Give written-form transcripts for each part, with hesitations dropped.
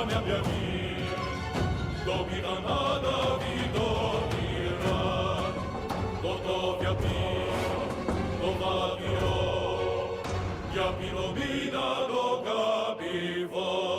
mia via, domina nada vidovi rad, gotovia pio, dovavio, ja pilomina dogabivo.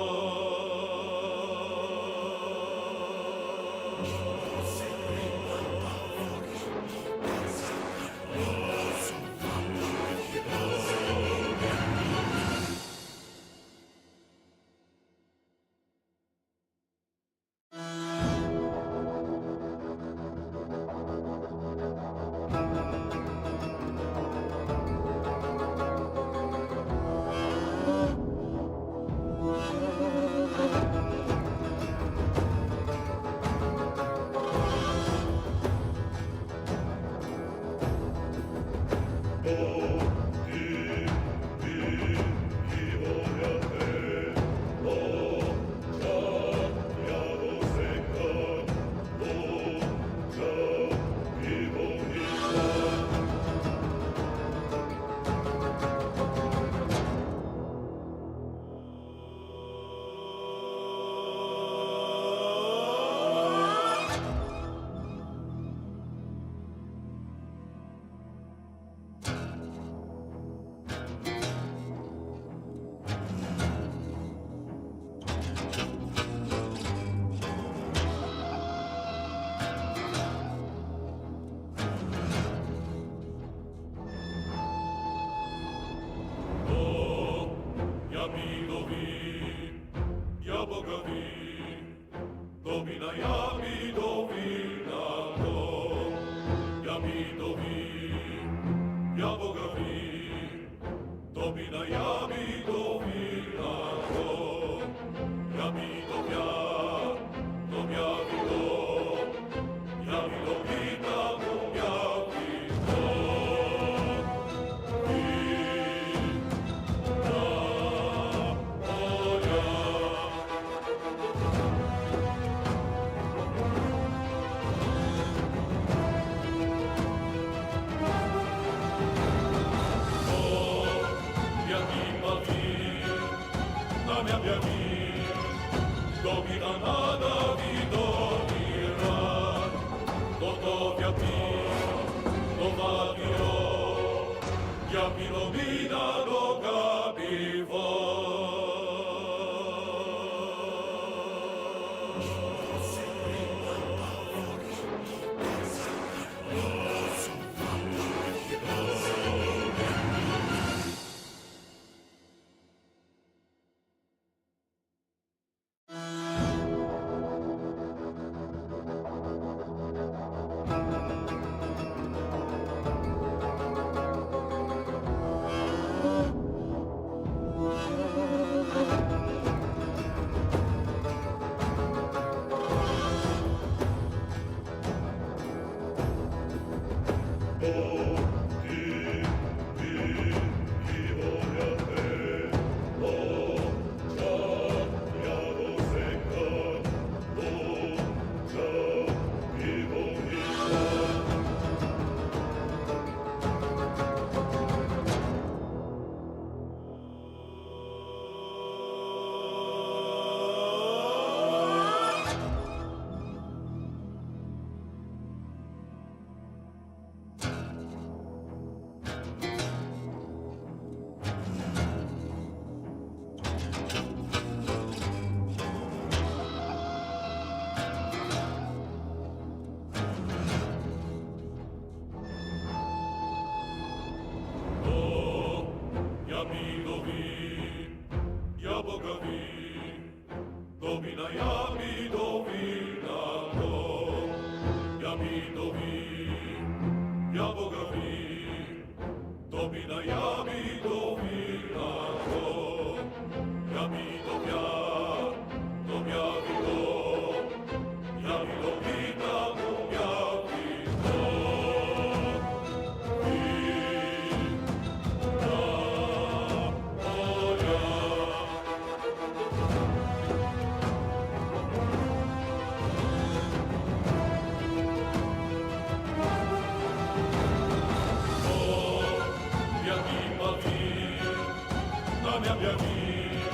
mia via,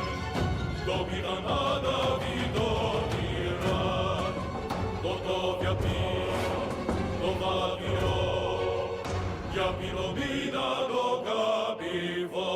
domina nada vita. via, ja Pilomina dogabiva.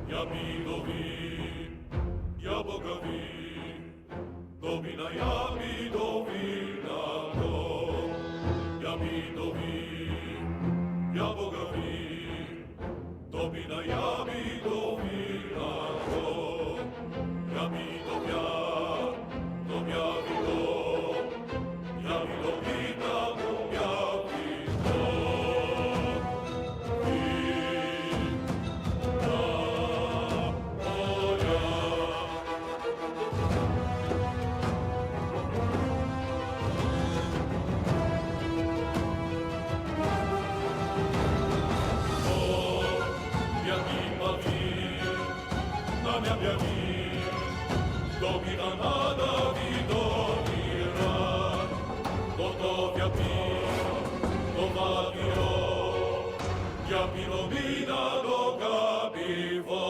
Ja Pilomina, ja Boga vin, domina ja Pilomina to. Ja Pilomina, ja Boga vin, domina ja Pilomina to. Ja Pilomina, domja vino, ja Pilomina, domja vino. Domina nada vidovira, gotovja pio, dovadio, ja Pilomina dogabiva.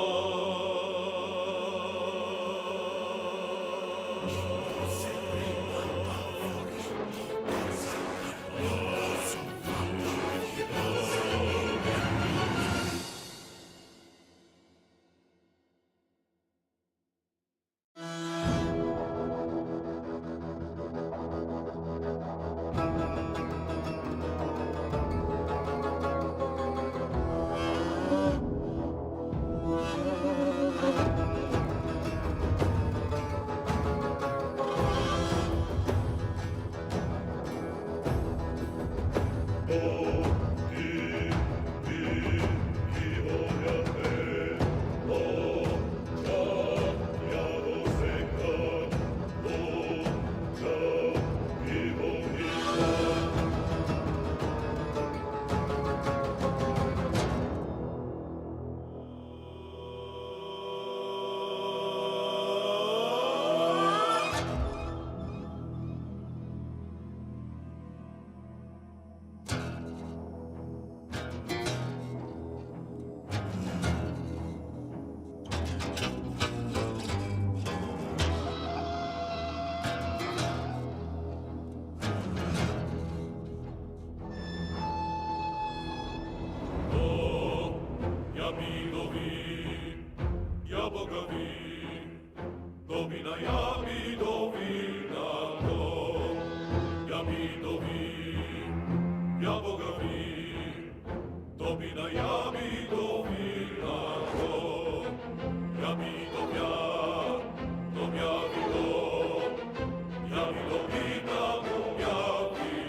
Ja Pilomina, ja Boga vin, domina ja Pilomina to. Ja Pilomina, ja Boga vin, domina ja Pilomina to. Ja Pilomina, domja vino, ja Pilomina, domja vino.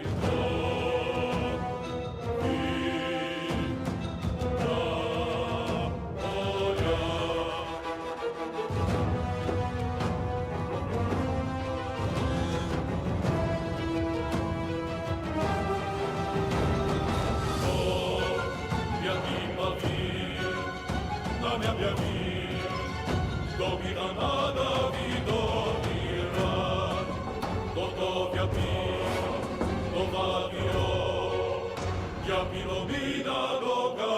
Domina nada vidovira, gotovja pio, dovadio, ja Pilomina doga.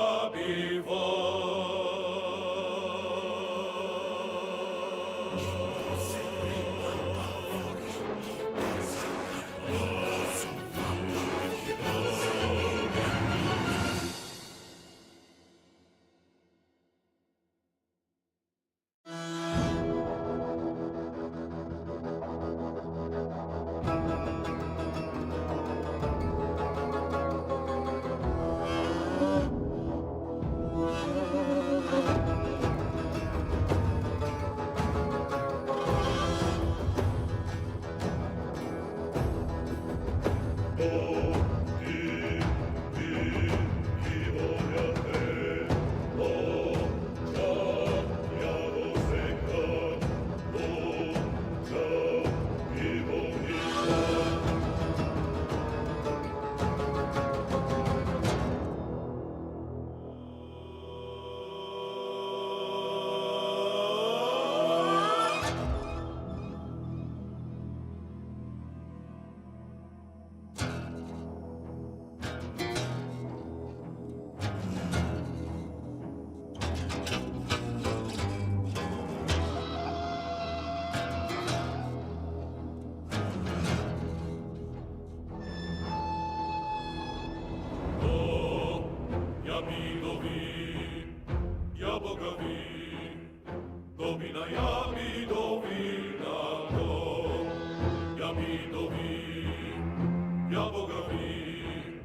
vidovim, ja Boga vim,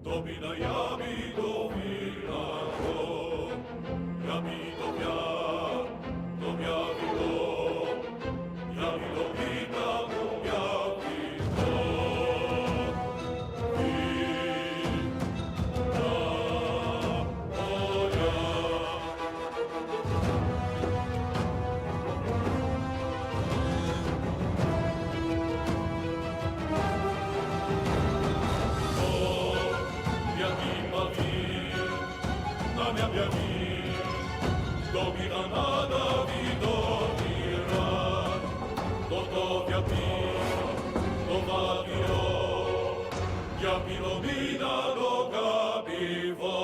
to bi na ja vidovina to, ja vidovja, to ja vidov, ja vidovina to ja vidov. Vina moja, Domina nada vidovira, gotovja pio, dovavio, ja pilomina dogabivo.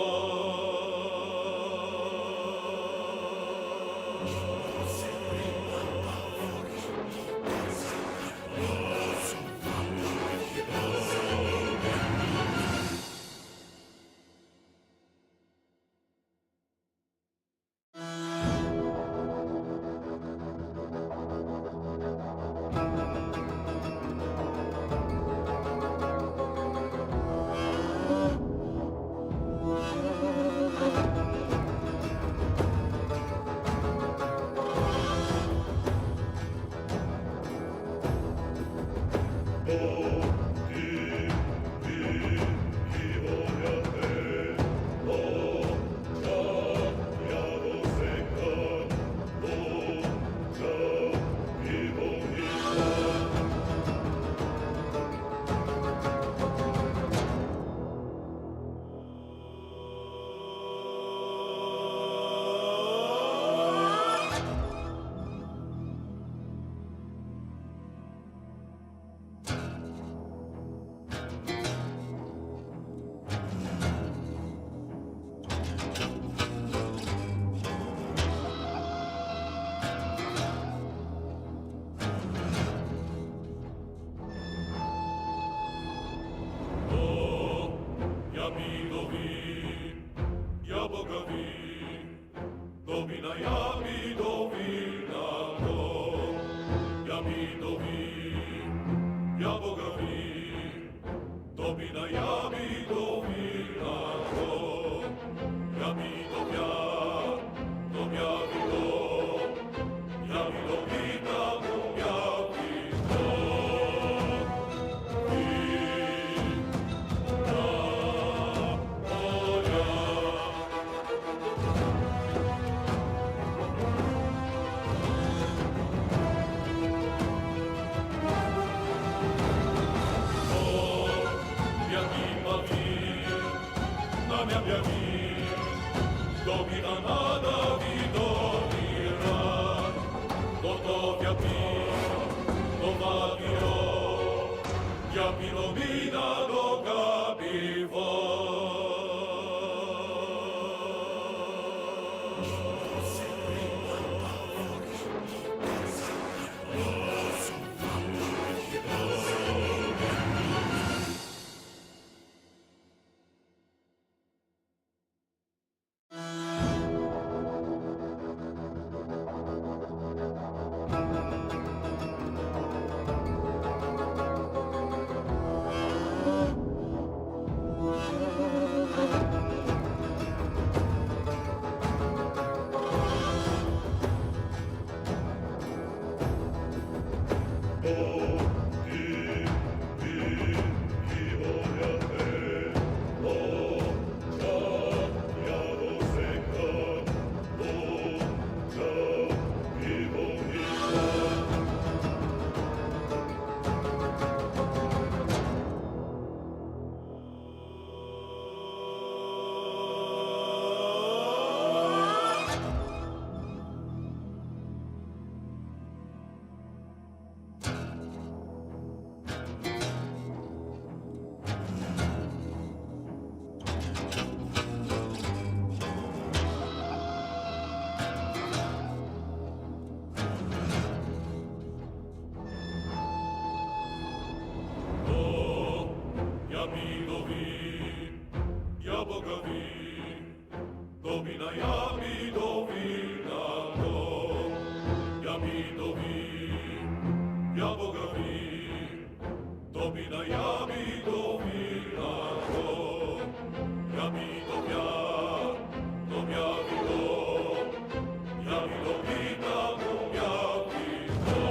Ja vidovim, ja Boga vim, domina ja vidovina to, ja vidovim, ja Boga vim, domina ja vidovina to, ja vidovja, dom ja vidov, ja vidovina dom ja vidov. Domina nada vidovira, gotovja pio, dovavio, ja pilomina dogabivo. domina jami do Milano, jami do via, do mia vilo, jami do vita, do mia vilo.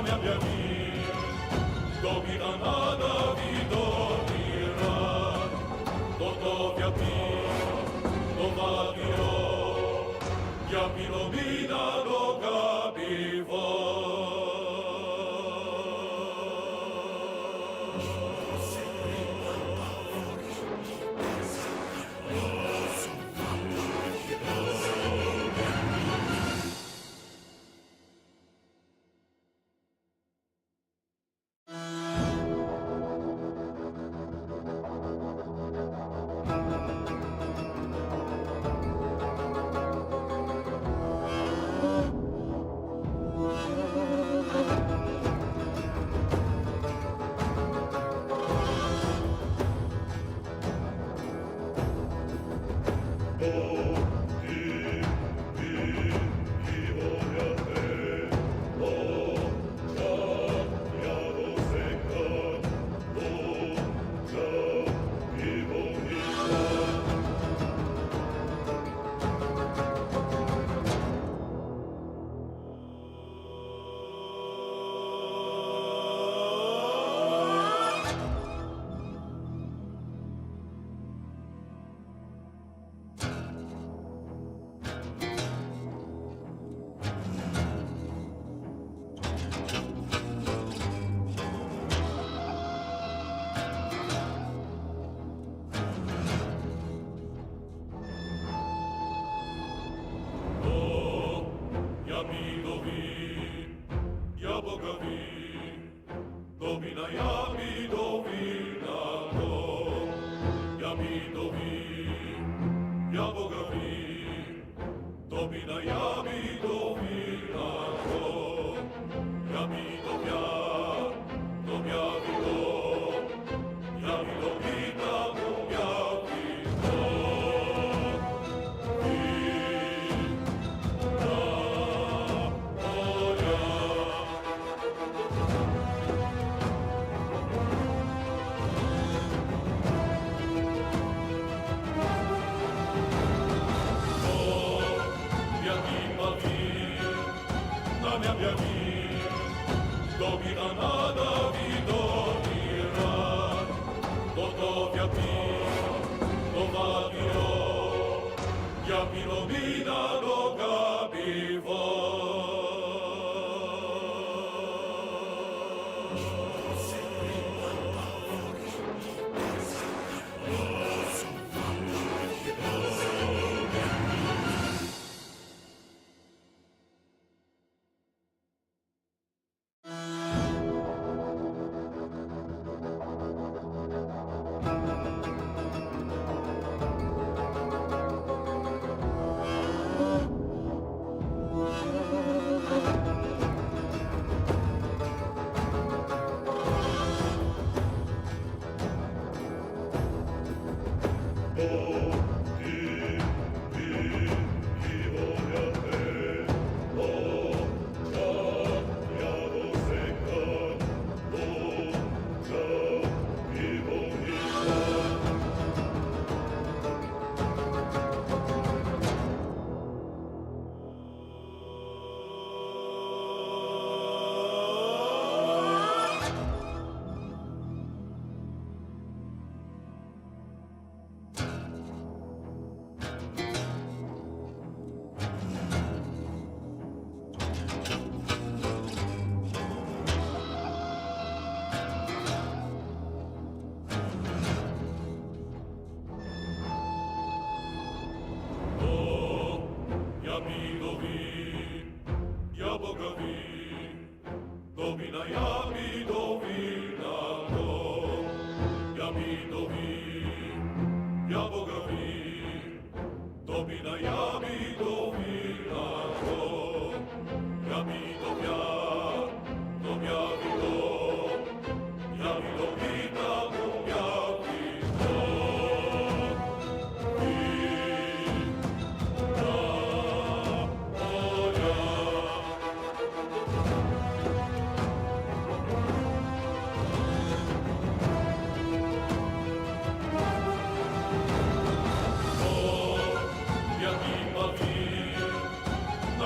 Mia via, domina nada vidovira, toto viapino, do vavio, viapino mina do capivo. Domina jami do Milano, jami do ja Boga vin. Domina jami do Milano, jami do mia vilo, jami do vita, do mia vilo. Mia via, domina nada vidovira, toto viapino, do vavio, viapino mina do capivo.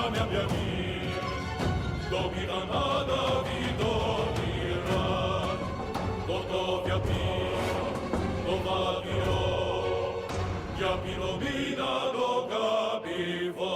na mi abbia vir, dobira nada vi dobira, gotovia pino, dovavio, ja pilomina do gabivo.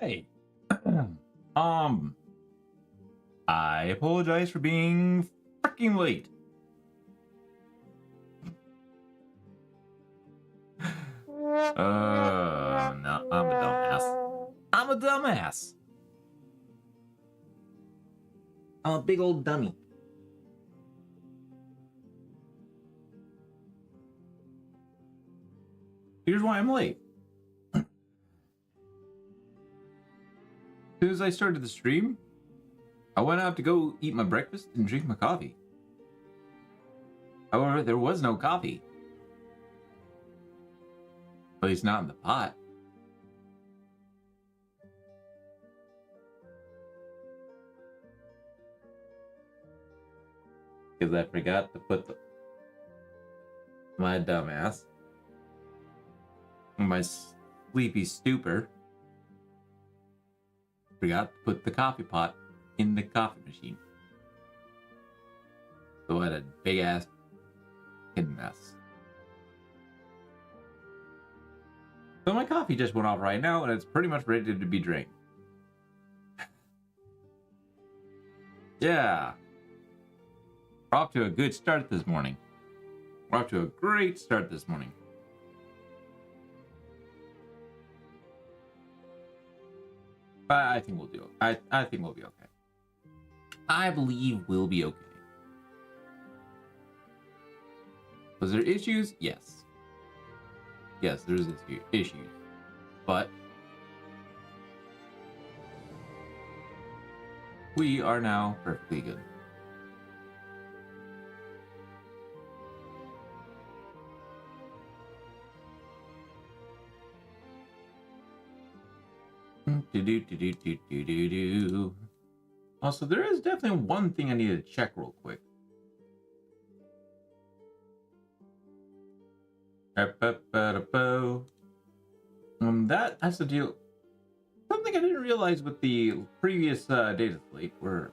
Hi. I apologize for being freaking late. No, I'm a dumbass. I'm a dumbass. I'm a big old dummy. Here's why I'm late. soon as I started the stream, I went out to go eat my breakfast and drink my coffee. However, there was no coffee. At least not in the pot. Because I forgot to put my dumbass, my sleepy stupor, forgot to put the coffee pot in the coffee machine. So I had a big ass mess. So my coffee just went off right now, and it's pretty much ready to be drank. Yeah. We're off to a good start this morning. We're off to a great start this morning. But I think we'll do it. I think we'll be okay. I believe we'll be okay. Was there issues? Yes. Yes, there's issues. But we are now perfectly good. Also, there is definitely one thing I need to check real quick. That has to do something I didn't realize with the previous data slate where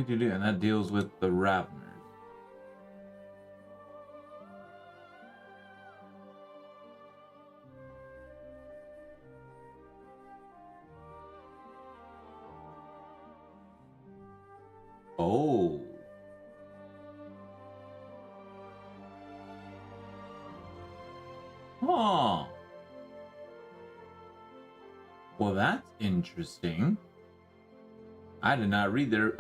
and that deals with the Raveners. Oh. Huh. Well, that's interesting. I did not read their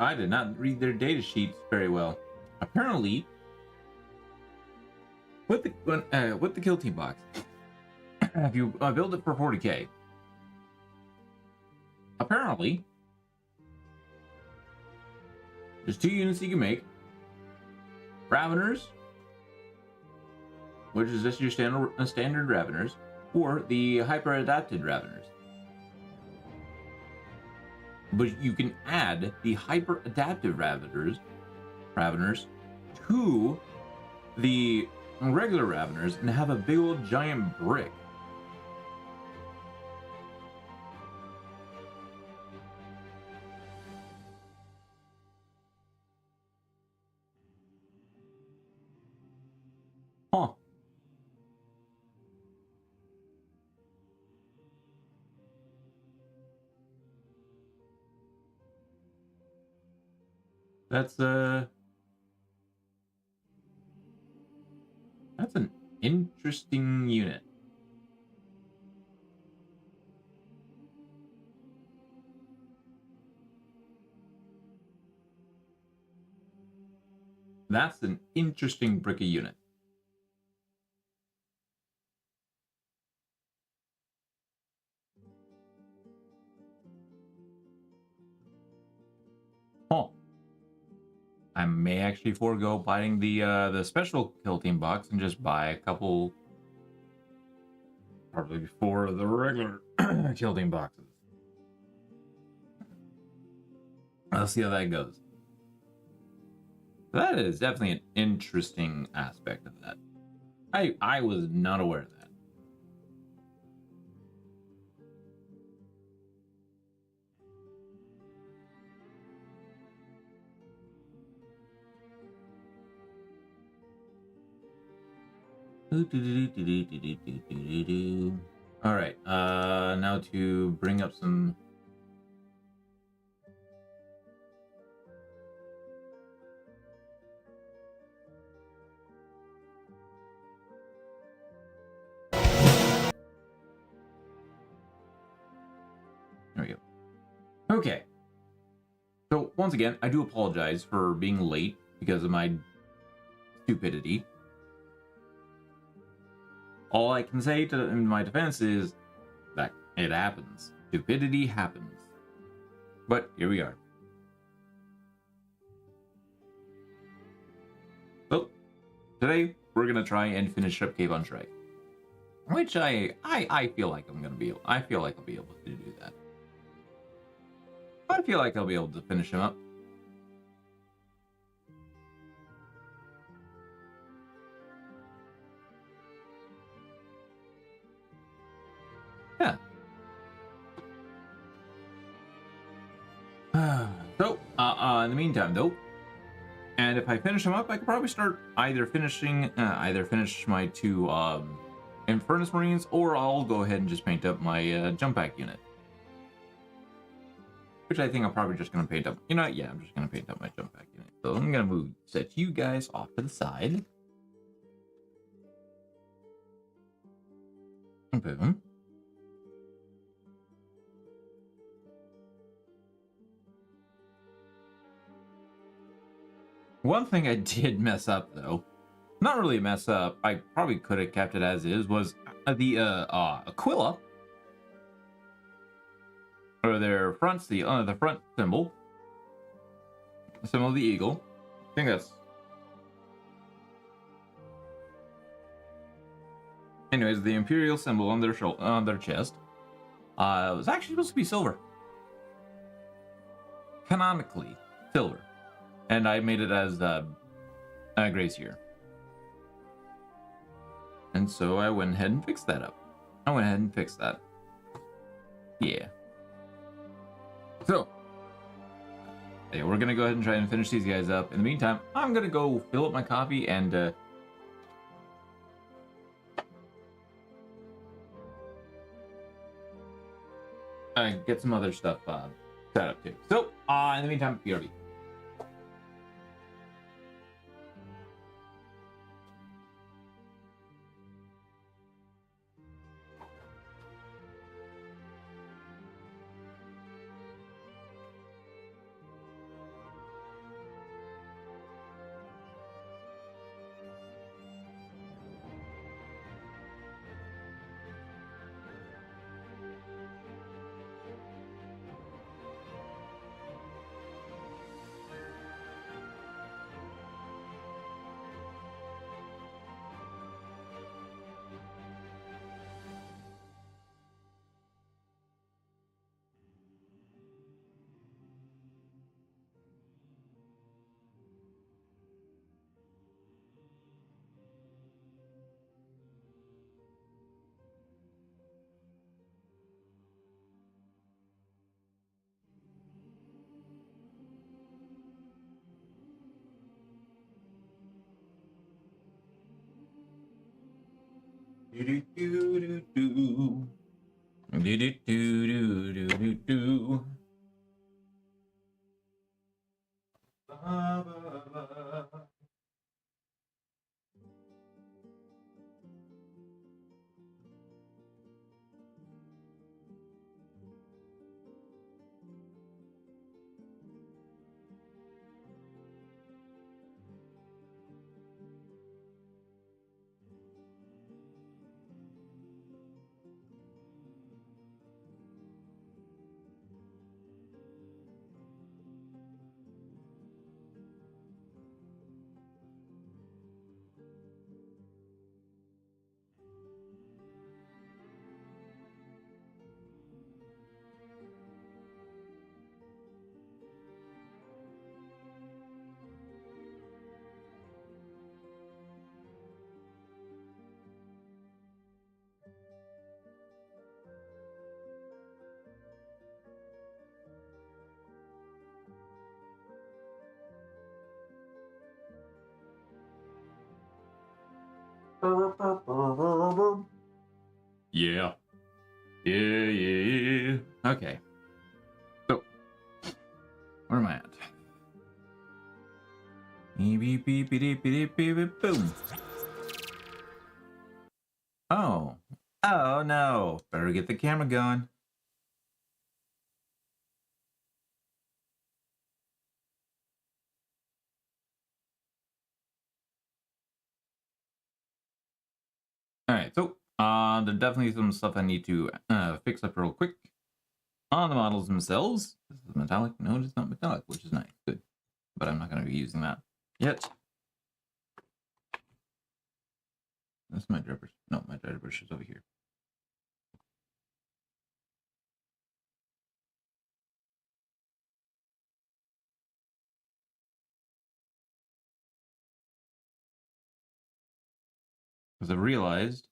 data sheets very well. Apparently, with the kill team box, if you build it for 40k, apparently there's 2 units you can make: Raveners, which is just your standard Raveners, or the hyper adapted Raveners. But you can add the hyper adaptive Raveners to the regular Raveners and have a big old giant brick. Huh. That's an interesting unit. That's an interesting bricky unit. Huh. I may actually forego buying the special kill team box and just buy a couple, probably before the regular kill team boxes. Let's see how that goes. That is definitely an interesting aspect of that. I was not aware of that. All right, now to bring up some. Okay. So, once again, I do apologize for being late because of my stupidity. All I can say in my defense is that it happens. Stupidity happens. But here we are. So, today we're gonna try and finish up Cave on Shrike. Which I feel like I'm gonna be able, I feel like I'll be able to do that. I feel like I'll be able to finish him up. Yeah. So, in the meantime, though, and if I finish him up, I could probably start either finish my two Infernus Marines, or I'll go ahead and just paint up my jump pack unit. Which I think I'm probably just gonna paint up. You know, yeah, I'm just gonna paint up my jump pack unit. So I'm gonna set you guys off to the side. Boom. One thing I did mess up, though, not really mess up, I probably could have kept it as is, was the Aquila, or their fronts, the front symbol, the symbol of the eagle. I think that's. Anyways, the imperial symbol on their chest was actually supposed to be silver. Canonically, silver. And I made it as Gracier. And so I went ahead and fixed that up. Yeah. So, yeah, we're gonna go ahead and try and finish these guys up. In the meantime, I'm gonna go fill up my coffee and get some other stuff set up too. So, in the meantime, BRB. Do do do do do do do do do do. Ba, ba, ba. Yeah. Yeah. Okay. So, where am I at? Beep, beep, beep, beep, beep, beep, beep, boom. Oh. Oh no. Better get the camera going. Alright, so there's definitely some stuff I need to fix up real quick on the models themselves. This is metallic. No, it's not metallic, which is nice. Good. But I'm not going to be using that yet. That's my dry brush. No, my dry brush is over here. Because I realized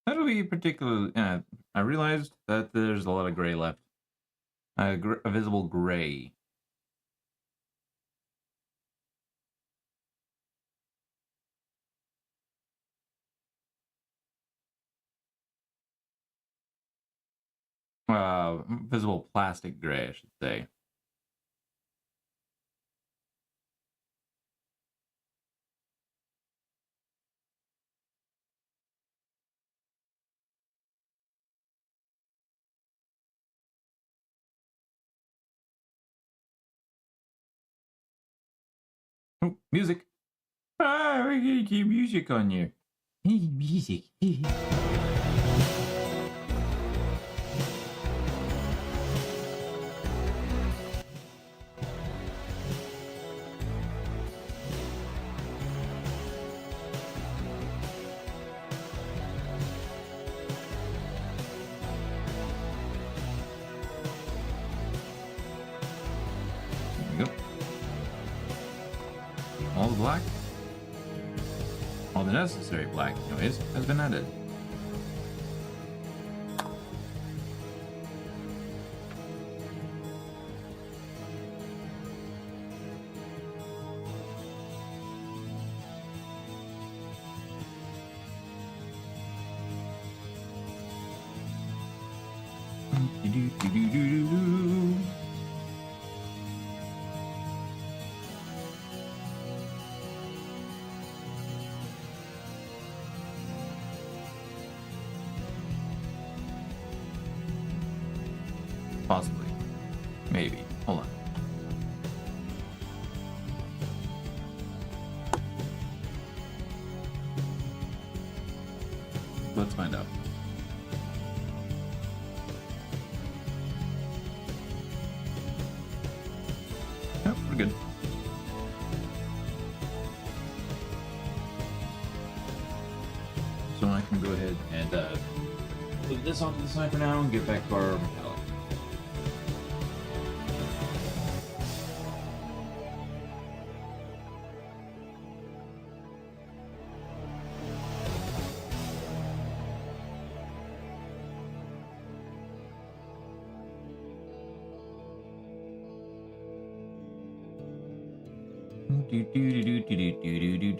that'll be particularly. I realized that there's a lot of gray left. A visible gray. Visible plastic gray, I should say. Oh, music. We're gonna keep music on here. Music. There we go. All the black. All the necessary black, anyways, has been added. Possibly. Maybe. Hold on. Let's find out. Yep, we're good. So I can go ahead and put this onto the side for now and get back to our metallic.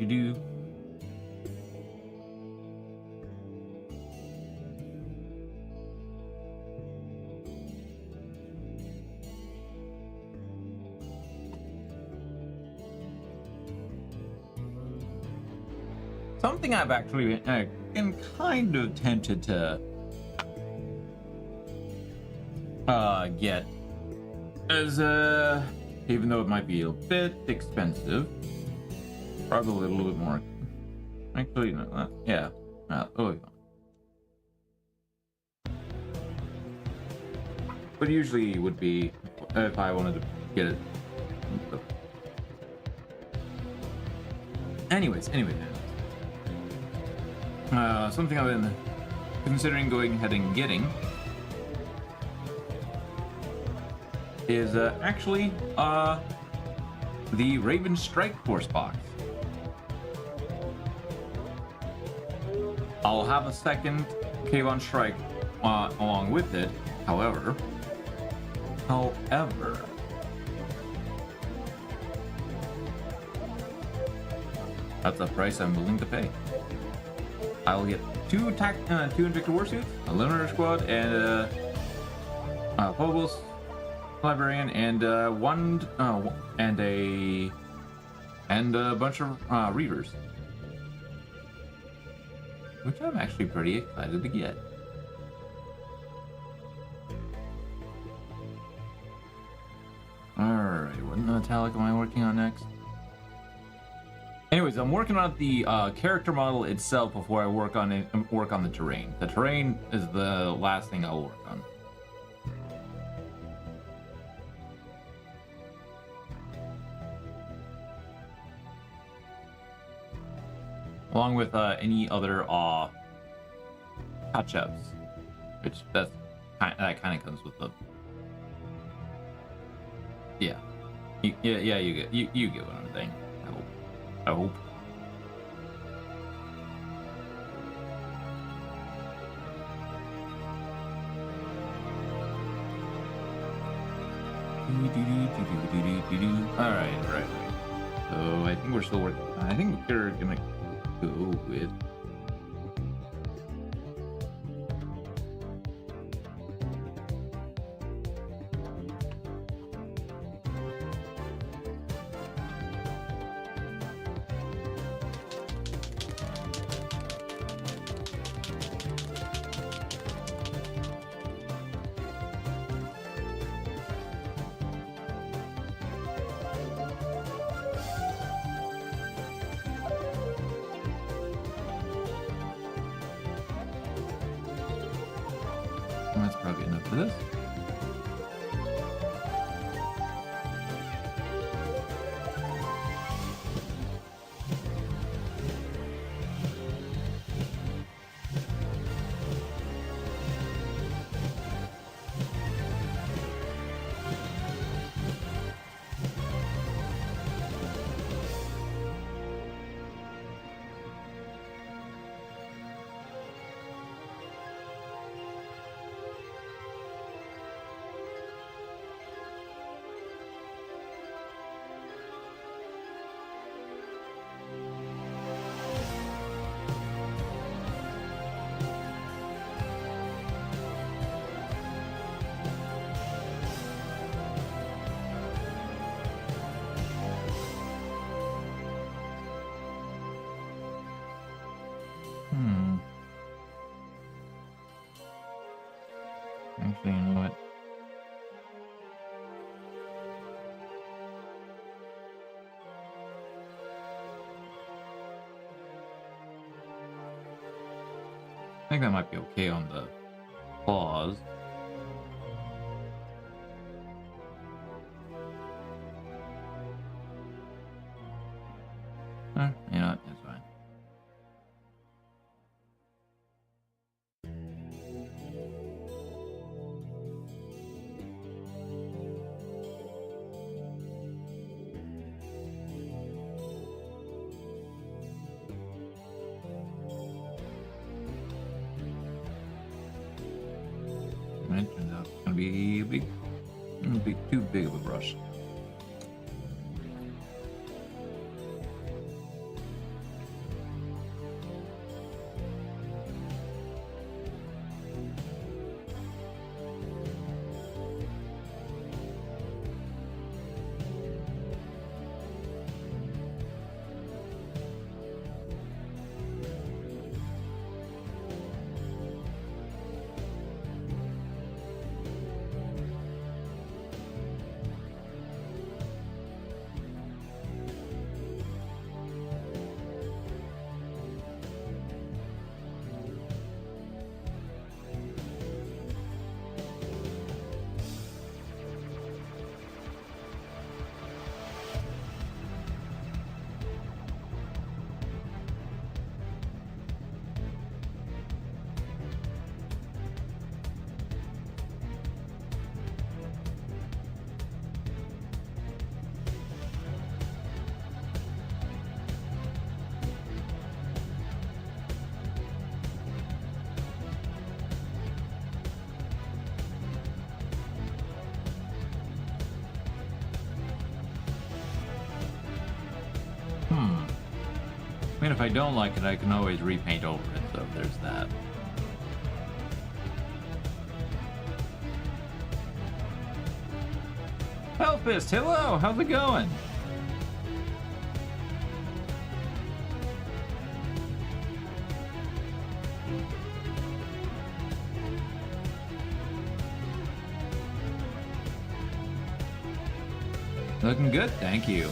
Do. Something I've actually been kind of tempted to get is even though it might be a bit expensive, probably a little bit more. Actually, no, yeah. Oh, but usually it would be if I wanted to get it. Anyways. Something I've been considering going ahead and getting is actually the Raven Strike Force box. I'll have a second Kayvon Shrike along with it. However, that's a price I'm willing to pay. I will get two Invictor Warsuits, a Lunar Squad, and Phobos librarian, and and a bunch of readers, which I'm actually pretty excited to get. Alright, what metallic am I working on next? Anyways, I'm working on the character model itself before I work on the terrain. The terrain is the last thing I'll work on. Along with any other touch-ups, which that kind of comes with the you get what I'm saying. I hope. All right. So I think we're still working. I think we're gonna go with. That's probably enough for this. Actually, you know what? I think that might be okay on the claws. You know what? It's fine. It turns out it's gonna be too big of a brush. I mean, if I don't like it, I can always repaint over it, so there's that. Hellfist, hello, how's it going? Looking good, thank you.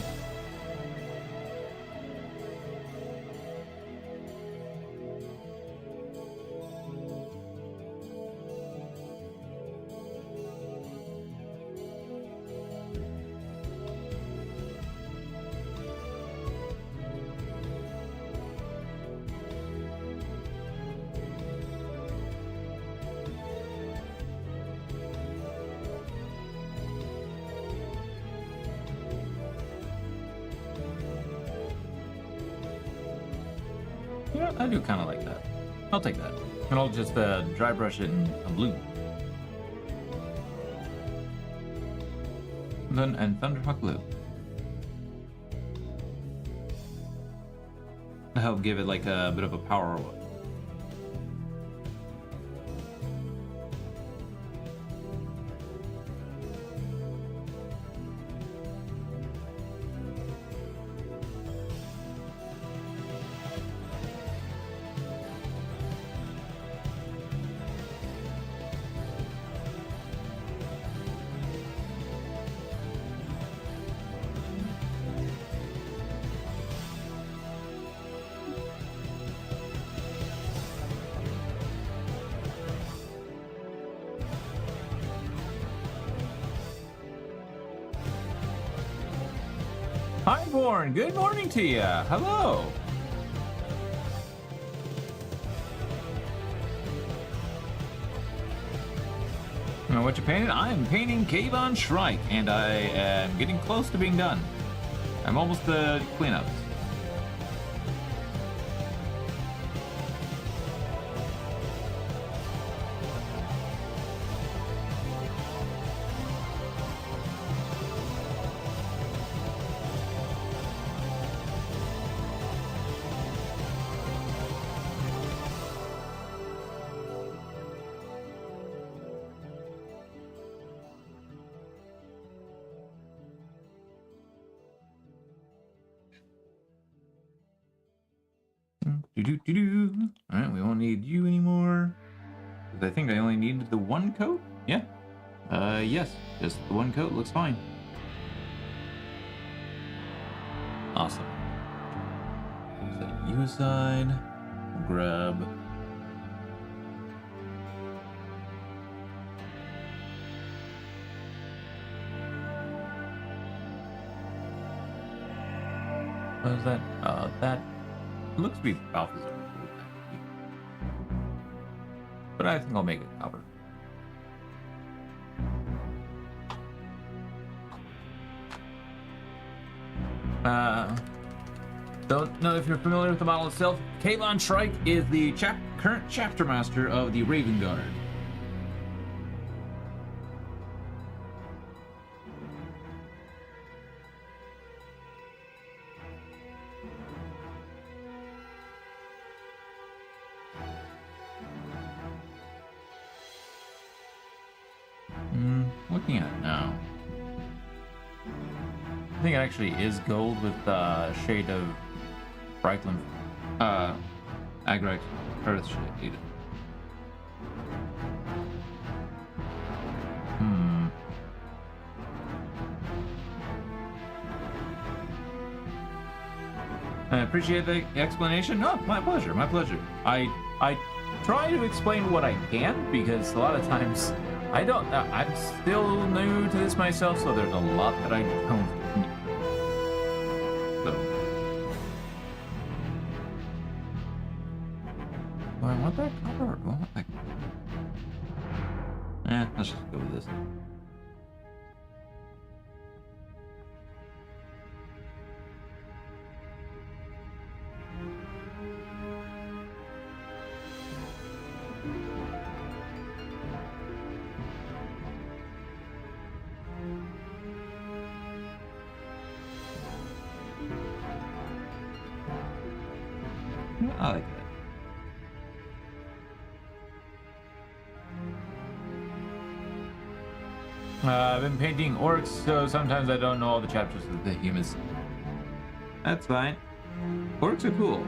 Yeah, I do kind of like that. I'll take that. And I'll just dry brush it in a blue. And Thunderhawk blue. To help give it like a bit of a power look. Hi, Born. Good morning to you. Hello. Now, what you painted? I'm painting Cave on Shrike, and I am getting close to being done. I'm almost cleanup. Alright, we won't need you anymore. Because I think I only needed the one coat? Yeah. Yes. Just the one coat looks fine. Awesome. Set you aside. Grab. What is that? That looks to be Balthazar. But I think I'll make it copper. Don't know if you're familiar with the model itself. Kayvon Shrike is the current chapter master of the Raven Guard. Looking at it now. I think it actually is gold with shade of Brightland. Agrex Earth shade. I appreciate the explanation. Oh, my pleasure, my pleasure. I try to explain what I can because a lot of times I don't. I'm still new to this myself, so there's a lot that I don't. So, do I want that copper or do I want that? Let's just go with this. I like that. I've been painting orcs, so sometimes I don't know all the chapters of the humans. That's fine. Orcs are cool.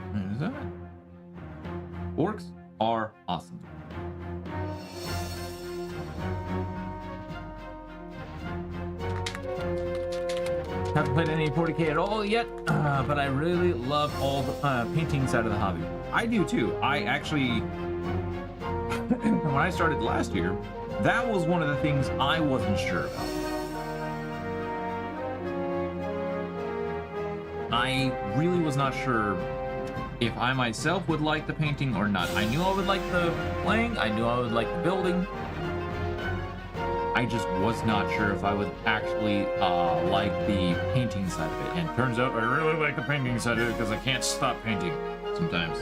What is that? Orcs are awesome. Haven't played any 40k at all yet, but I really love all the painting side of the hobby. I do too. I actually, when I started last year, that was one of the things I wasn't sure about. I really was not sure if I myself would like the painting or not. I knew I would like the playing, I knew I would like the building. I just was not sure if I would actually like the painting side of it. And turns out I really like the painting side of it because I can't stop painting sometimes.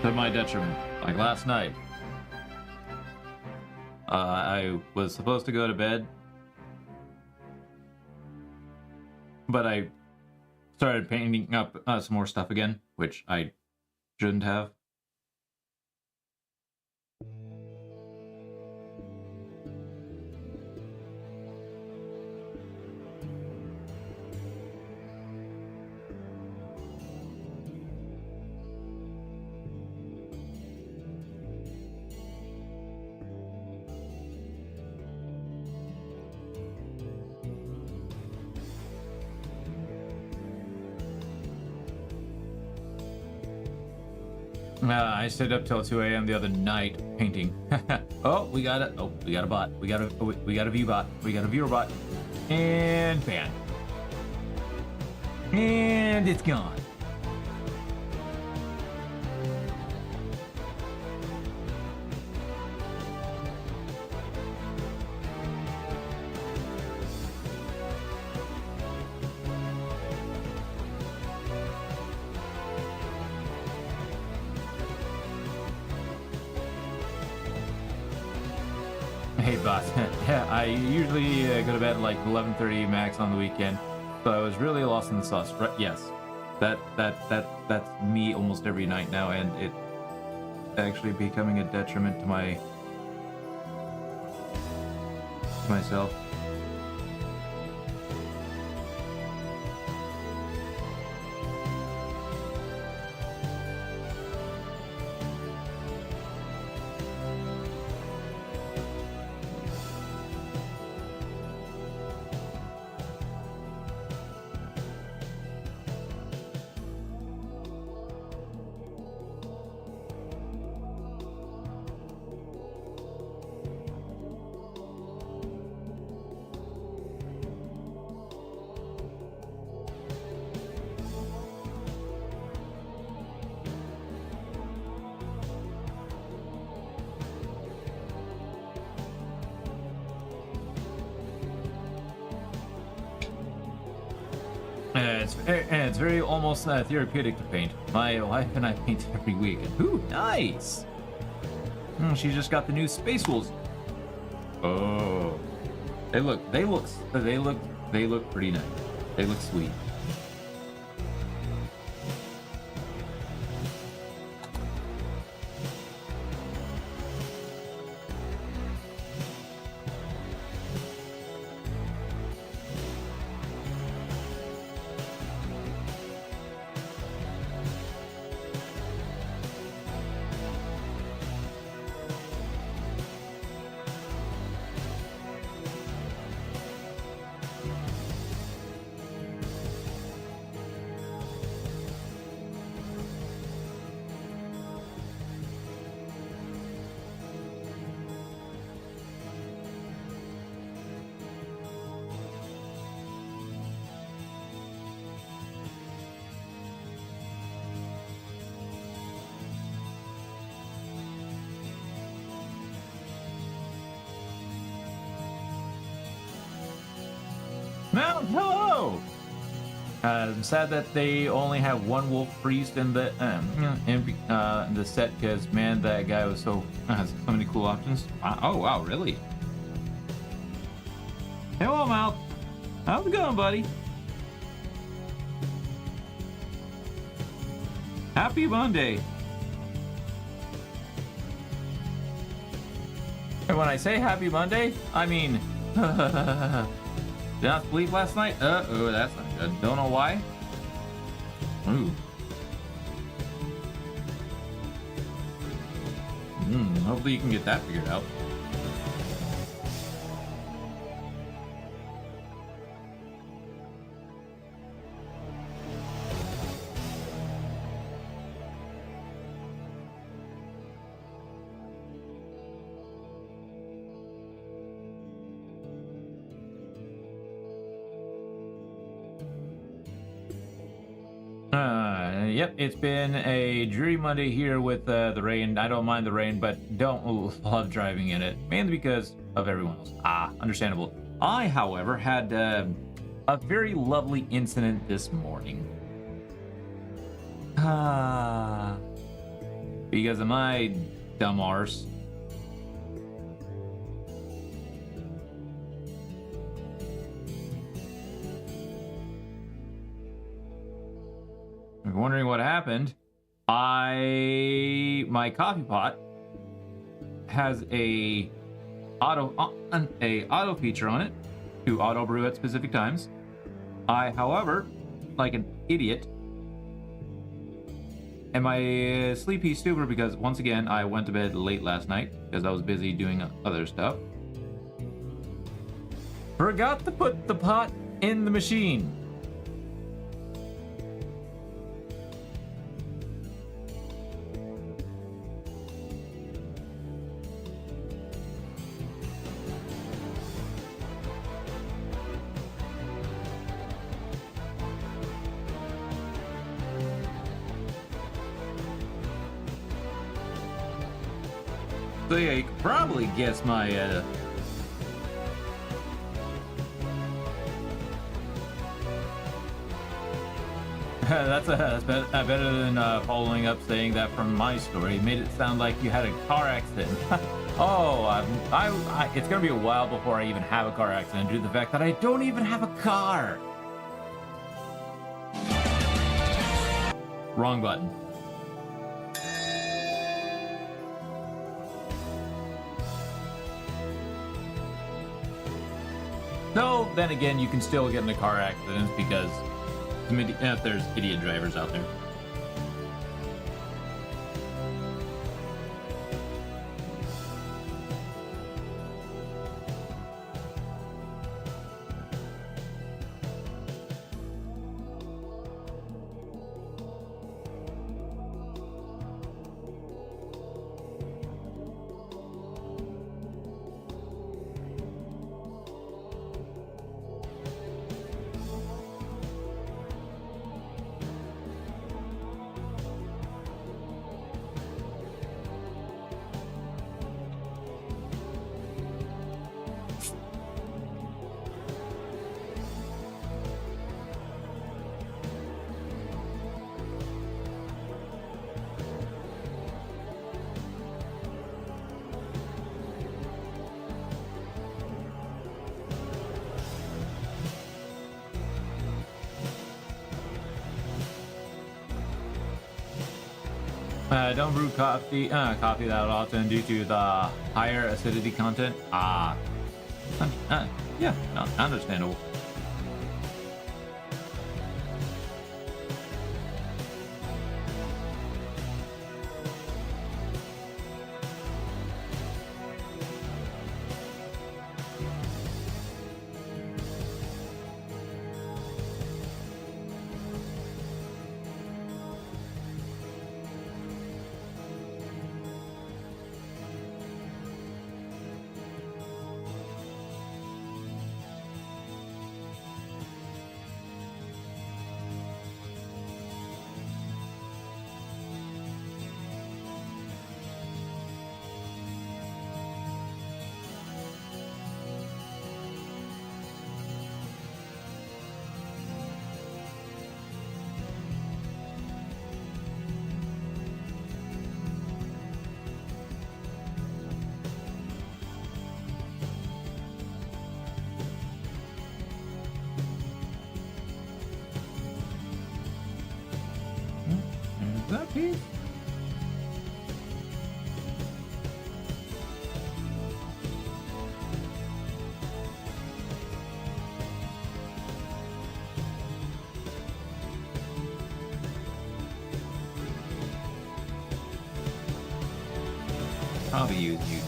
To my detriment. Like last night. I was supposed to go to bed, but I started painting up some more stuff again, which I shouldn't have. I stayed up till 2 a.m. the other night painting. Oh, we got a bot. We got a view bot. We got a viewer bot. And banned. And it's gone. Hey boss, yeah, I usually go to bed at like 11:30 max on the weekend, so I was really lost in the sauce. Right? Yes, that's me almost every night now, and it actually becoming a detriment to myself. It's very almost therapeutic to paint. My wife and I paint every week. And, ooh, nice! She just got the new Space Wolves. Oh, they look pretty nice. They look sweet. Mount, hello! I'm sad that they only have one wolf priest in the set because man, that guy was has so many cool options. Oh wow, really? Hello, Mouth. How's it going, buddy? Happy Monday. And when I say happy Monday, I mean, did not sleep last night? Oh, that's not good. Don't know why. Ooh. Hopefully you can get that figured out. Yep, it's been a dreary Monday here with the rain. I don't mind the rain, but don't love driving in it, mainly because of everyone else. Understandable. I, however, had a very lovely incident this morning. Because of my dumb arse. If you're wondering what happened, my coffee pot has a auto feature on it to auto brew at specific times. I, however, like an idiot, am I sleepy stupid because once again I went to bed late last night because I was busy doing other stuff. Forgot to put the pot in the machine. So yeah, you can probably guess my that's better than following up saying that from my story. It made it sound like you had a car accident. Oh, it's gonna be a while before I even have a car accident due to the fact that I don't even have a car. Wrong button. So then again, you can still get into car accidents because if there's idiot drivers out there. Don't brew coffee that often due to the higher acidity content. Yeah, no, understandable. probably use you.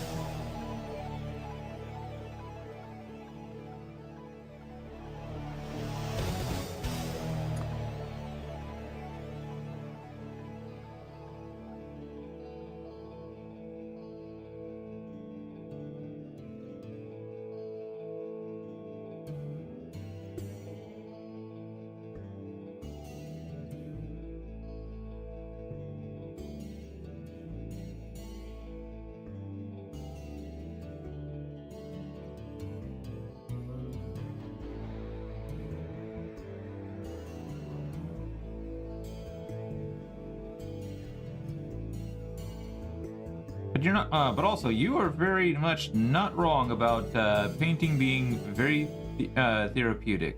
But you're not. But also, you are very much not wrong about painting being very therapeutic.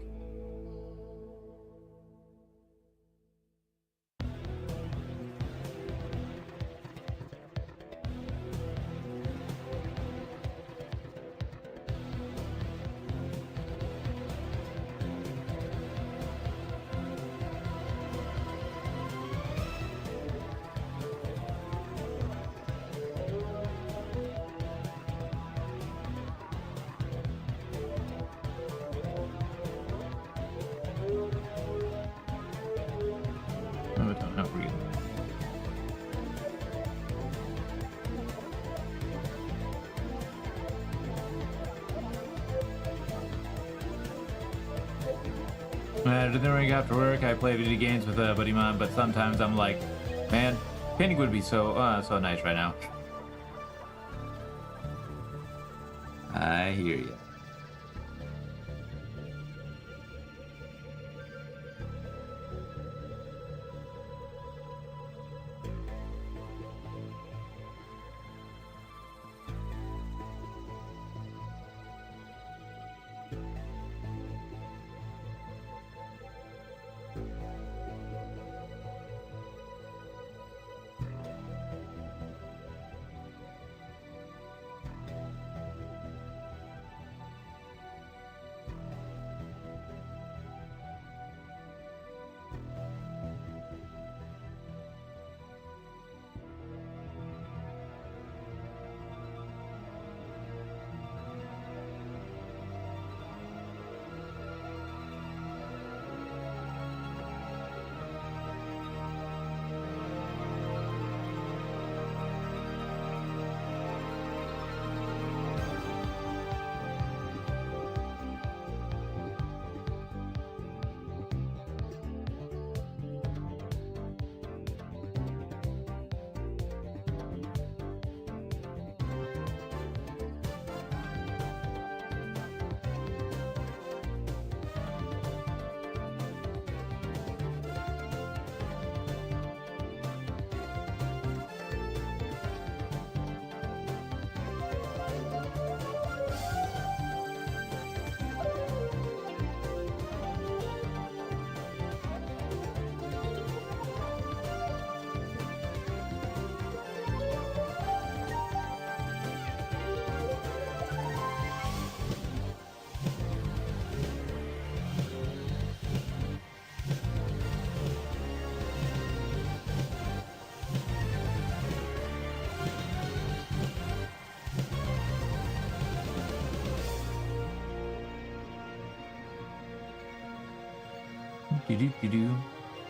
No, not really. During after work, I play video games with a buddy of mine, but sometimes I'm like, man, painting would be so nice right now. I hear you.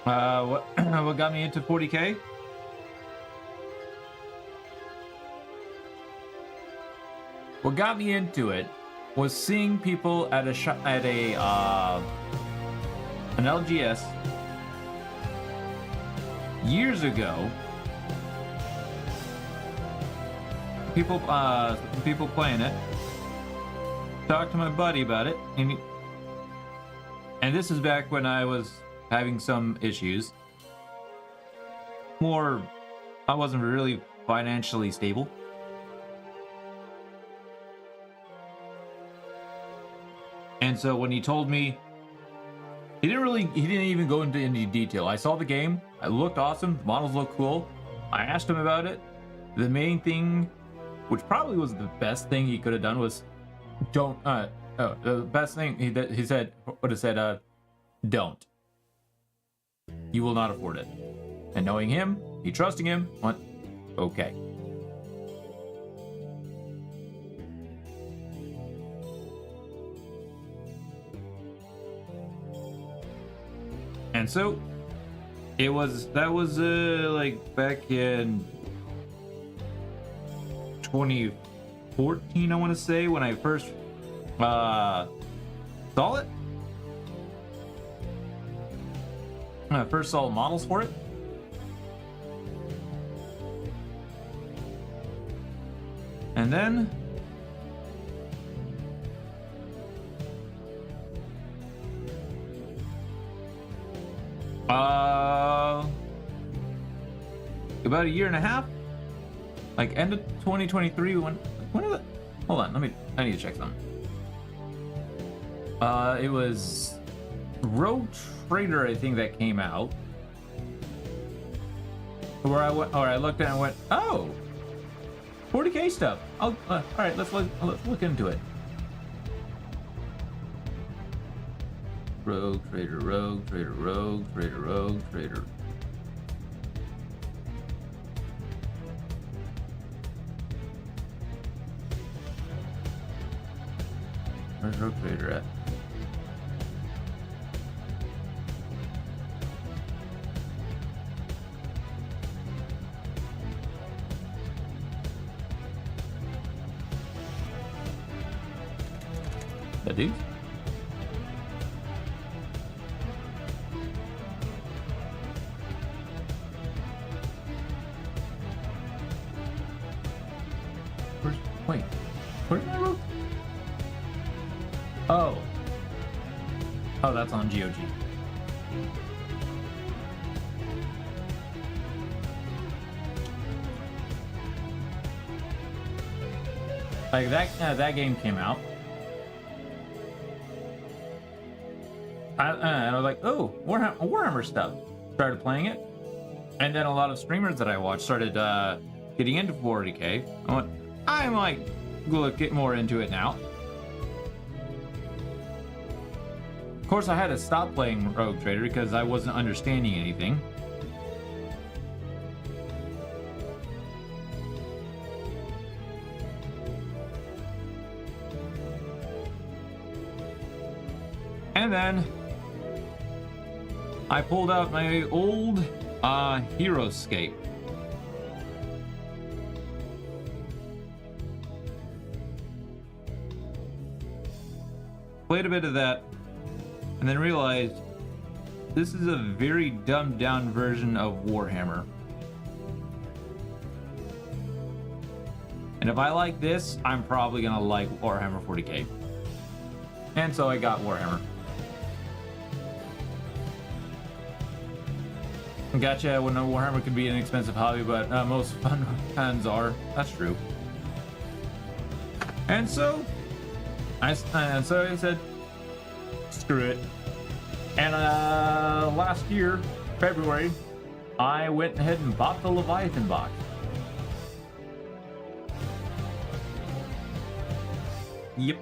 What got me into 40K? What got me into it was seeing people at an LGS years ago. People playing it. Talked to my buddy about it, and this is back when I was having some issues. I wasn't really financially stable. And so when he told me, he didn't even go into any detail. I saw the game, it looked awesome, the models looked cool. I asked him about it. The main thing, which probably was the best thing he could have done, was the best thing he would have said, don't. You will not afford it. And knowing him, me trusting him, went, okay. And so that was like back in 2014, I want to say, when I first saw it. When I first saw models for it. And then about a year and a half, like end of 2023. When is it? Hold on, I need to check something. It was Rogue Trader, I think, that came out, where I looked at it and went, oh, 40K stuff. All right, let's look into it. Rogue Trader, Rogue Trader, Rogue Trader, Rogue Trader. Where's Rogue Trader at? That dude? Where's my rope? Oh, that's on GOG. Like that game came out. I was like, oh, Warhammer stuff. Started playing it, and then a lot of streamers that I watched started getting into 40K. I went, I might get more into it now. Of course, I had to stop playing Rogue Trader because I wasn't understanding anything. And then I pulled out my old Heroescape. Played a bit of that, and then realized this is a very dumbed down version of Warhammer. And if I like this, I'm probably gonna like Warhammer 40K. And so I got Warhammer. Gotcha, when Warhammer can be an expensive hobby, but most fans are. That's true. And so I said, screw it. And last year, February, I went ahead and bought the Leviathan box. Yep.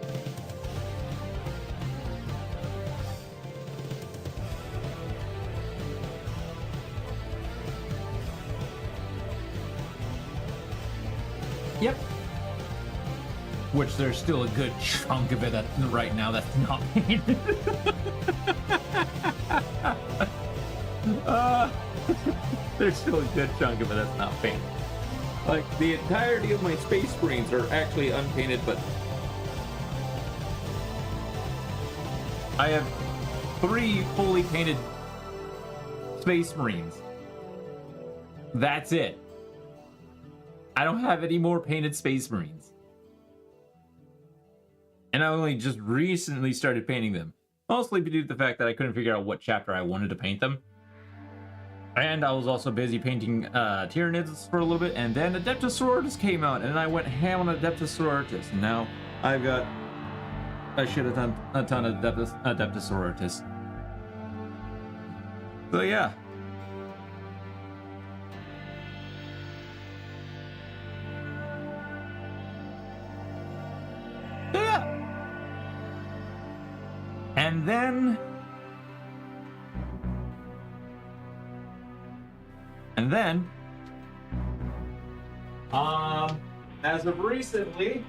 Yep. Which there's still a good chunk of it right now that's not painted. There's still a good chunk of it that's not painted. Like, the entirety of my Space Marines are actually unpainted, but I have 3 fully painted Space Marines. That's it. I don't have any more painted Space Marines. And I only just recently started painting them. Mostly due to the fact that I couldn't figure out what chapter I wanted to paint them. And I was also busy painting Tyranids for a little bit, and then Adeptus Sororitas came out, and I went ham on Adeptus Sororitas. And now I've got a ton of Adeptus Sororitas. So yeah. And then, as of recently,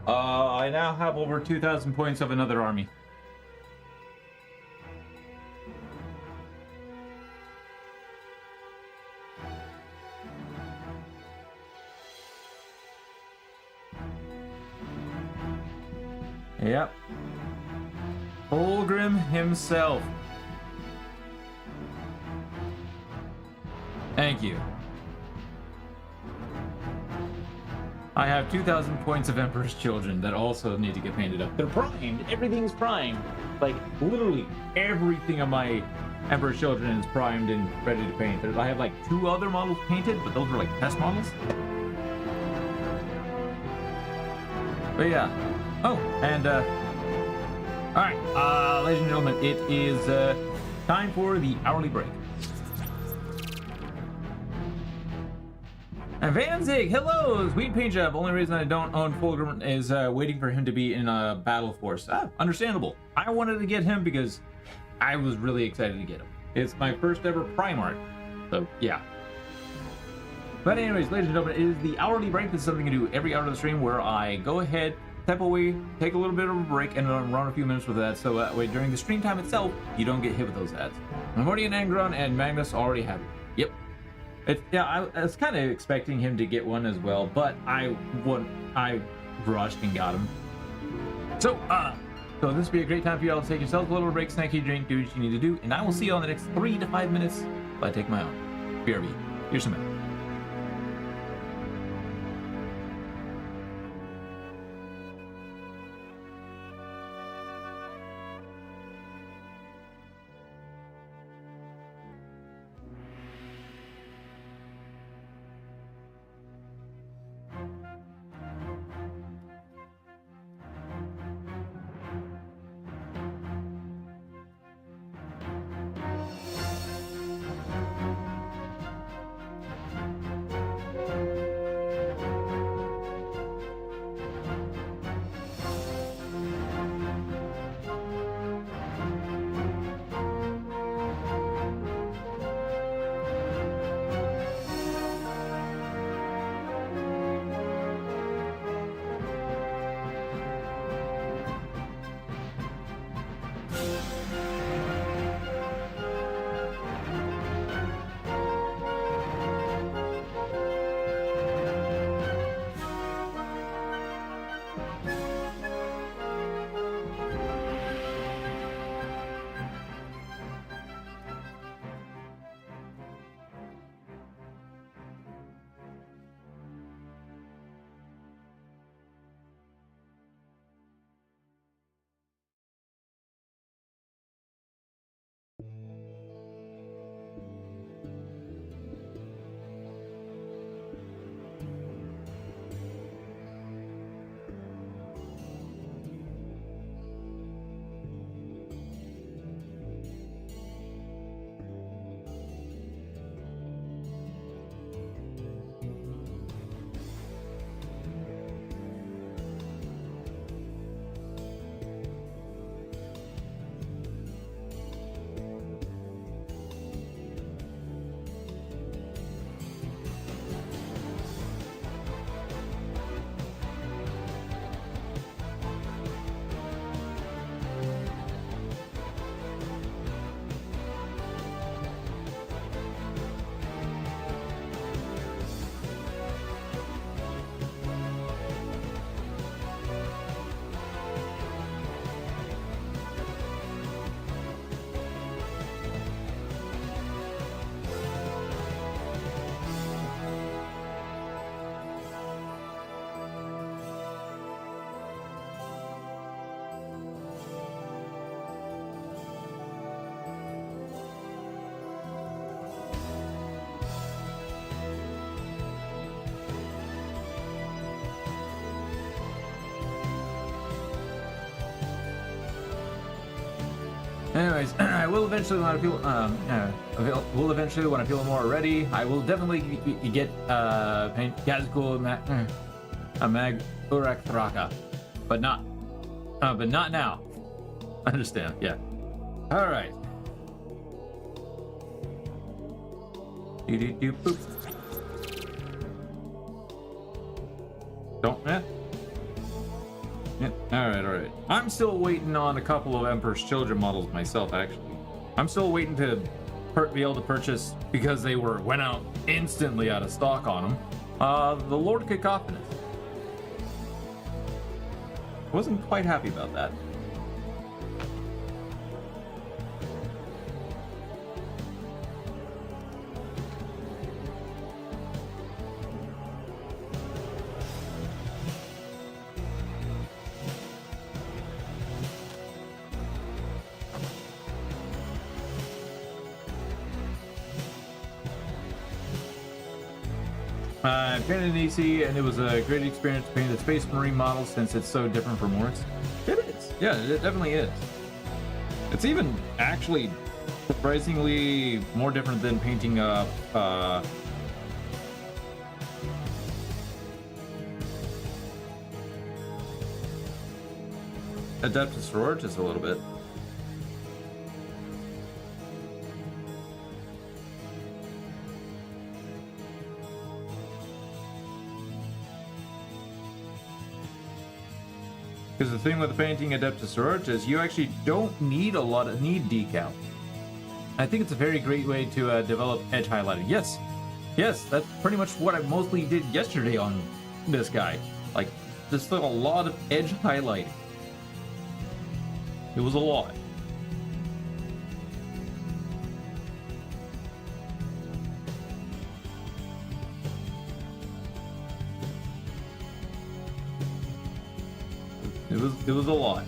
I now have over 2,000 points of another army. Yep. Fulgrim himself. Thank you. I have 2,000 points of Emperor's Children that also need to get painted up. They're primed. Everything's primed. Like, literally everything on my Emperor's Children is primed and ready to paint. I have like 2 other models painted, but those are like test models. But yeah. Oh, and alright, ladies and gentlemen, it is time for the hourly break. And Van Zig, hello, Sweet Paint Job. Only reason I don't own Fulgrim is waiting for him to be in a battle force. Understandable. I wanted to get him because I was really excited to get him. It's my first ever Primarch, so yeah. But anyways, ladies and gentlemen, it is the hourly break. This is something I do every hour of the stream where I go ahead, step away, take a little bit of a break, and run a few minutes with that. So that way, during the stream time itself, you don't get hit with those ads. Memorian Angron and Magnus already have it. Yep. I was kind of expecting him to get one as well, but I rushed and got him. So this would be a great time for you all to take yourself a little break, snacky drink, do what you need to do, and I will see you all in the next 3 to 5 minutes while I take my own. BRB. Here's some. Anyways, I will eventually want to feel. Will eventually when I feel more ready. I will definitely get paint Gazgul Mag Urak Thraka, but not now. Understand? Yeah. All right. Boop. Don't Yeah. All right. I'm still waiting on a couple of Emperor's Children models myself, actually. I'm still waiting to be able to purchase, because they went out instantly out of stock on them. The Lord Cacophonous. Wasn't quite happy about that. I painted an EC, and it was a great experience to paint the Space Marine model since it's so different from Oryx. It is. Yeah, it definitely is. It's even actually surprisingly more different than painting a Adeptus Sororitas a little bit. Because the thing with the painting Adeptus Sororitas, you actually don't need need decal. I think it's a very great way to develop edge highlighting. Yes, that's pretty much what I mostly did yesterday on this guy. Like, just a lot of edge highlighting. It was a lot. It was a lot.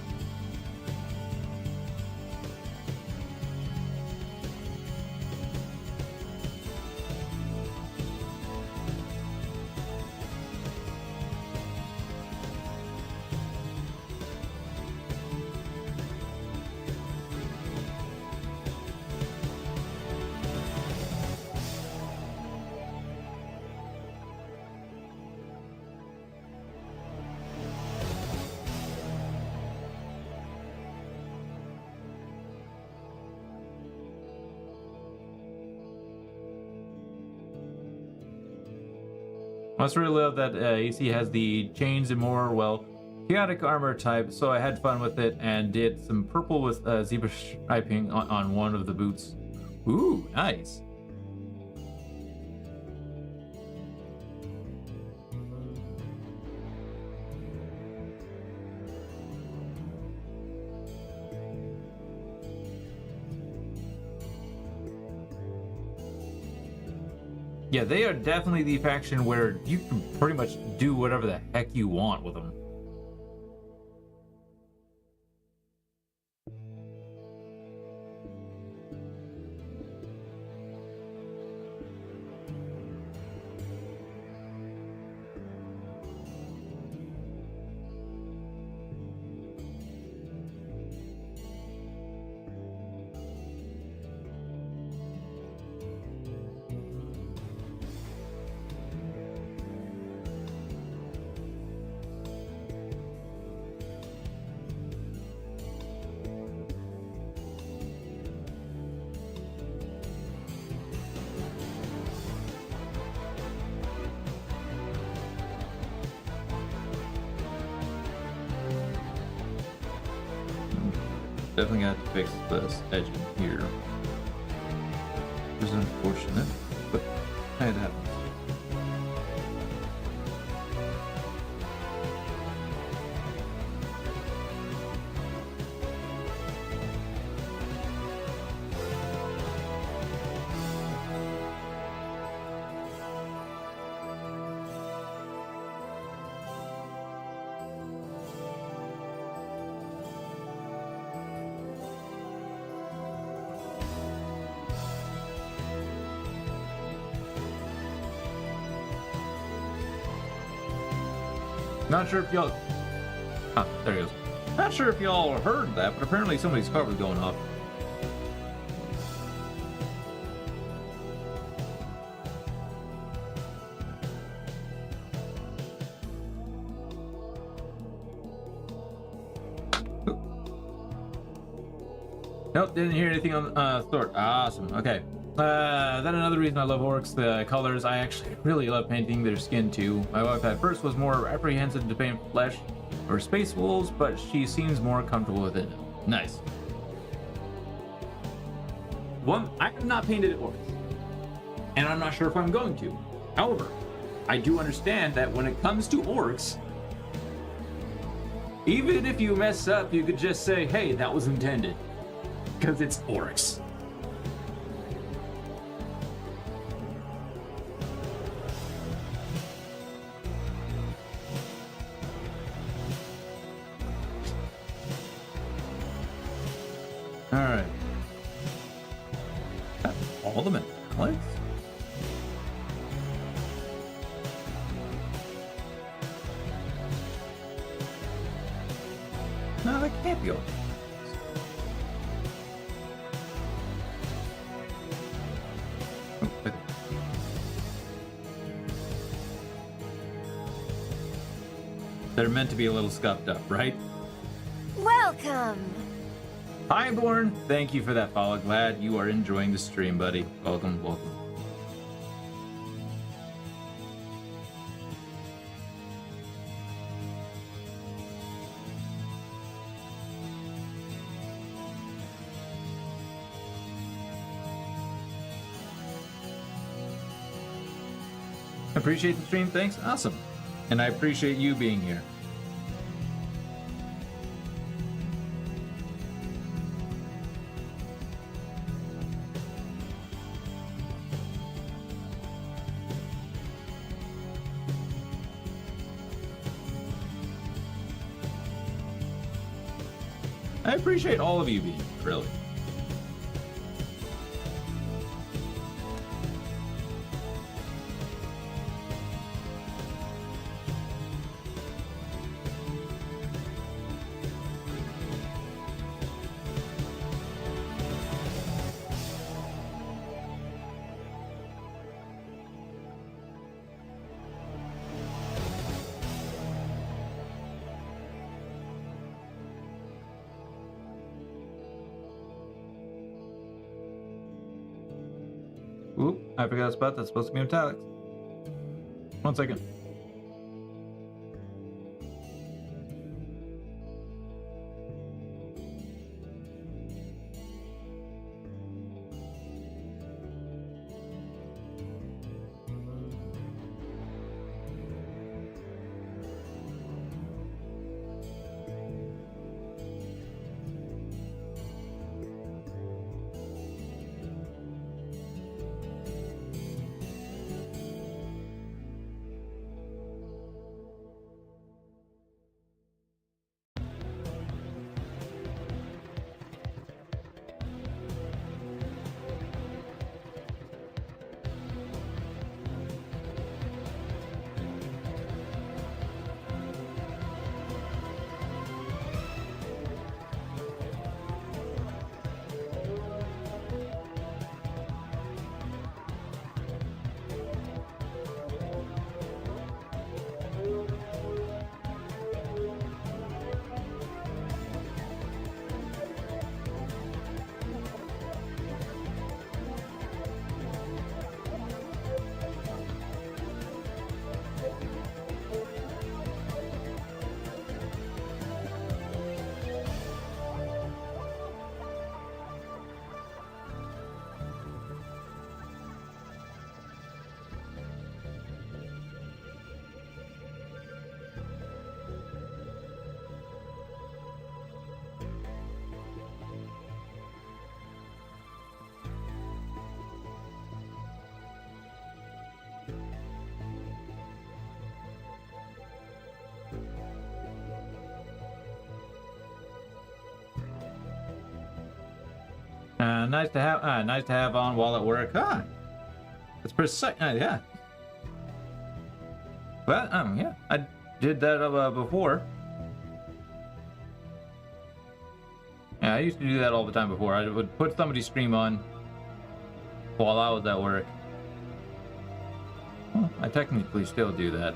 I also really love that AC has the chains and more, well, chaotic armor type, so I had fun with it and did some purple with zebra striping on one of the boots. Ooh, nice. Yeah, they are definitely the faction where you can pretty much do whatever the heck you want with them. Definitely got to fix this edge in here. Which is unfortunate, but it happens. Not sure if y'all... Ah, there he goes. Not sure if y'all heard that, but apparently somebody's car was going off. Nope, didn't hear anything on Thor. Awesome. Okay. Then another reason I love orcs, the colors. I actually really love painting their skin too. My wife at first was more apprehensive to paint flesh or space wolves, but she seems more comfortable with it. Nice. I have not painted orcs, and I'm not sure if I'm going to. However, I do understand that when it comes to orcs, even if you mess up, you could just say, hey, that was intended. Because it's orcs. Alright. All the metallics? No, that can't be all. They're meant to be a little scuffed up, right? Welcome! Hi, Born. Thank you for that follow. Glad you are enjoying the stream, buddy. Welcome, welcome. Appreciate the stream. Thanks. Awesome. And I appreciate you being here. I appreciate all of you being here, really. Oop, I forgot a spot that's supposed to be metallics. 1 second. Nice to have on while at work. Ah, that's precise. Yeah. Well, yeah, I did that before. Yeah, I used to do that all the time before. I would put somebody's stream on while I was at work. Well, I technically still do that.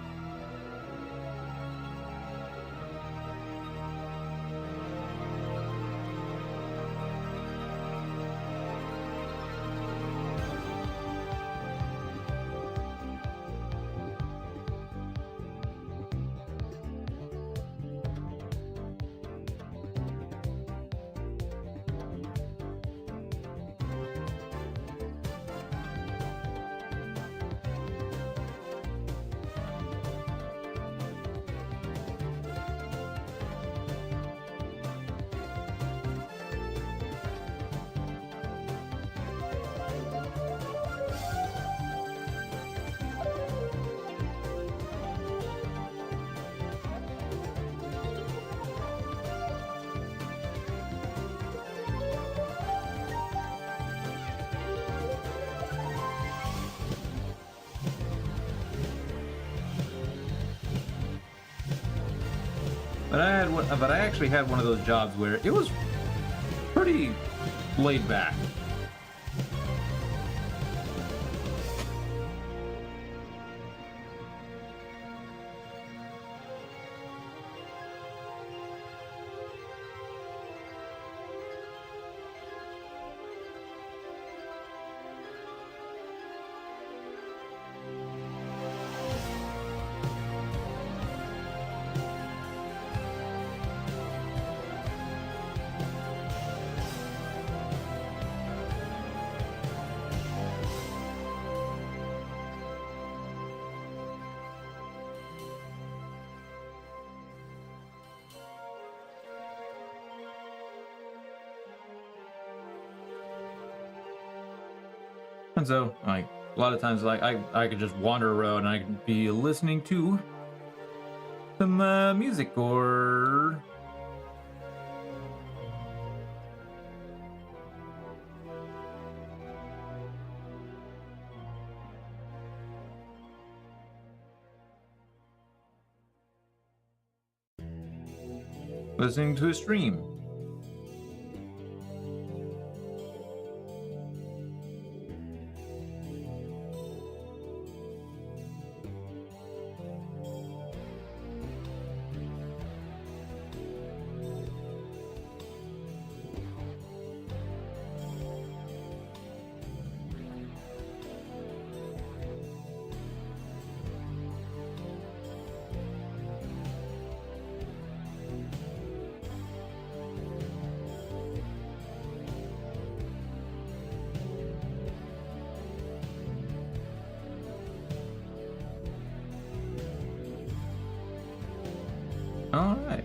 But I actually had one of those jobs where it was pretty laid back. And so, like, a lot of times, like, I could just wander around and I could be listening to some music or listening to a stream. All right.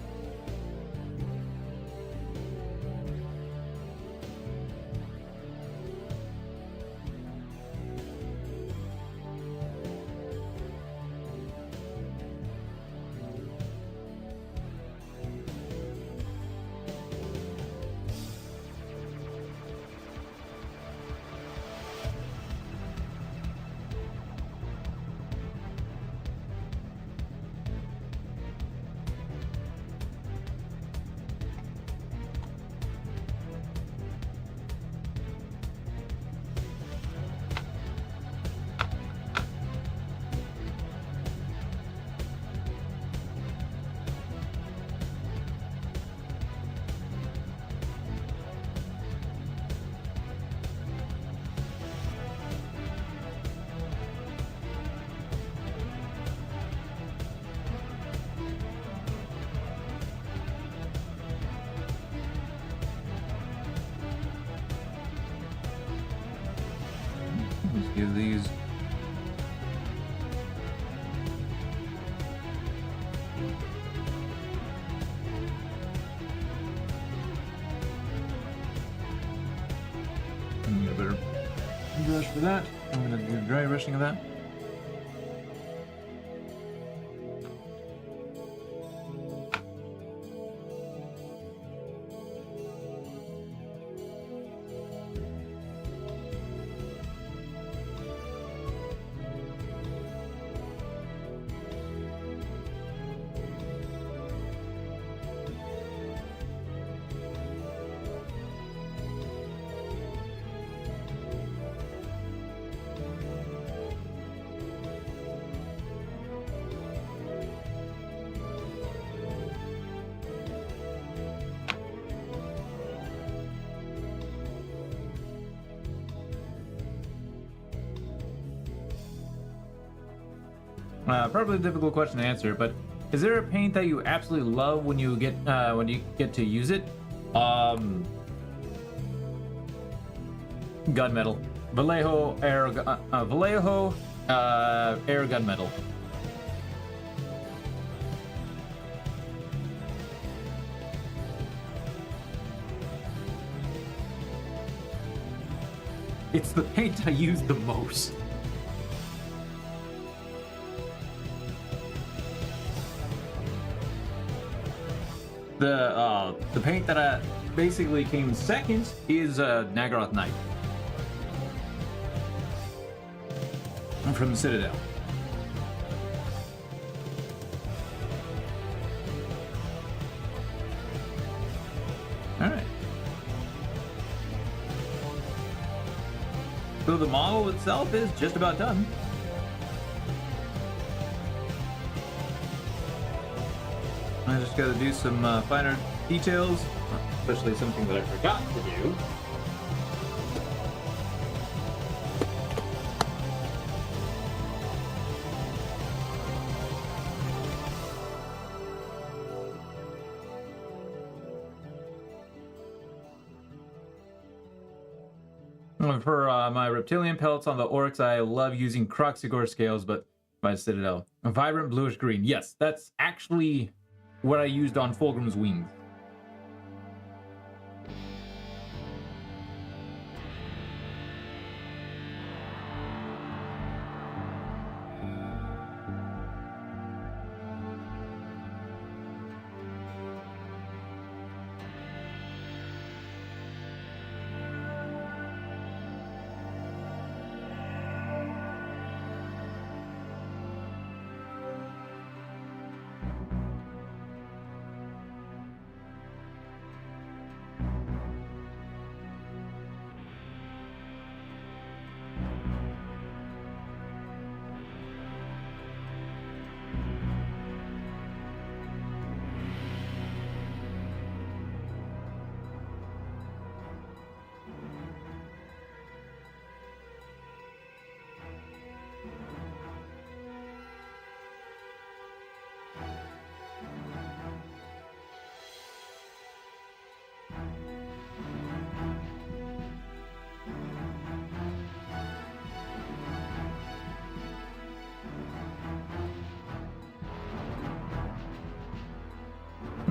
Let's give these. I'm gonna better brush for that. I'm gonna do dry brushing of that. Probably a difficult question to answer, but is there a paint that you absolutely love when you get to use it? Gunmetal, Vallejo air gunmetal. It's the paint I use the most. The paint that basically came second is Nagaroth Knight from Citadel. All right. So the model itself is just about done. I just got to do some finer details, especially something that I forgot to do. For my reptilian pelts on the orcs, I love using Croxigore scales, but by Citadel. A vibrant bluish green. Yes, that's actually what I used on Fulgrim's wings.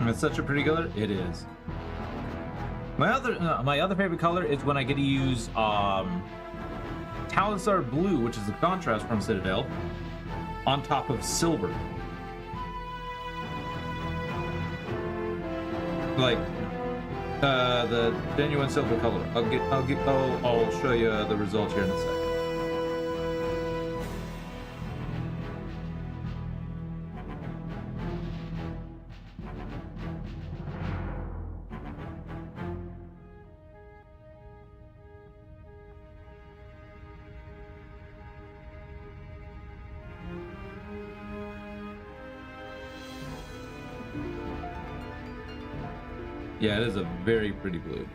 It's such a pretty color. It is. My other favorite color is when I get to use Talisar Blue, which is the contrast from Citadel, on top of silver. Like the genuine silver color. I'll show you the results here in a second. Yeah, it is a very pretty blue.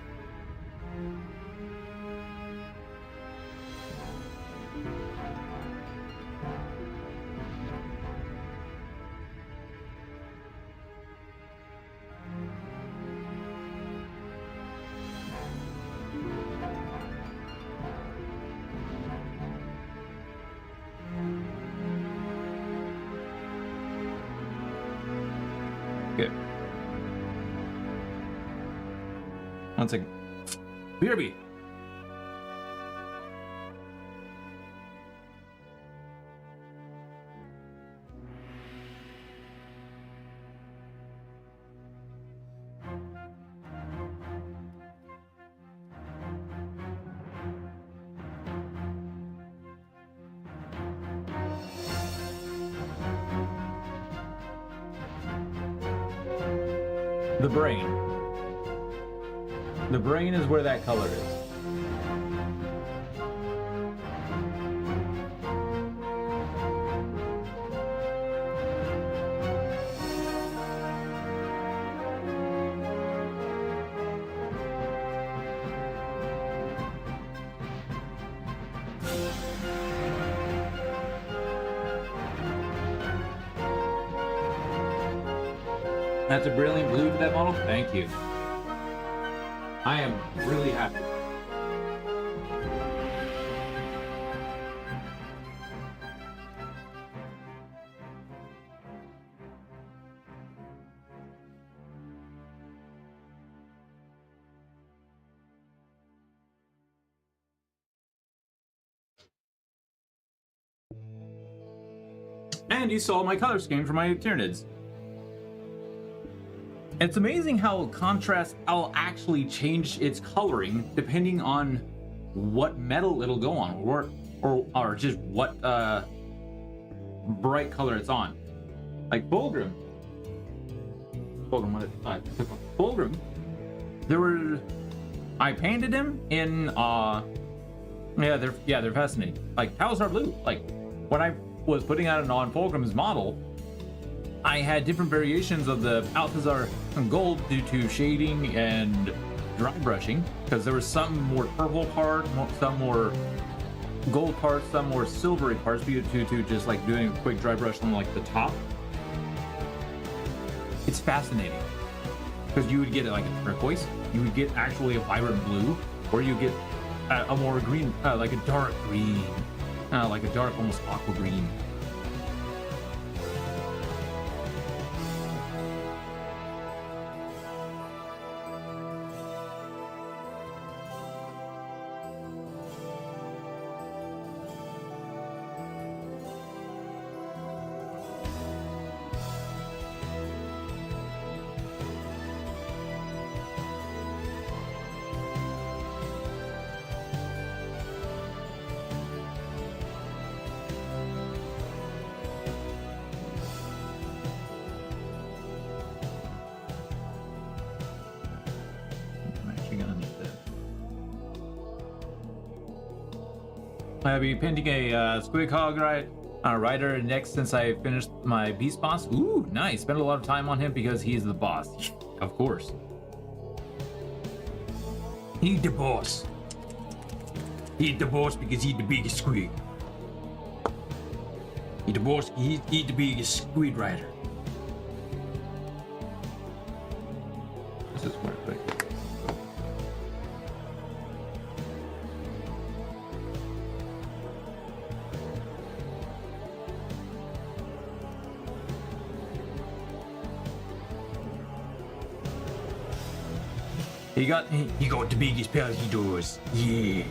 Good. One second. BRB. The brain. The brain is where that color is. That's a brilliant blue for that model. Thank you. I am really happy. And you saw my color scheme for my Tyranids. It's amazing how contrast will actually change its coloring depending on what metal it'll go on, or just what bright color it's on. Like Fulgrim, I painted him in they're fascinating. Like cows are blue. Like when I was putting out a non-Fulcrum's model, I had different variations of the Alcazar gold due to shading and dry brushing, because there was some more purple part, some more gold parts, some more silvery parts due to just like doing a quick dry brush on like the top. It's fascinating because you would get like a turquoise, you would get actually a vibrant blue, or you get a more green, like a dark green, like a dark almost aqua green. I'll be painting a Squig Hog rider next since I finished my beast boss. Ooh, nice. Spent a lot of time on him because he's the boss. Of course. He's the boss. He's the boss because he's the biggest squid. He's the boss. He's the biggest squid rider. This is more quick. He got the biggest pal he does. Yeah.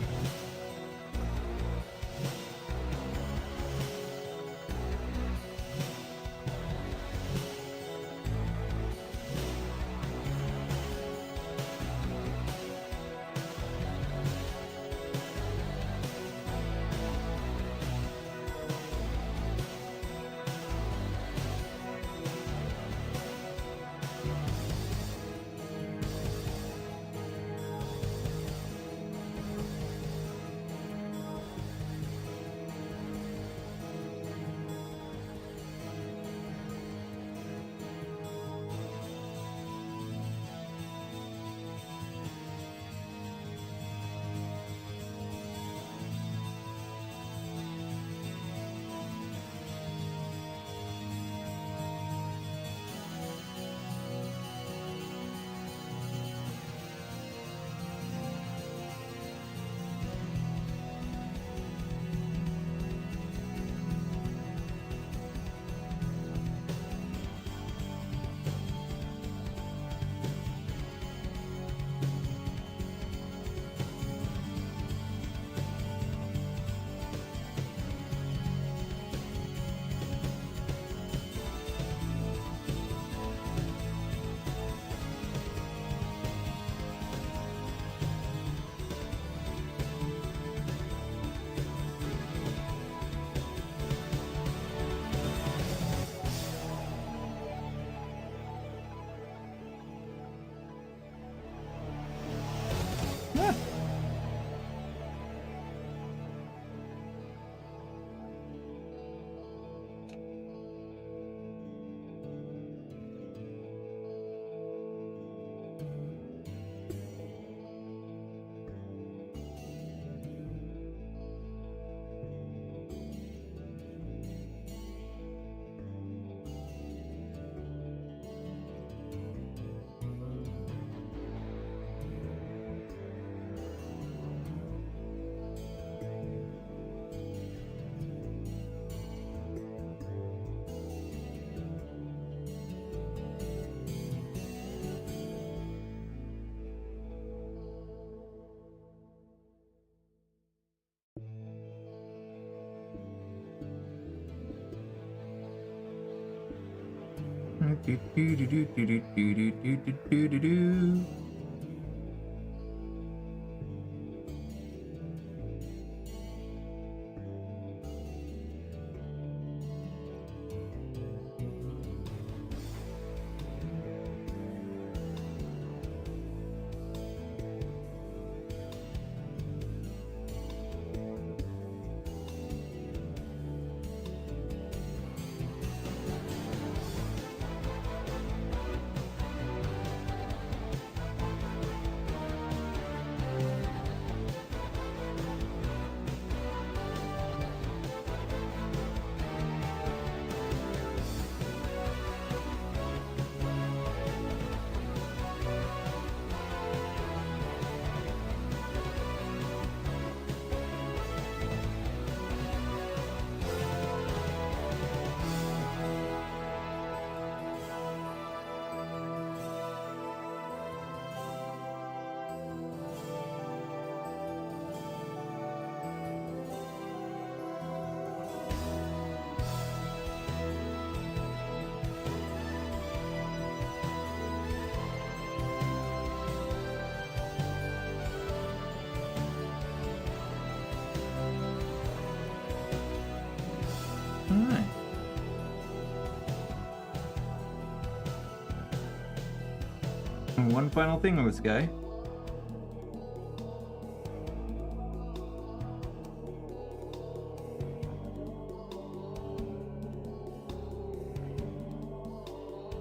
And one final thing on this guy.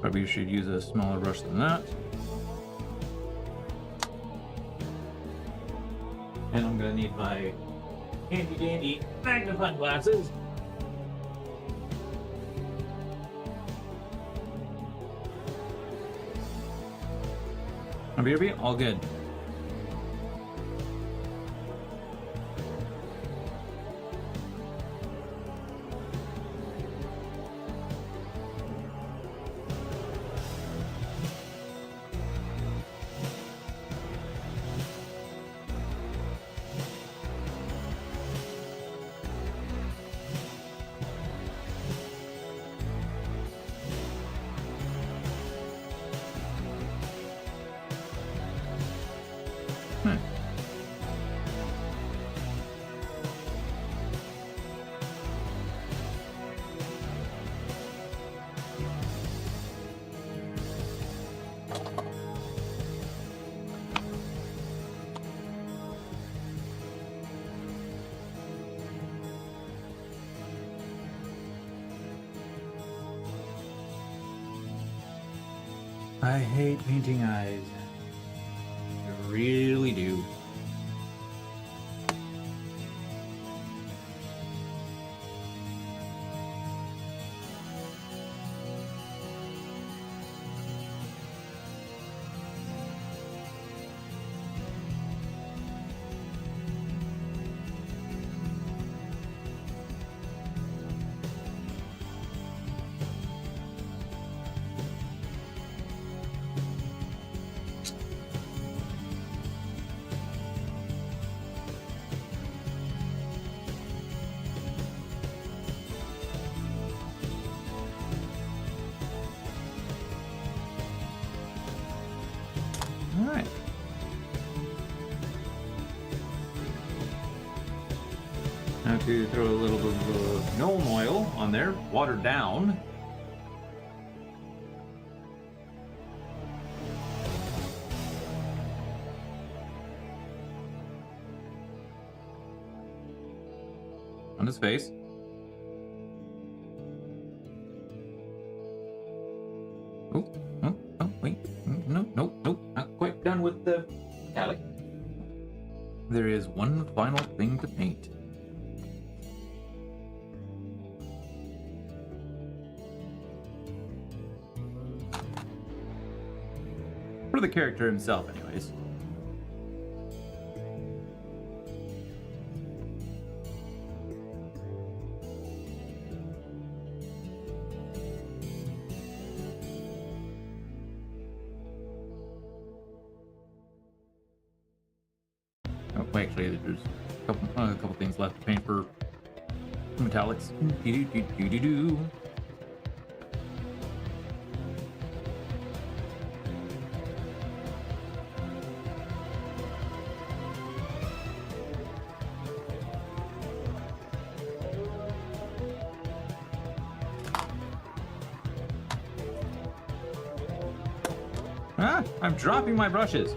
Probably should use a smaller brush than that. And I'm gonna need my handy dandy magnifying glasses. BRB, all good. I hate painting eyes. I really do. All right. Now to throw a little bit of gnome oil on there, watered down. On his face. Oh, wait. Nope. Not quite done with the metallic. There is one final thing to paint. For the character himself, anyways. Oh, actually, there's a couple things left to paint for metallics. Do. Ah, I'm dropping my brushes.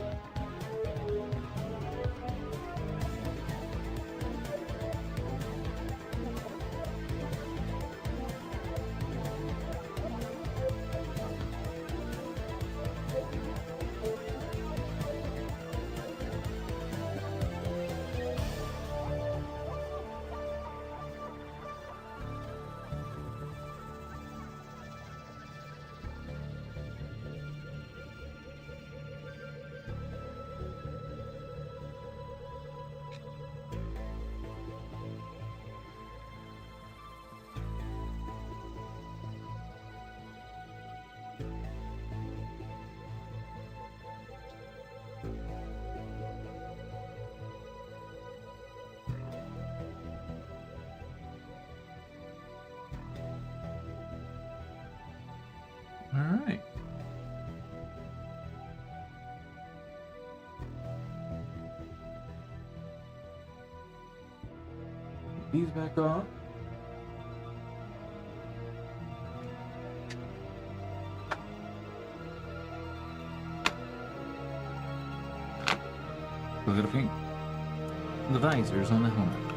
All right. These back off. We're gonna paint the visors on the helmet.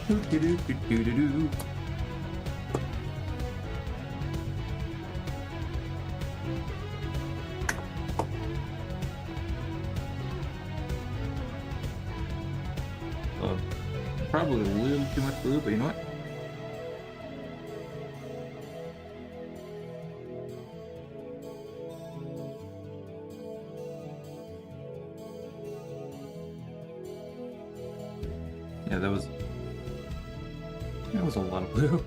Do-do-do-do-do-do. Probably a little too much blue, but you know what? Yeah, that was a lot of blue.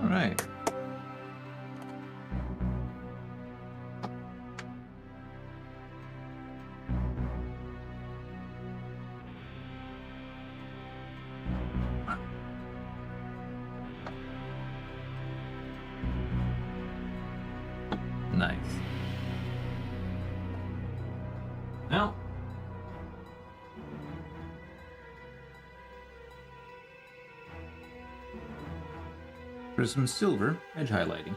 All right. Nice. Now, for some silver edge highlighting.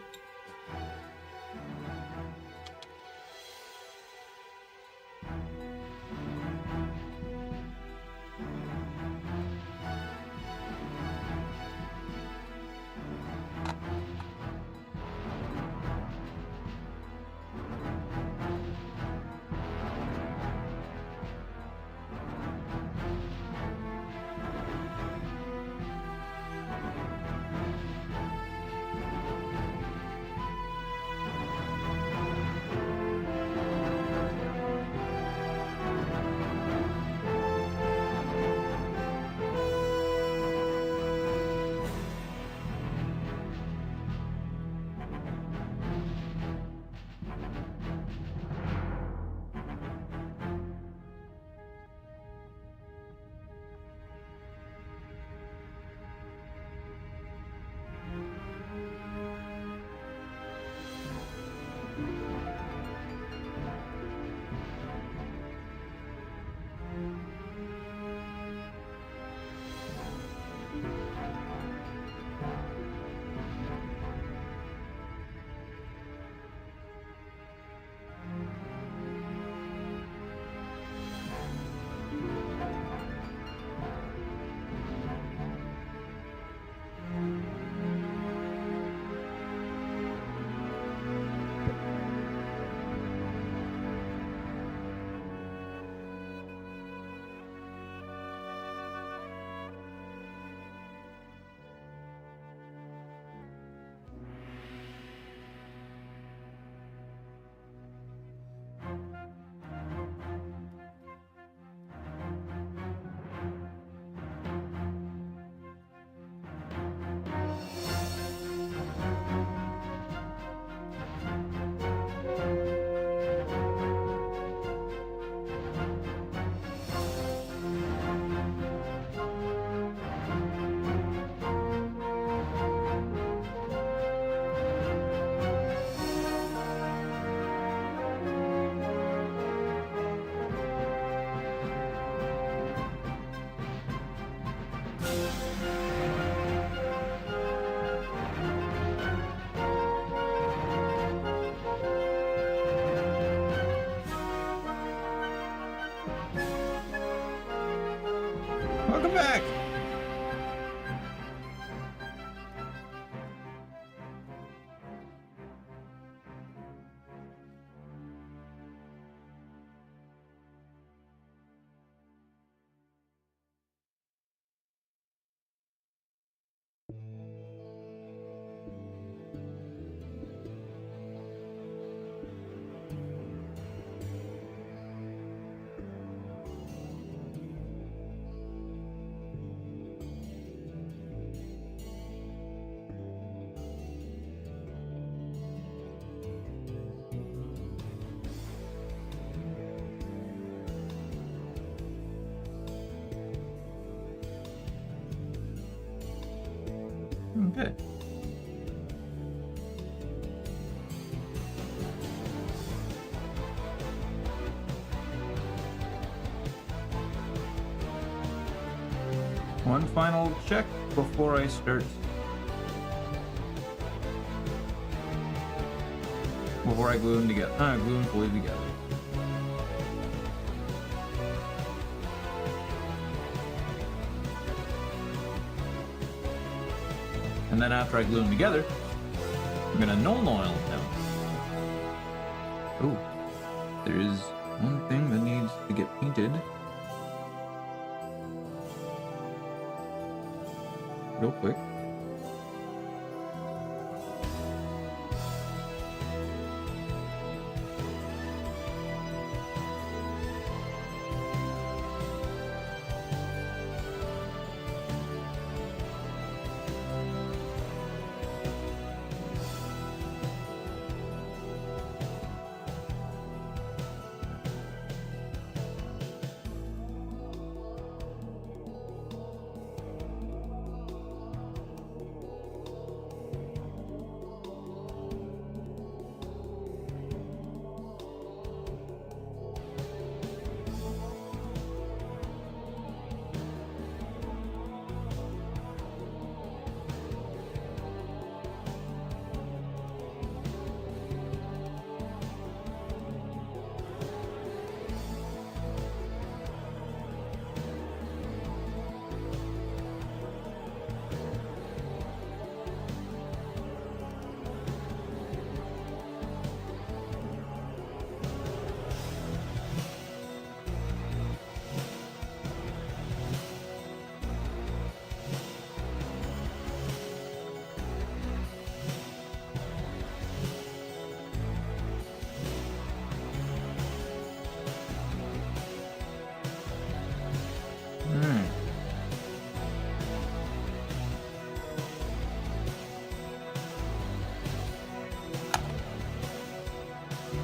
Welcome back! Okay. One final check before I start. Before I glue them together. Glue them fully together. And then after I glue them together, I'm gonna null oil them. Oh, there is one thing that needs to get painted. Real quick.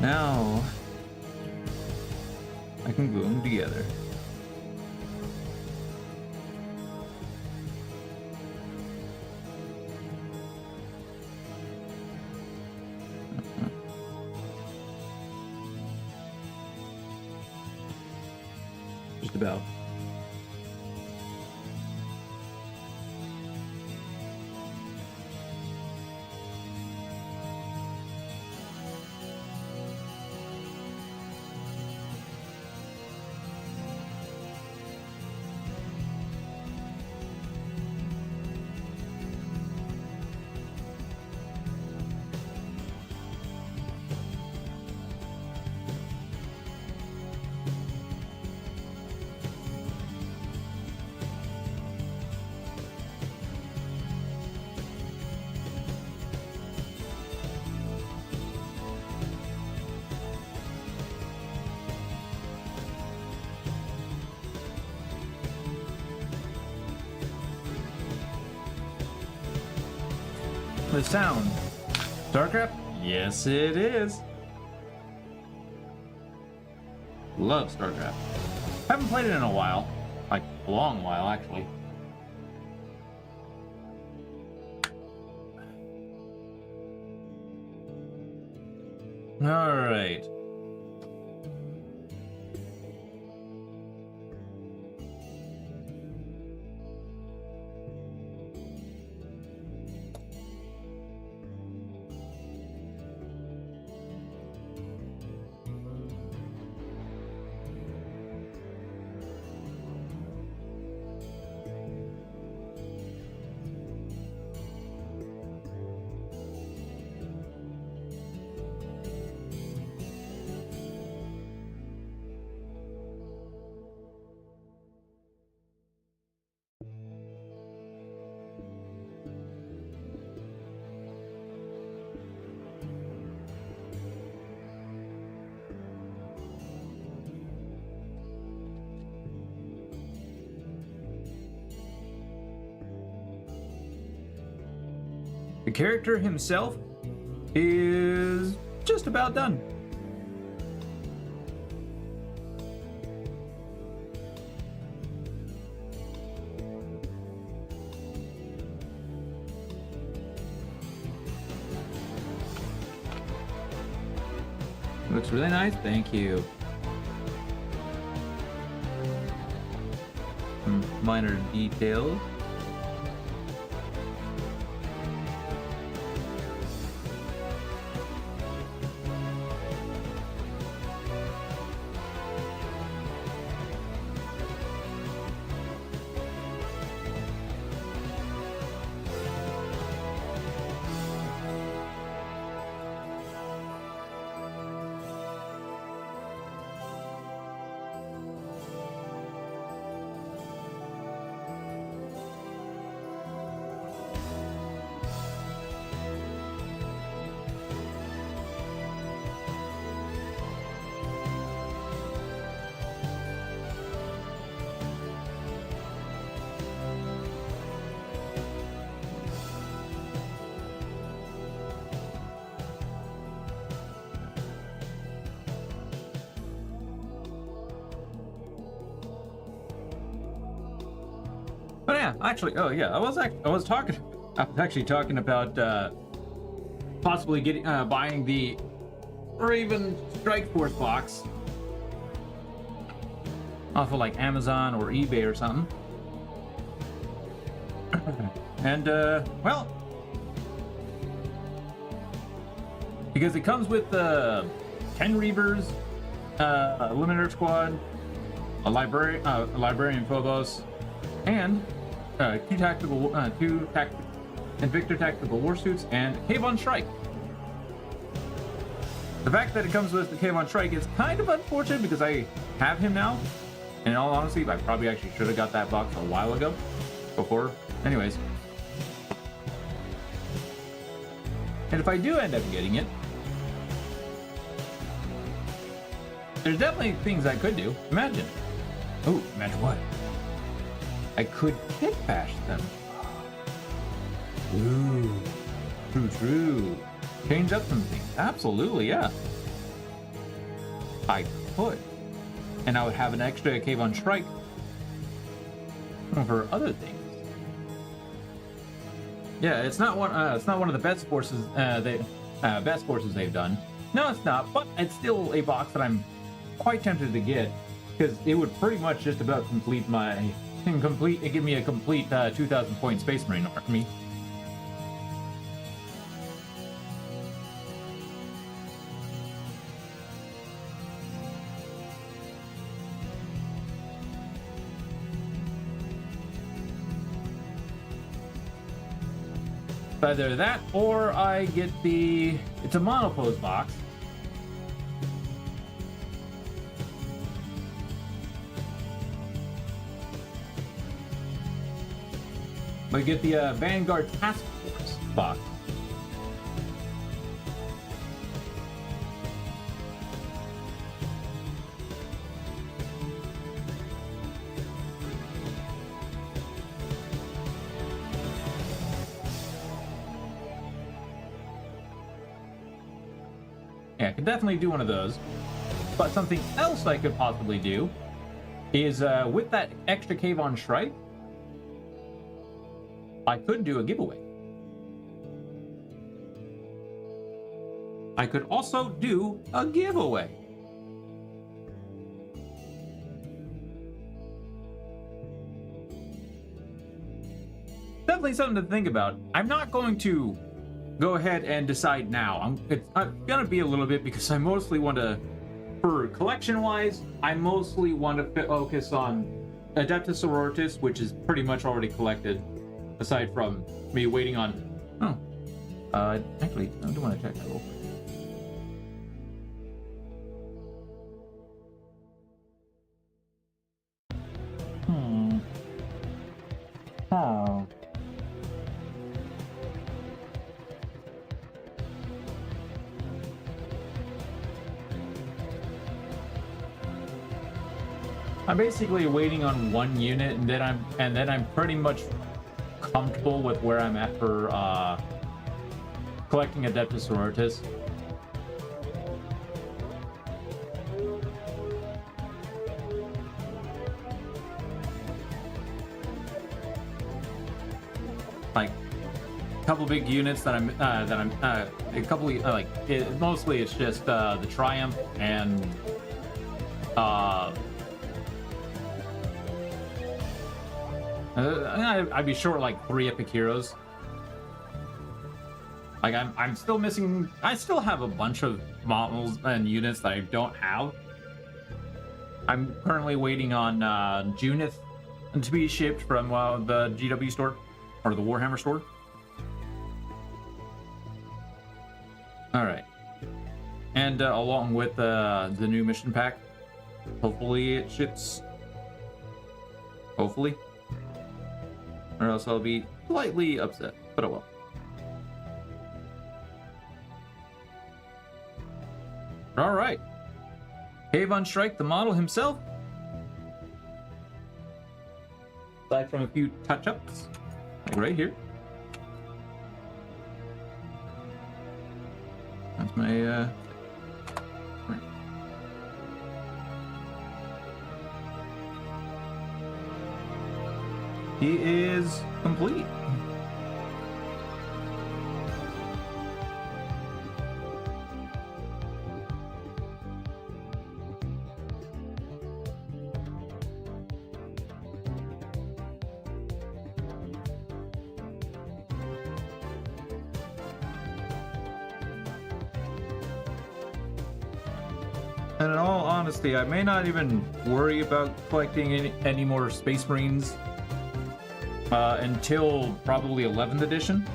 Now I can glue them together. Just about. The sound. StarCraft? Yes, it is. Love StarCraft. Haven't played it in a while. Like, a long while, actually. Alright. The character himself is just about done. Looks really nice, thank you. Some minor details. But yeah, actually, oh yeah, I was actually talking about possibly getting buying the Raven Strike Force box off of like Amazon or eBay or something. And well, because it comes with 10 Reavers, a Eliminator Squad, a Librarian Phobos, and two Invictor Tactical Warsuits, and Kayvon Shrike. The fact that it comes with the Kayvon Shrike is kind of unfortunate because I have him now. In all honesty, I probably actually should have got that box a while ago. Before. Anyways. And if I do end up getting it, there's definitely things I could do. Imagine. Oh, imagine what? I could kit bash them. Ooh. True. Change up some things. Absolutely, yeah. I could. And I would have an extra Cave on Shrike for other things. Yeah, it's not one of the best forces they've done. No, it's not, but it's still a box that I'm quite tempted to get because it would pretty much just about give me a complete 2,000 point Space Marine army. Either that or I get it's a monopose box. I get the Vanguard Task Force box. Yeah, I could definitely do one of those. But something else I could possibly do is with that extra Cave on Shrike, I could do a giveaway. I could also do a giveaway. Definitely something to think about. I'm not going to go ahead and decide now. It's gonna be a little bit because I mostly want to, for collection-wise, I mostly want to focus on Adeptus Sororitas, which is pretty much already collected. Aside from me waiting on... actually, I do want to check that real quick. Oh. I'm basically waiting on one unit, and then I'm pretty much comfortable with where I'm at for collecting Adeptus Sororitas. Like a couple big units that I'm a couple mostly it's just the Triumph and I'd be short like 3 epic heroes. Like I'm still missing. I still have a bunch of models and units that I don't have. I'm currently waiting on Junith to be shipped from the GW store or the Warhammer store. All right, and along with the new mission pack, hopefully it ships. Hopefully. Or else I'll be slightly upset, but oh well. Alright. Cave on Shrike, the model himself. Aside from a few touch-ups, like right here. That's my, he is complete. And in all honesty, I may not even worry about collecting any more Space Marines until probably 11th edition.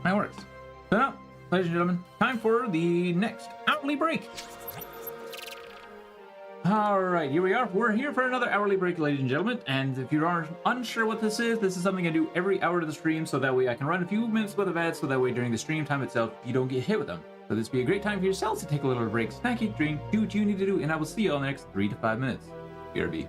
That works. So now, ladies and gentlemen, time for the next hourly break. Alright, here we are. We're here for another hourly break, ladies and gentlemen. And if you are unsure what this is something I do every hour of the stream, so that way I can run a few minutes worth of ads, so that way during the stream time itself, you don't get hit with them. So this would be a great time for yourselves to take a little break, snack, eat, drink, do what you need to do, and I will see you all in the next 3 to 5 minutes. BRB.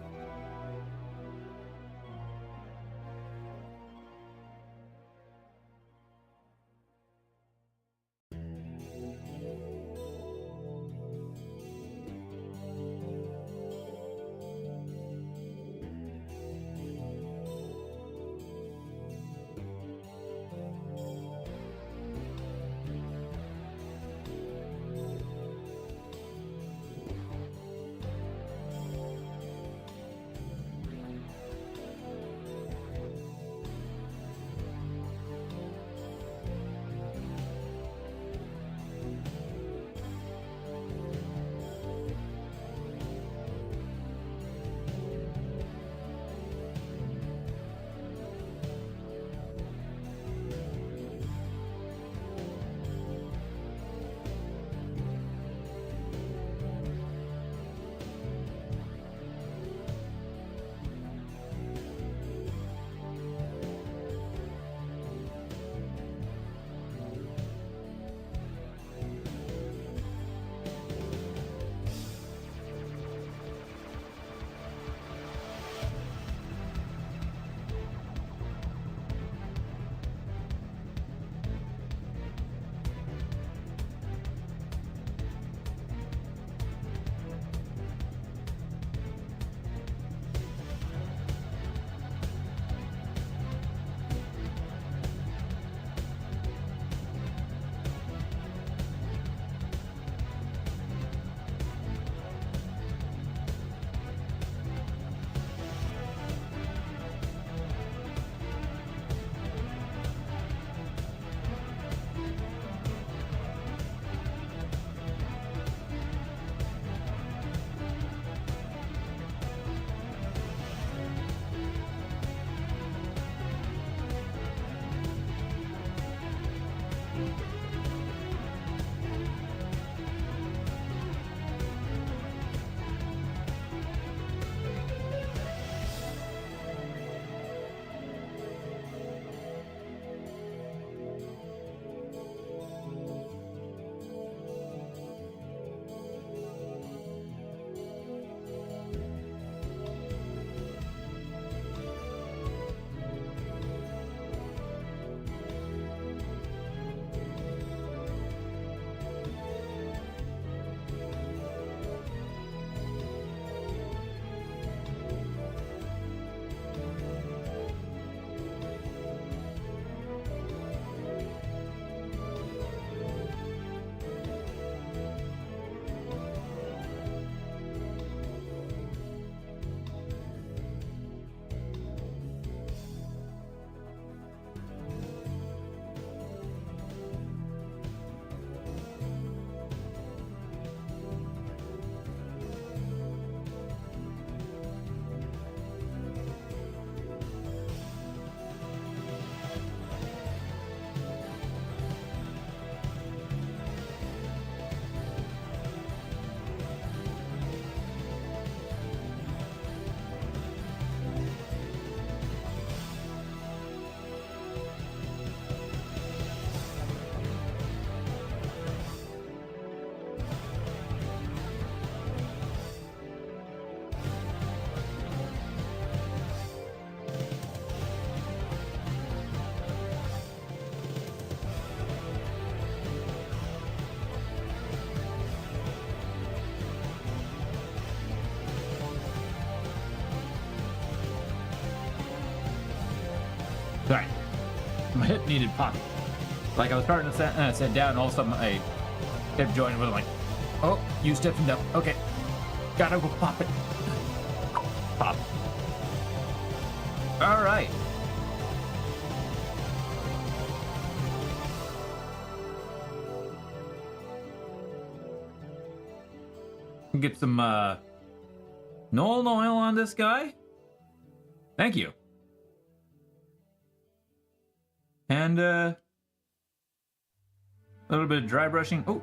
Sorry, my hip needed popping. Like I was starting to sit down, and all of a sudden my hip joint was like, "Oh, you stepped up. Okay, gotta go pop it." Pop. All right. Get some Nolan oil on this guy. Thank you. And A little bit of dry brushing. Oh.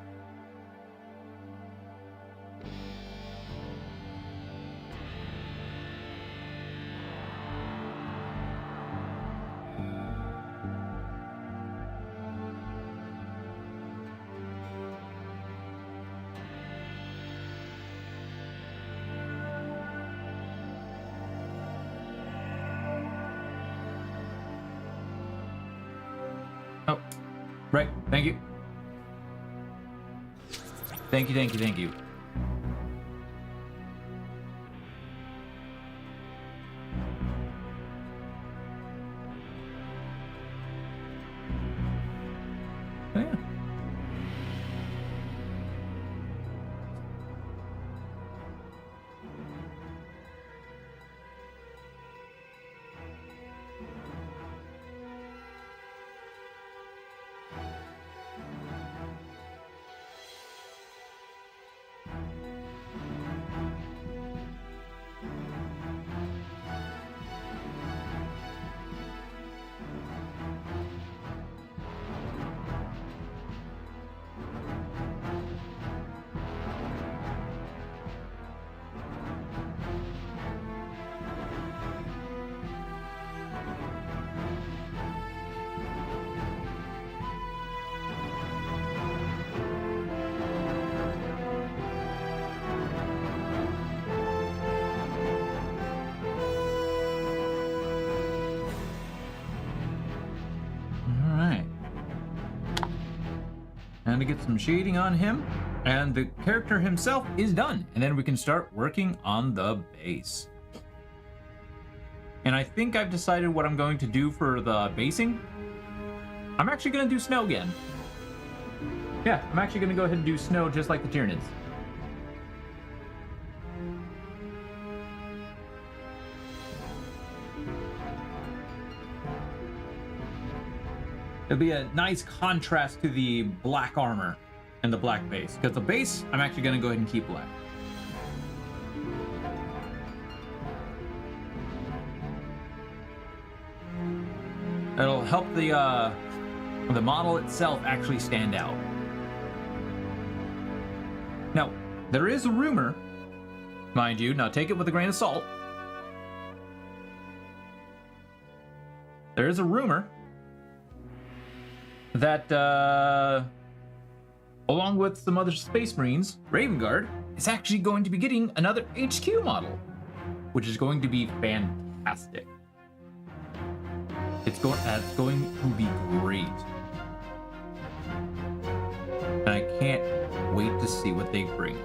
Oh, right. Thank you. Thank you, thank you, thank you. Oh, yeah. And to get some shading on him, and the character himself is done. And then we can start working on the base. And I think I've decided what I'm going to do for the basing. I'm actually going to do snow again. Yeah, I'm actually going to go ahead and do snow just like the Tyranids. It'll be a nice contrast to the black armor and the black base. Because the base, I'm actually going to go ahead and keep black. It'll help the model itself actually stand out. Now, there is a rumor, mind you, now take it with a grain of salt. There is a rumor that, along with some other Space Marines, Raven Guard is actually going to be getting another HQ model, which is going to be fantastic. It's going to be great. And I can't wait to see what they bring.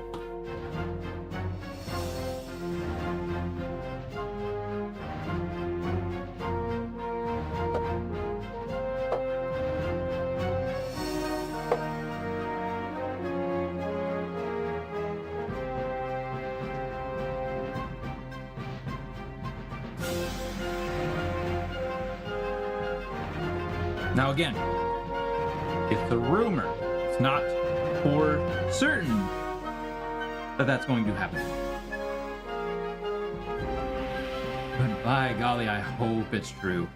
Now again, it's a rumor. It's not for certain that that's going to happen. But by golly, I hope it's true.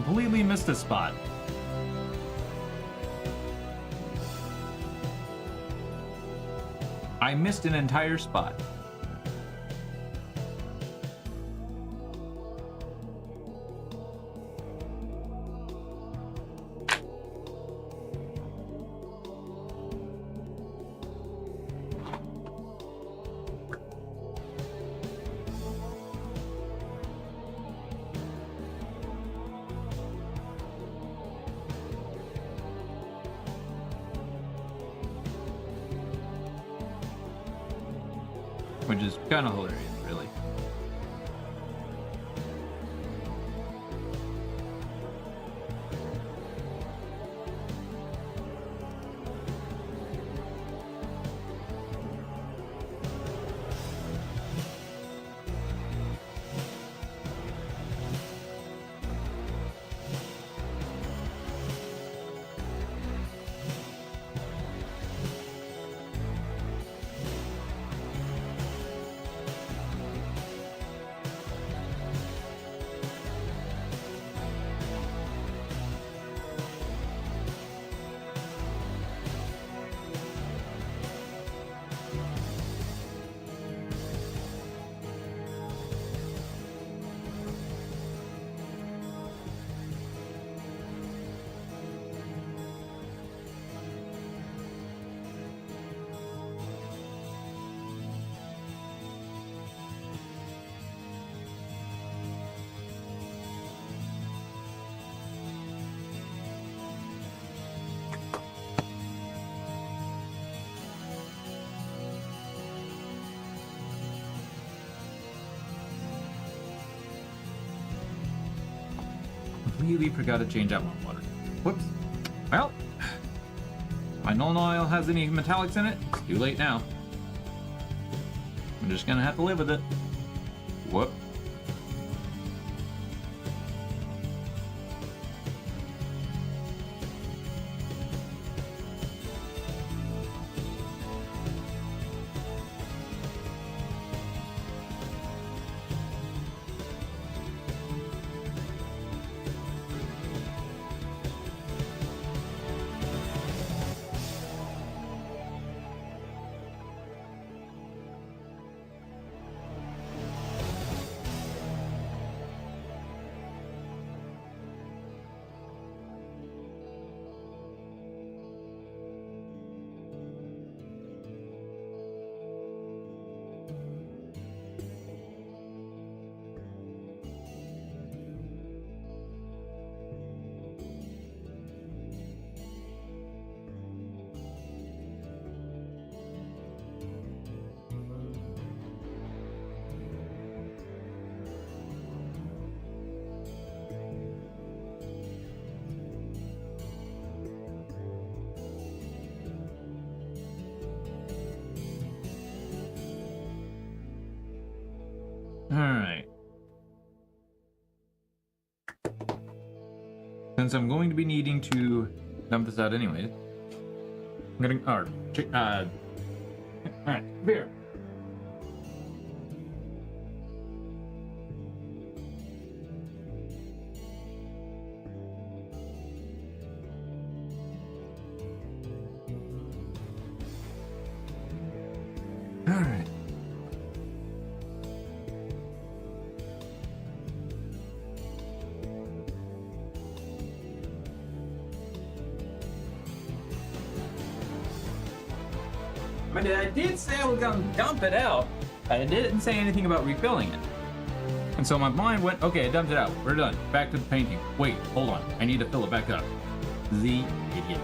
completely missed a spot. I missed an entire spot. Which is kind of hilarious, really. Completely forgot to change out my water. Whoops. Well, my Null Oil has any metallics in it, it's too late now. I'm just gonna have to live with it. Whoop. Alright. Since I'm going to be needing to dump this out anyway, I'm gonna, alright, beer. Alright. I mean, I did say I was gonna dump it out. I didn't say anything about refilling it. And so my mind went, okay, I dumped it out. We're done. Back to the painting. Wait, hold on. I need to fill it back up. The idiot.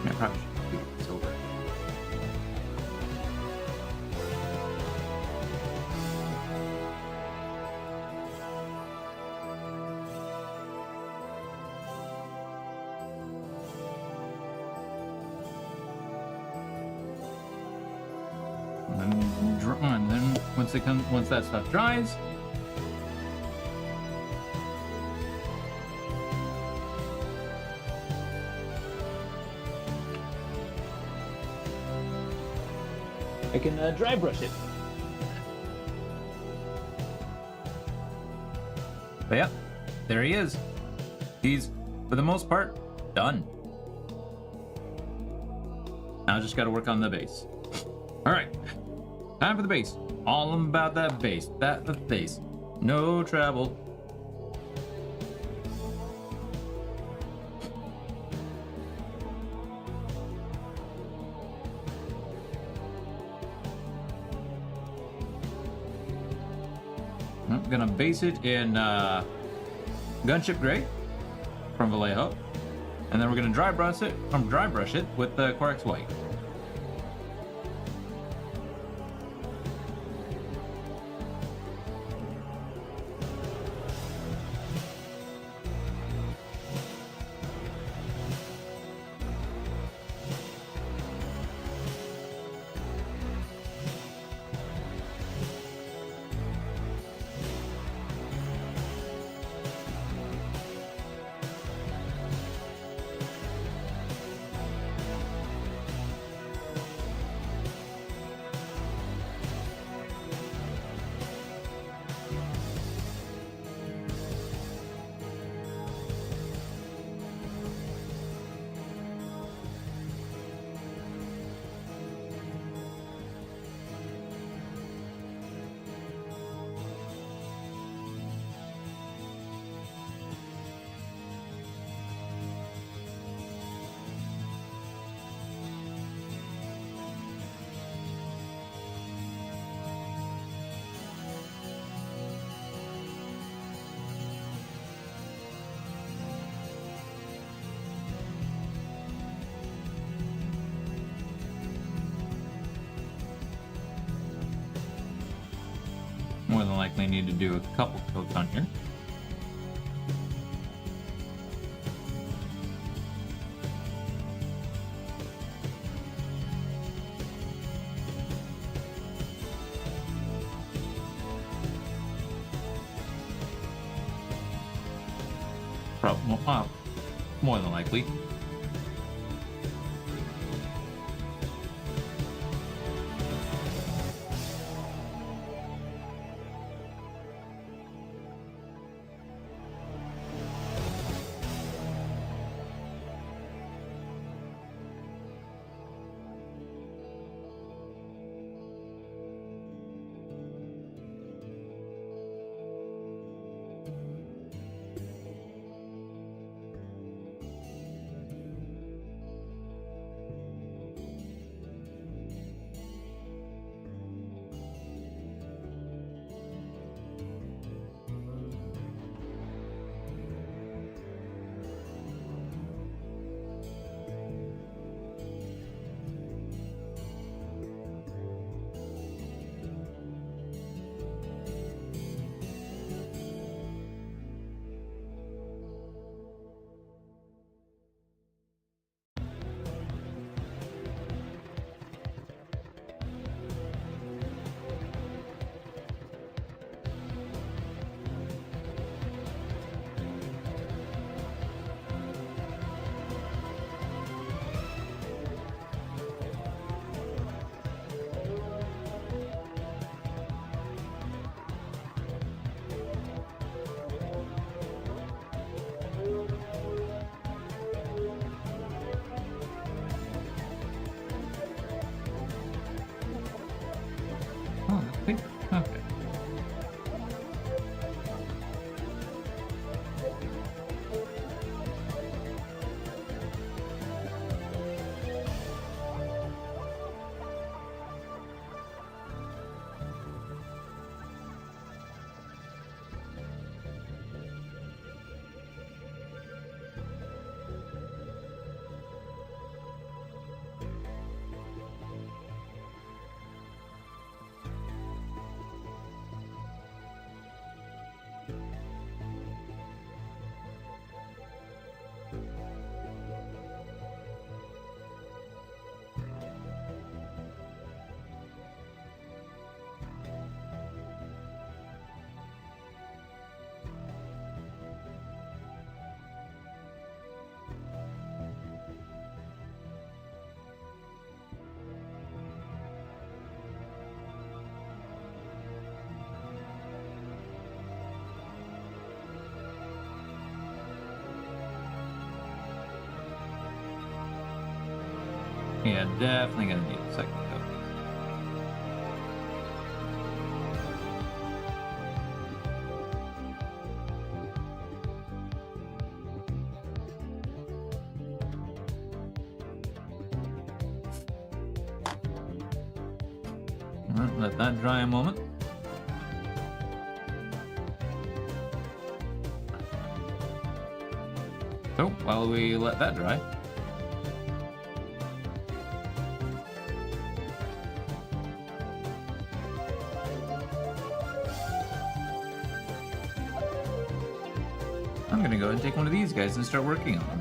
I probably should do this over. And then once that stuff dries, can dry brush it. But yeah, there he is. He's, for the most part, done. Now I just got to work on the base. All right, time for the base. All about that base. That the base. No travel. I'm gonna base it in Gunship Gray from Vallejo, and then we're gonna dry brush it with the Quarks White. More than likely need to do a couple coats on here. Probably, more than likely. Okay. Yeah, definitely gonna need a second coat. All right, let that dry a moment. So, while we let that dry, I'm gonna go ahead and take one of these guys and start working on them.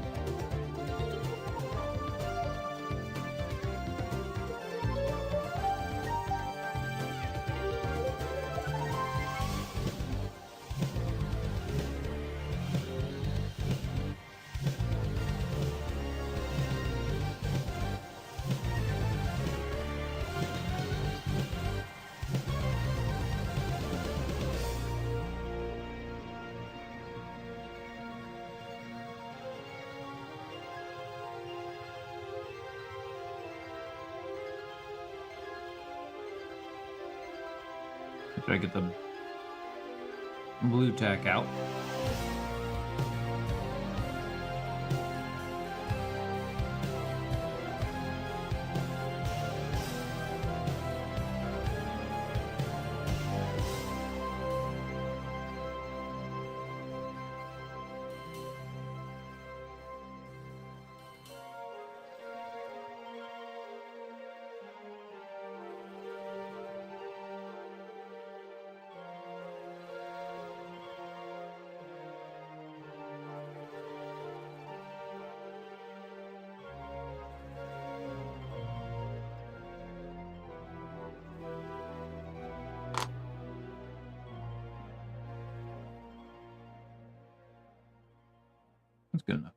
Try to get the blue tack out. That's good enough.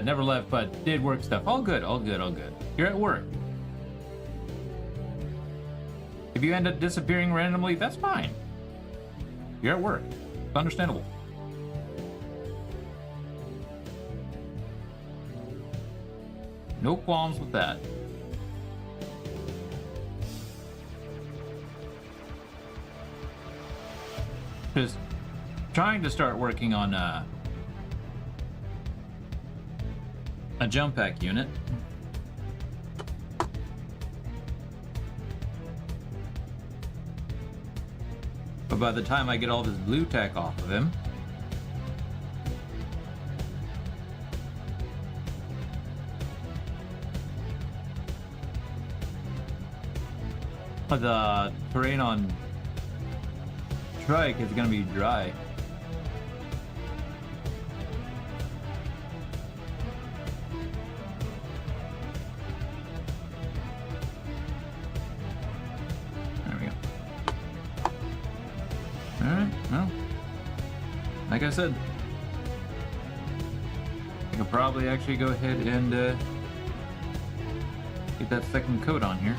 Never left, but did work stuff. All good, all good, all good. You're at work. If you end up disappearing randomly, that's fine. You're at work. It's understandable. No qualms with that. Just trying to start working on a jump pack unit. But by the time I get all this blue tack off of him, the terrain on Shrike is gonna be dry. Like I said, I could probably actually go ahead and get that second coat on here.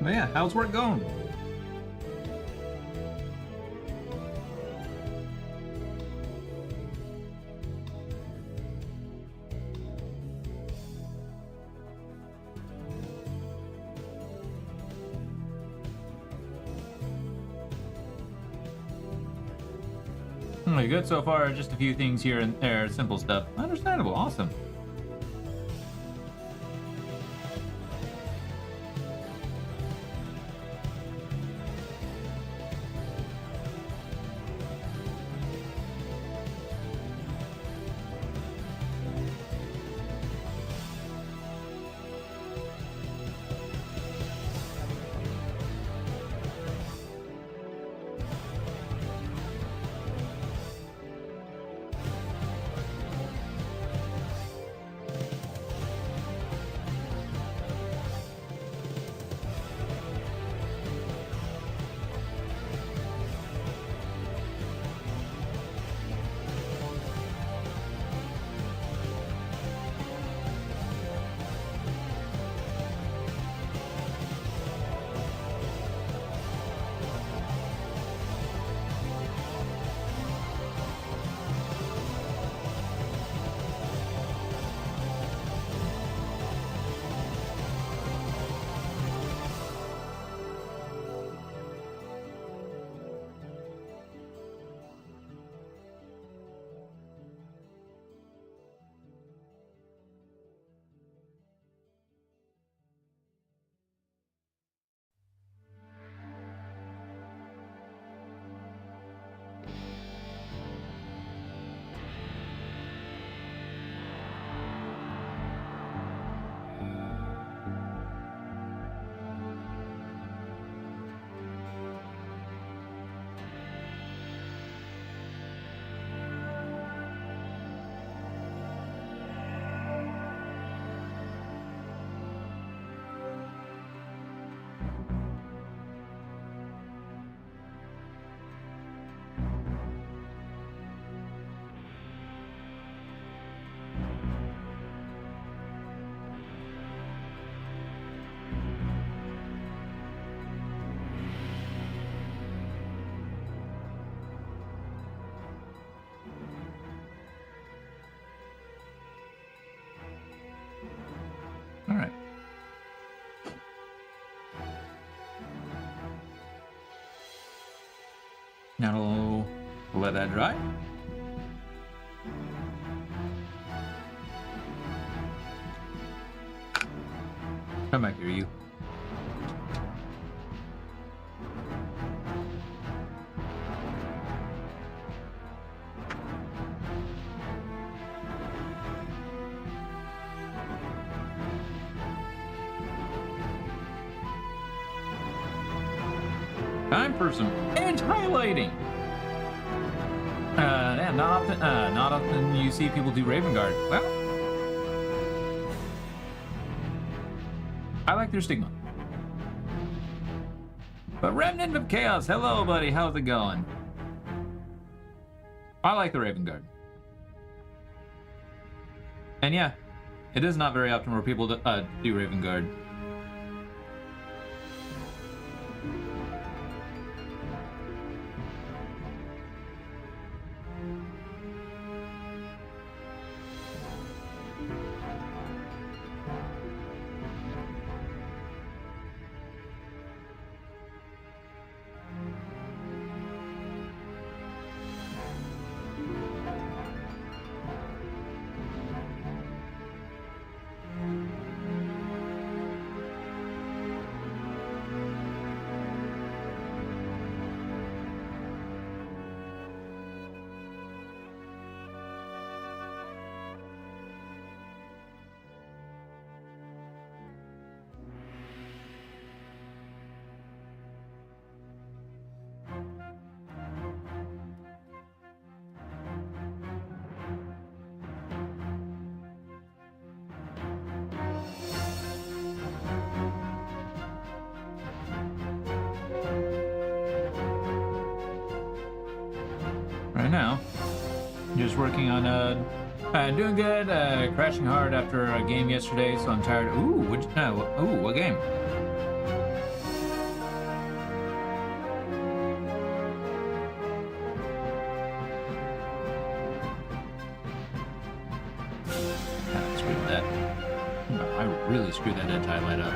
But yeah, how's work going? Really good so far. Just a few things here and there, simple stuff. Understandable. Awesome. All right. Now we'll let that dry. Come back here, you. Time for some edge highlighting. Yeah, not often you see people do Raven Guard. Well, I like their stigma. But Remnant of Chaos, hello, buddy. How's it going? I like the Raven Guard. And yeah, it is not very often where people do Raven Guard. Right now, just working on doing good, crashing hard after a game yesterday, so I'm tired. Ooh, what game? I screwed that. No, I really screwed that anti-light up.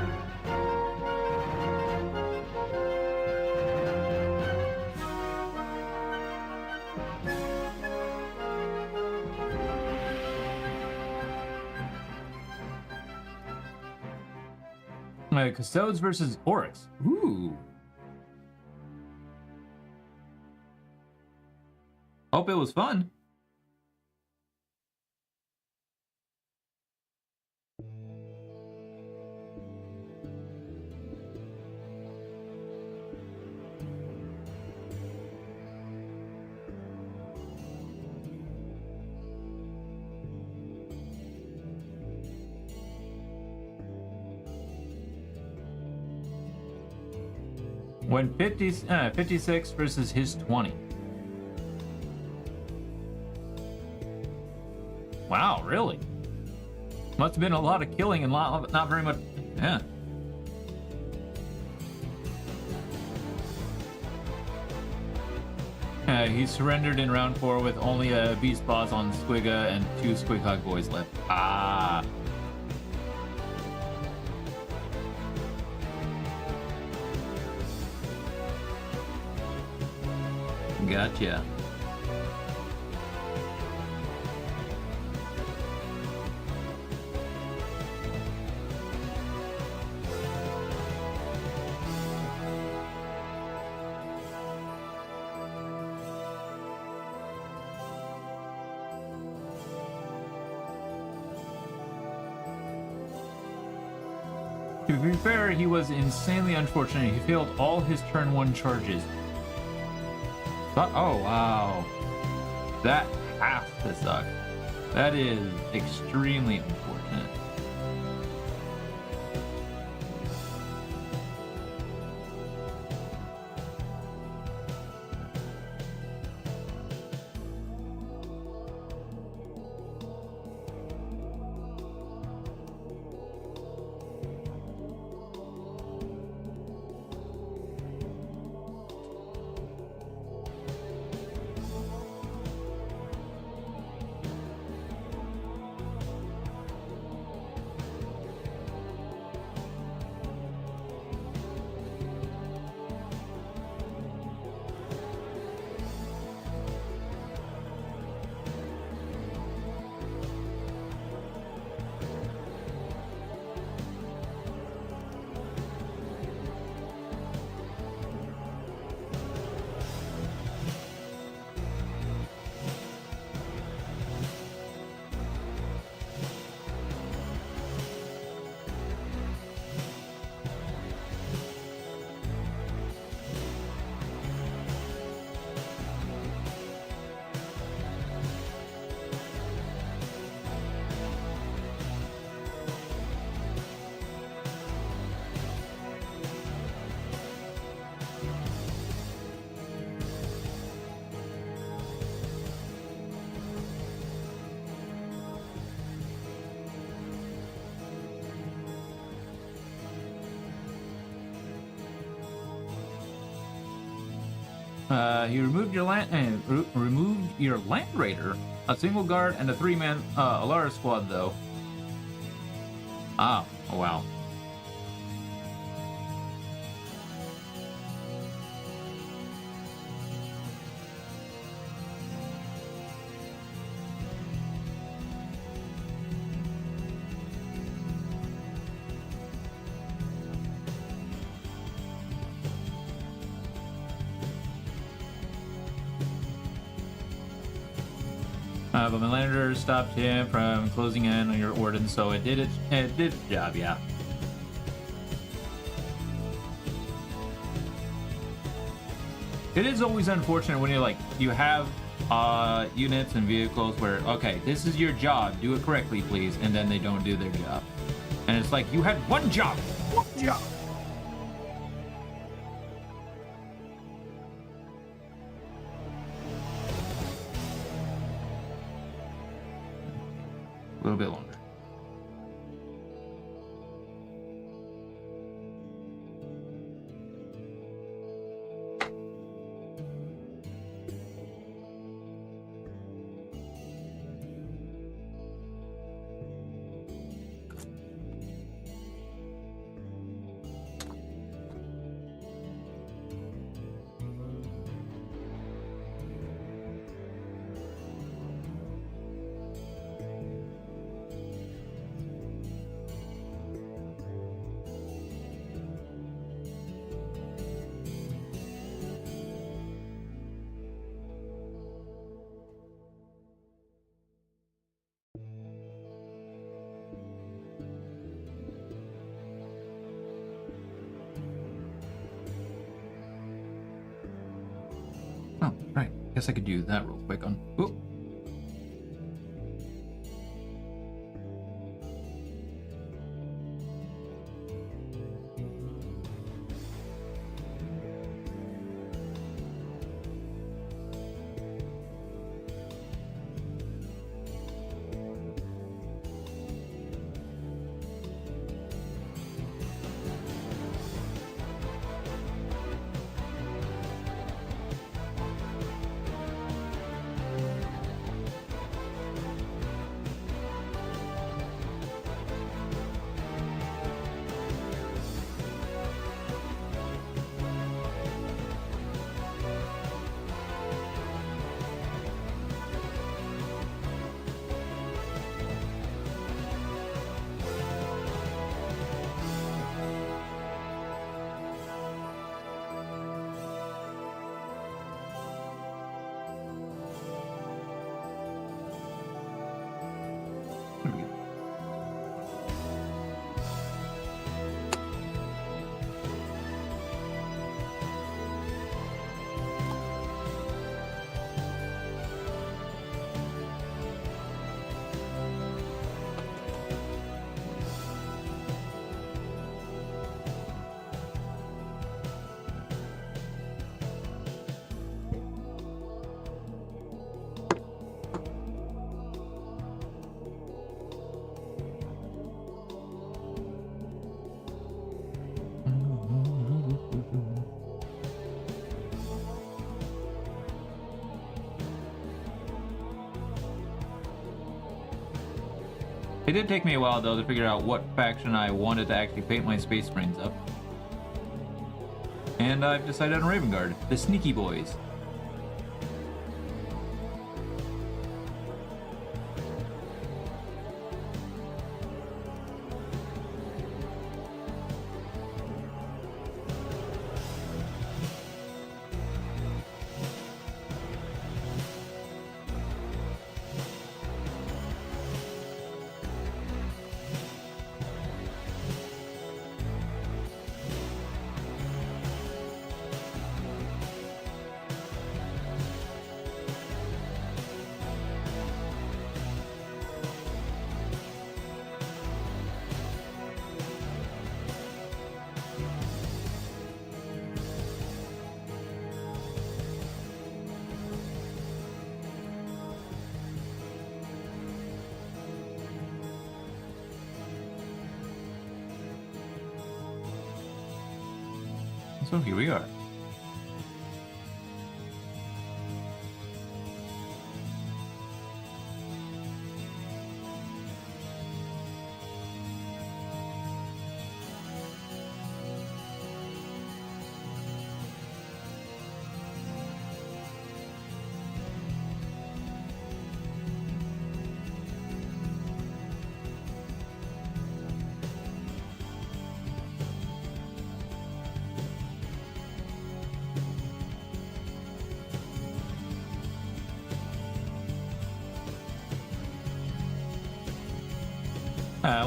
Custodes versus Oryx. Ooh. Hope it was fun. When 56 versus his 20. Wow, really? Must have been a lot of killing and not very much. Yeah. He surrendered in round 4 with only a beast boss on Squigga and 2 Squighog boys left. Ah. Gotcha. To be fair, he was insanely unfortunate. He failed all his turn 1 charges. But, oh, wow. That has to suck. That is extremely unfortunate. He removed your land raider, a single guard, and a 3-man Alara squad, though. Ah, oh wow. But my lander stopped him from closing in on your ordnance, so it did its job, yeah. It is always unfortunate when you have units and vehicles where, okay, this is your job, do it correctly, please, and then they don't do their job. And it's like, you had one job! One job! A little bit longer. Oh, right. Guess I could do that real quick on. Ooh. There we go. It did take me a while though to figure out what faction I wanted to actually paint my Space Marines up. And I've decided on Raven Guard, the sneaky boys. So here we are.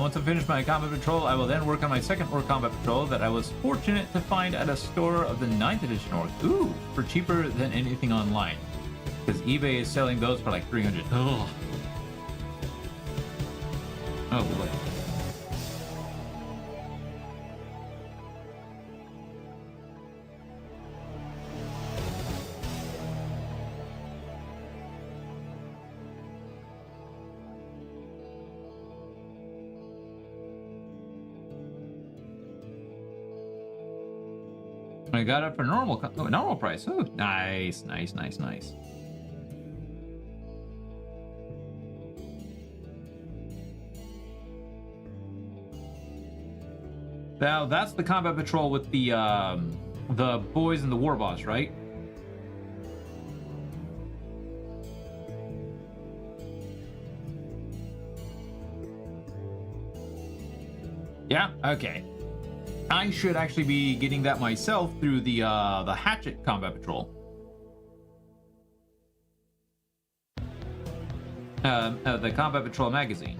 Once I finish my combat patrol, I will then work on my second orc combat patrol that I was fortunate to find at a store of the 9th edition orc. Ooh, for cheaper than anything online. Because eBay is selling those for like 300. Oh. Oh boy. I got it for normal price. Oh, nice, nice, nice, nice. Now that's the combat patrol with the boys and the war boss, right? Yeah. Okay. I should actually be getting that myself through the Hatchet Combat Patrol. The Combat Patrol magazine.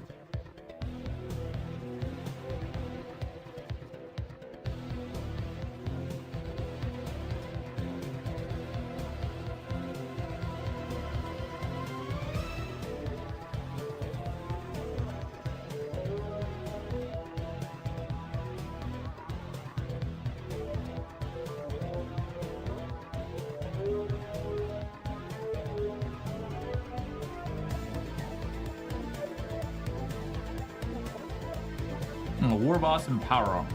War Boss and Power Armor.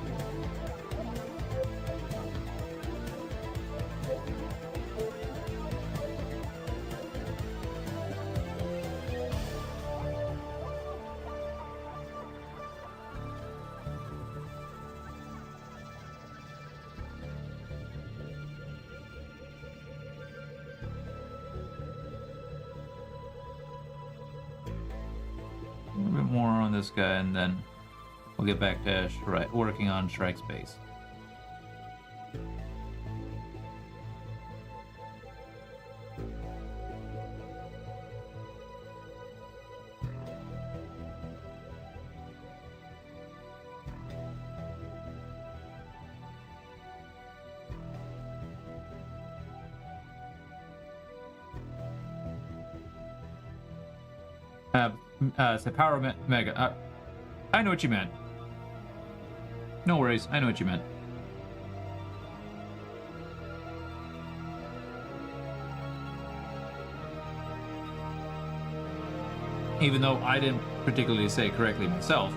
A little bit more on this guy, and then we'll get back to working on Shrike's base. It's a power mega. I know what you meant. No worries, I know what you meant. Even though I didn't particularly say it correctly myself.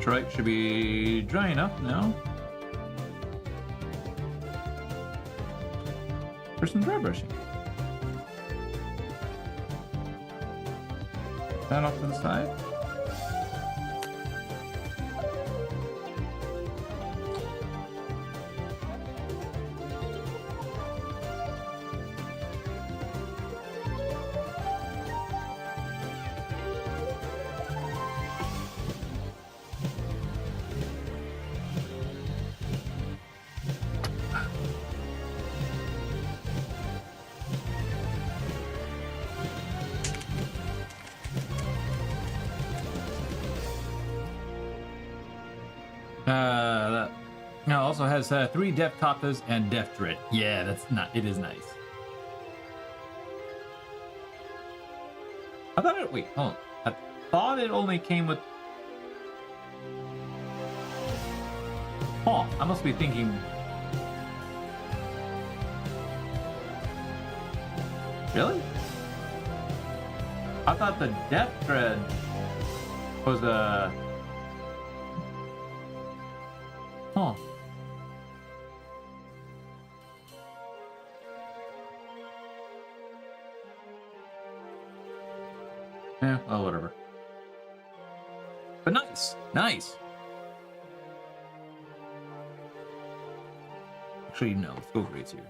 Shrike should be dry enough now for some dry brushing. That off to the side. That now also has 3 Deft Tapas and Deft Dread. Yeah, that's not. It is nice. I thought it. Wait, hold on. I thought it only came with. Oh, I must be thinking. Really? I thought the Deft Dread was a. Huh. Yeah, well, whatever. But nice, nice. Actually, no, let's go grades here.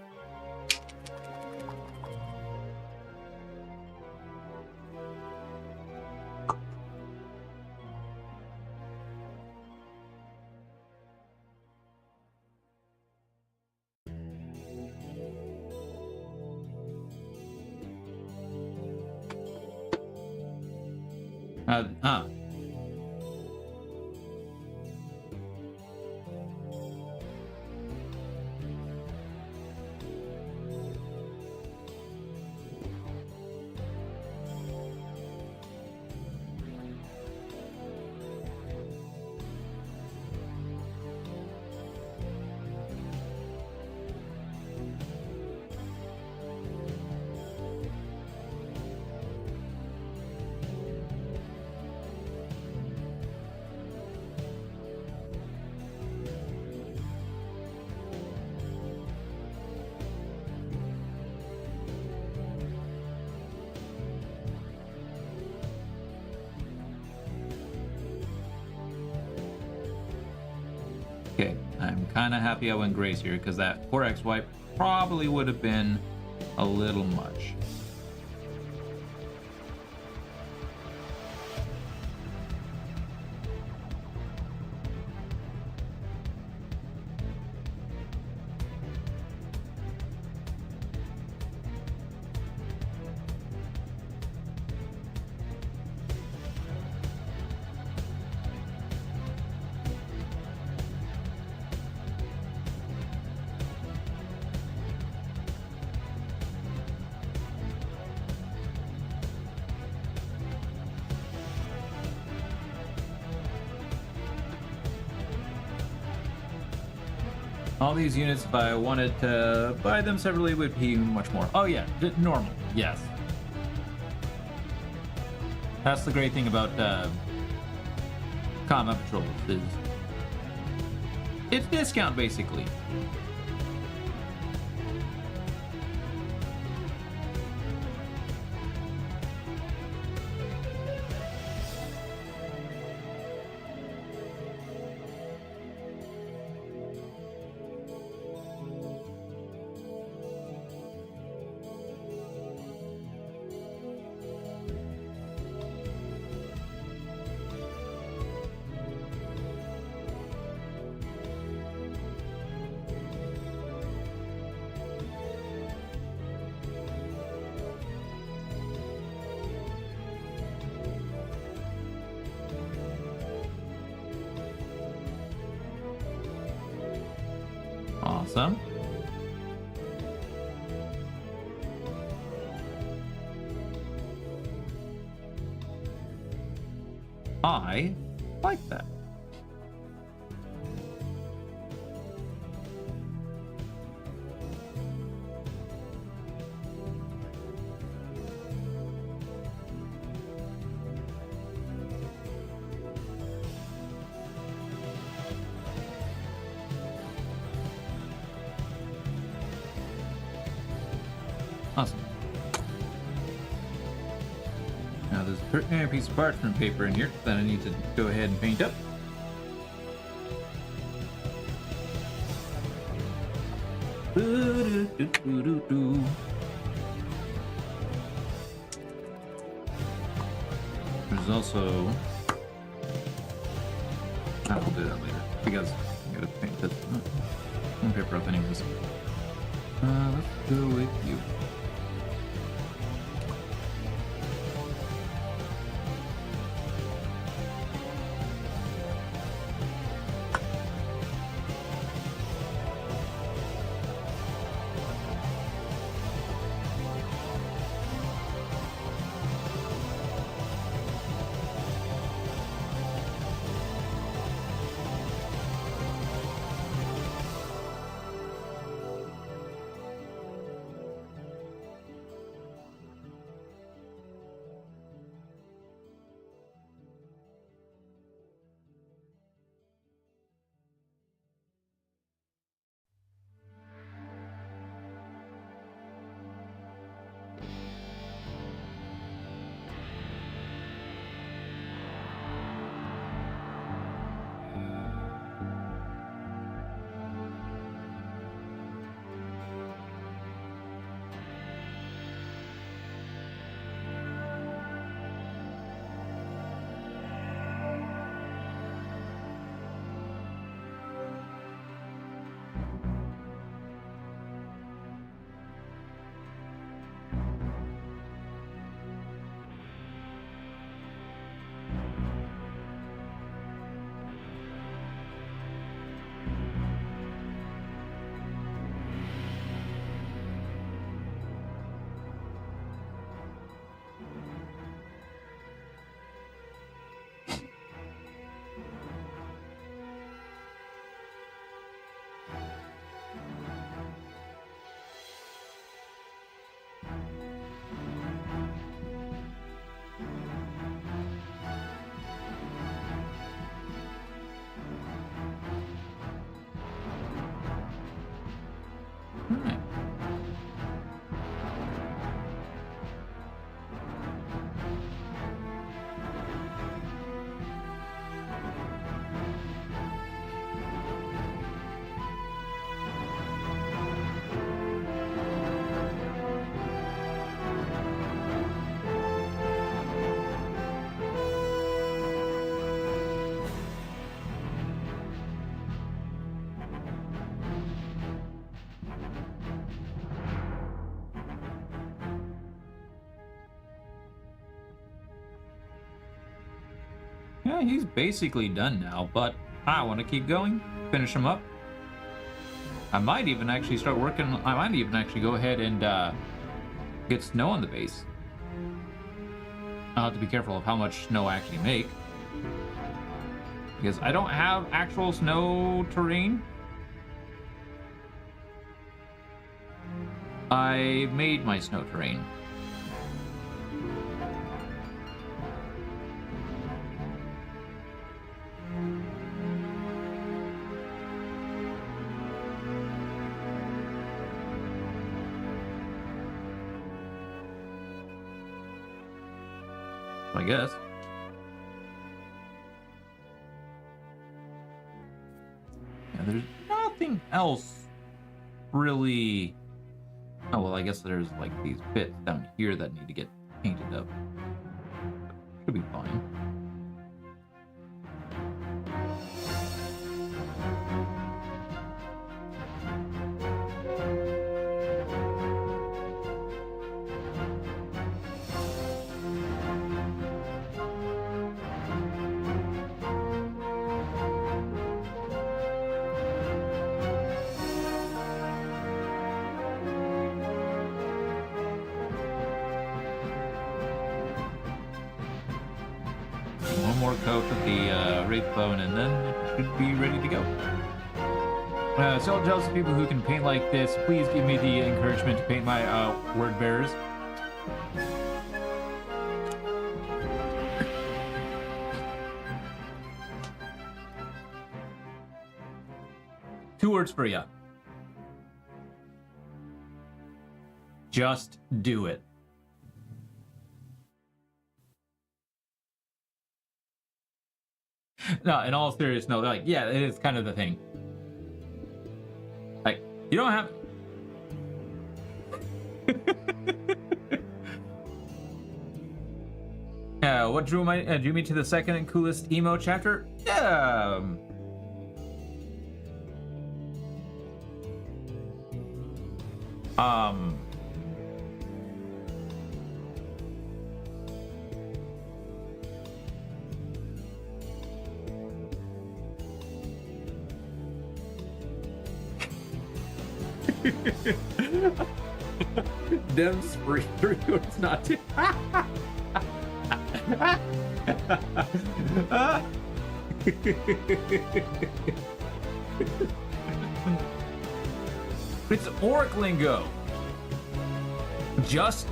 Okay, I'm kind of happy I went grays here because that 4x wipe probably would have been a little much. All these units, if I wanted to buy them separately, would be much more. Oh yeah, normal. Yes. That's the great thing about combat patrols is it's discount basically. Awesome. I like that. Awesome. Now there's a piece of parchment paper in here that I need to go ahead and paint up. There's also... I'll do that later because I gotta paint this paper up anyways. Let's go with you. Yeah, he's basically done now, but I want to keep going, finish him up. I might even actually start working, I might even actually go ahead and get snow on the base. I'll have to be careful of how much snow I actually make, because I don't have actual snow terrain. I made my snow terrain. I guess. Yeah, there's nothing else really. Oh, well, I guess there's like these bits down here that need to get painted up. Should be fine. One more coat of the wraith bone, and then it should be ready to go. So jealous of people who can paint like this. Please give me the encouragement to paint my word bearers. Two words for you. Just do it. No, in all seriousness, no, like, yeah, it is kind of the thing. Like, you don't have... what drew me to the second and coolest emo chapter? Them spree through it's not too. It's orc lingo. Just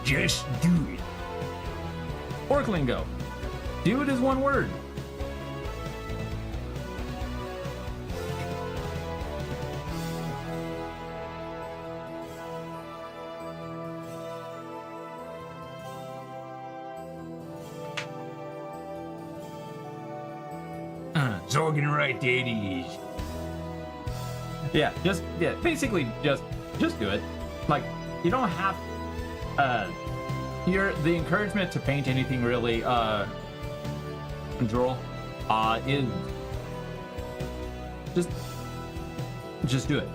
do it. Orc lingo. Do it is one word. Talking right, daddies. Yeah, basically just do it. Like, you don't have the encouragement to paint anything really control is just do it.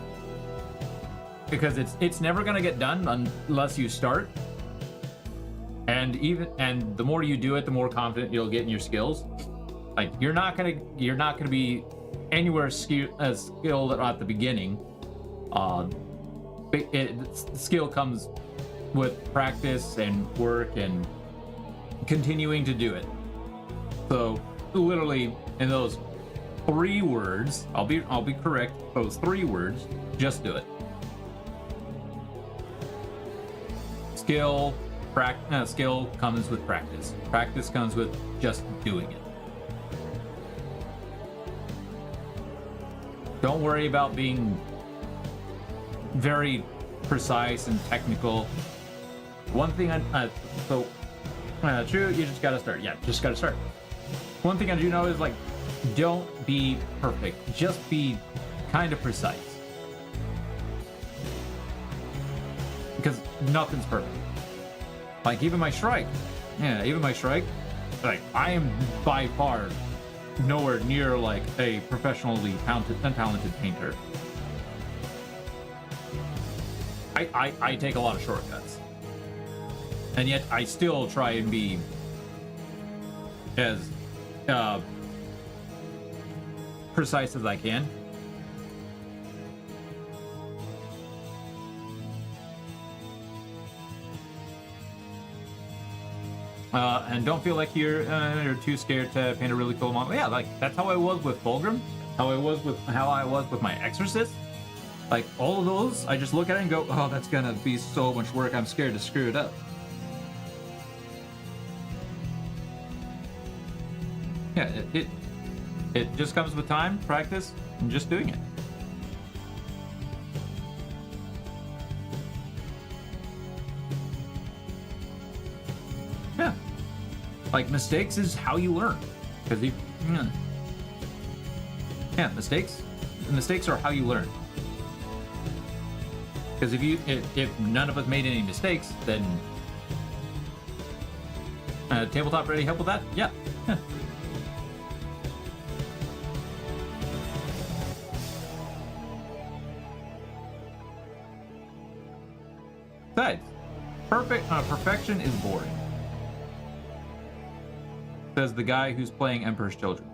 Because it's never gonna get done unless you start. And the more you do it, the more confident you'll get in your skills. Like, you're not gonna be anywhere skilled at the beginning. Skill comes with practice and work and continuing to do it. So literally in those 3 words, I'll be correct. Those 3 words, just do it. Skill comes with practice. Practice comes with just doing it. Don't worry about being very precise and technical. One thing true, you just gotta start. Yeah, just gotta start. One thing I do know is, like, don't be perfect. Just be kind of precise. Because nothing's perfect. Like, even my Shrike. Like, I am by far nowhere near like a professionally talented painter. I take a lot of shortcuts, and yet I still try and be as precise as I can. And don't feel like you're too scared to paint a really cool model. Yeah, like, that's how I was with Fulgrim. How I was with my Exorcist. Like, all of those, I just look at it and go, oh, that's gonna be so much work, I'm scared to screw it up. Yeah, it just comes with time, practice, and just doing it. Yeah. Like, mistakes is how you learn. Because yeah, mistakes are how you learn. Because if none of us made any mistakes, then tabletop ready help with that? Yeah. Besides, perfection is boring. Says the guy who's playing Emperor's Children.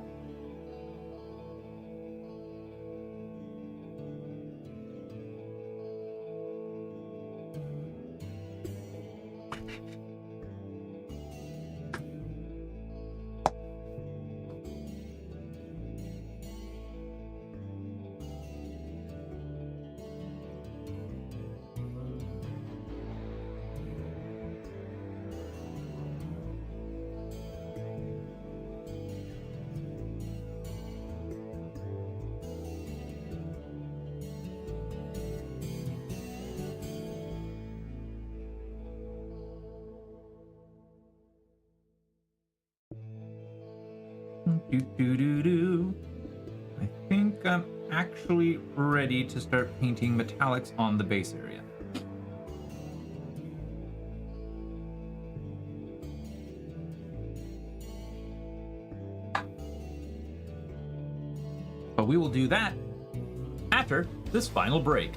I think I'm actually ready to start painting metallics on the base area. But we will do that after this final break.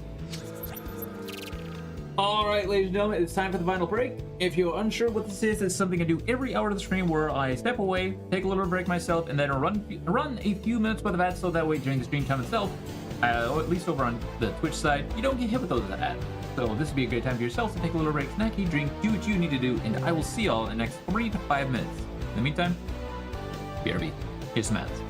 Alright, ladies and gentlemen, it's time for the final break. If you're unsure what this is, it's something I do every hour of the stream where I step away, take a little break myself, and then run a few minutes with the ads so that way during the stream time itself, or at least over on the Twitch side, you don't get hit with those ads. So this would be a great time for yourself to take a little break, snack, eat, drink, do what you need to do, and I will see y'all in the next 3 to 5 minutes. In the meantime, BRB. Here's some ads.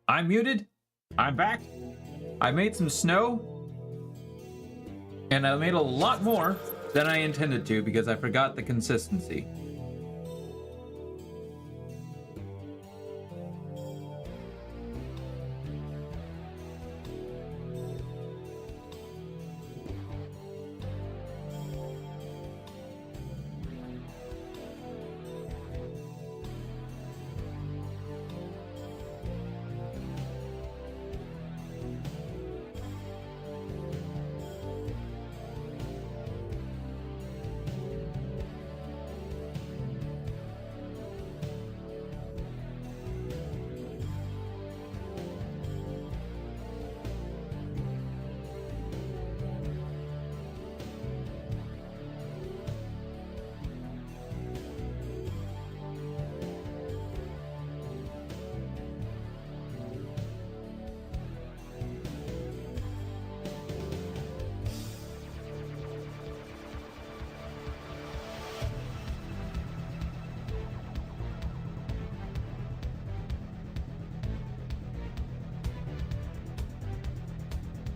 I'm muted. I'm back. I made some snow. And I made a lot more than I intended to because I forgot the consistency.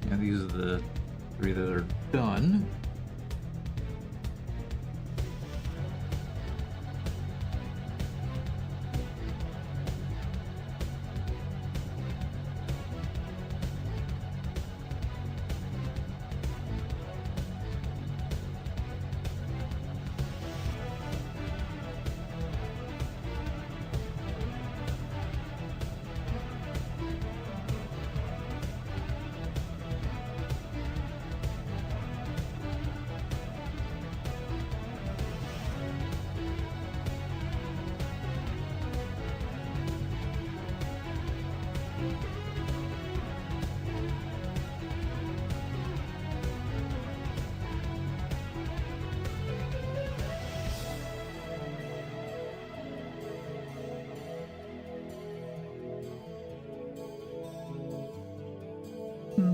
Yeah, these are the 3 that are done.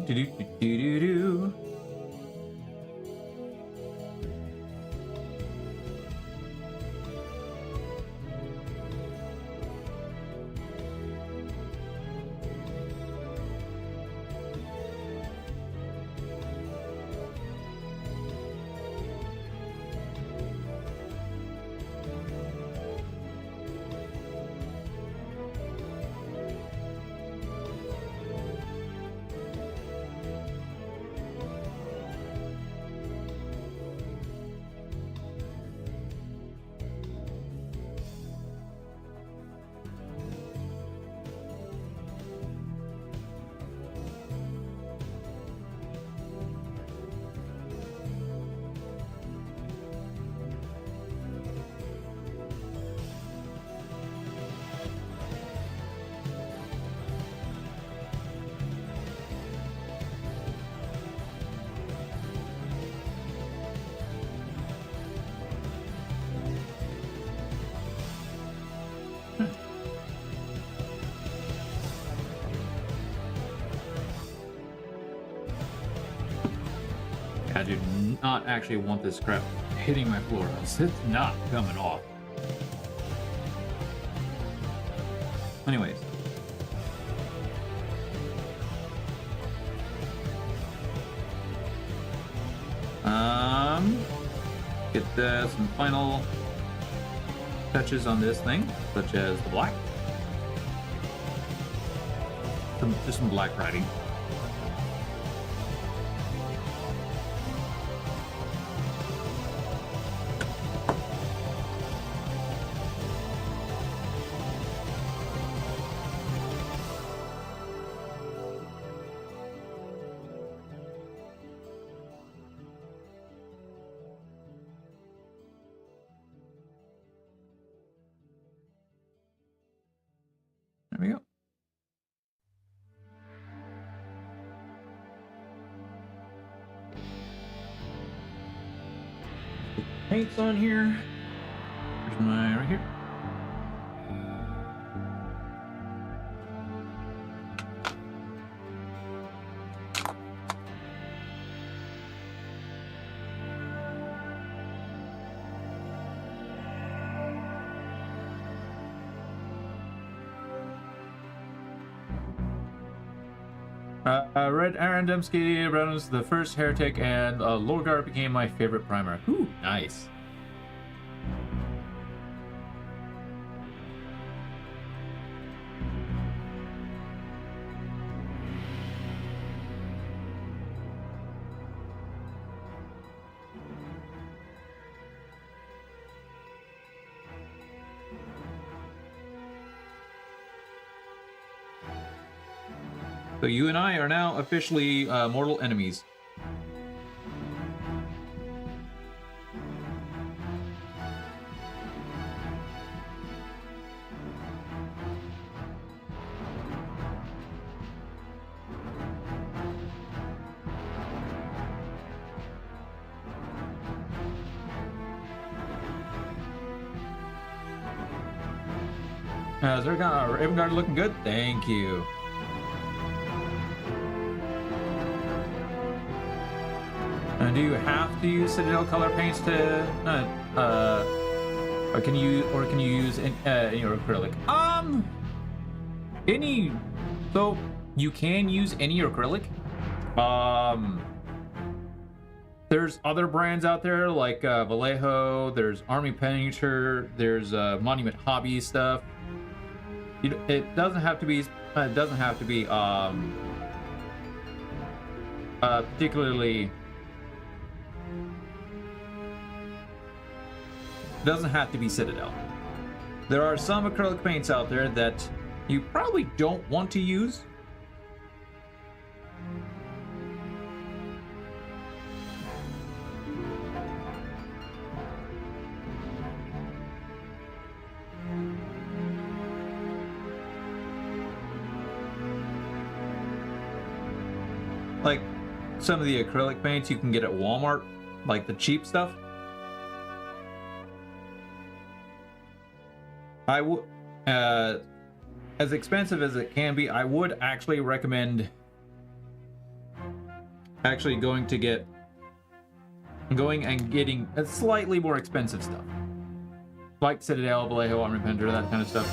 Do-do-do-do-do-do. I do not actually want this crap hitting my floor, else it's not coming off. Anyways. Get some final touches on this thing, such as the black. Just some black writing. There we go. Paints on here. There's my right here. Red Aaron Dembski runs the first heretic, and Lorgar became my favorite primer. Ooh, nice. So you and I are now officially mortal enemies. Is Raven Guard looking good? Thank you. And do you have to use Citadel color paints to, or can you use any your acrylic? So you can use any acrylic. There's other brands out there like Vallejo. There's Army Painter. There's Monument Hobby stuff. It doesn't have to be. It doesn't have to be particularly. Doesn't have to be Citadel. There are some acrylic paints out there that you probably don't want to use. Like some of the acrylic paints you can get at Walmart, like the cheap stuff. I would, as expensive as it can be, I would actually recommend going and getting a slightly more expensive stuff, like Citadel, Vallejo, Army Painter, that kind of stuff.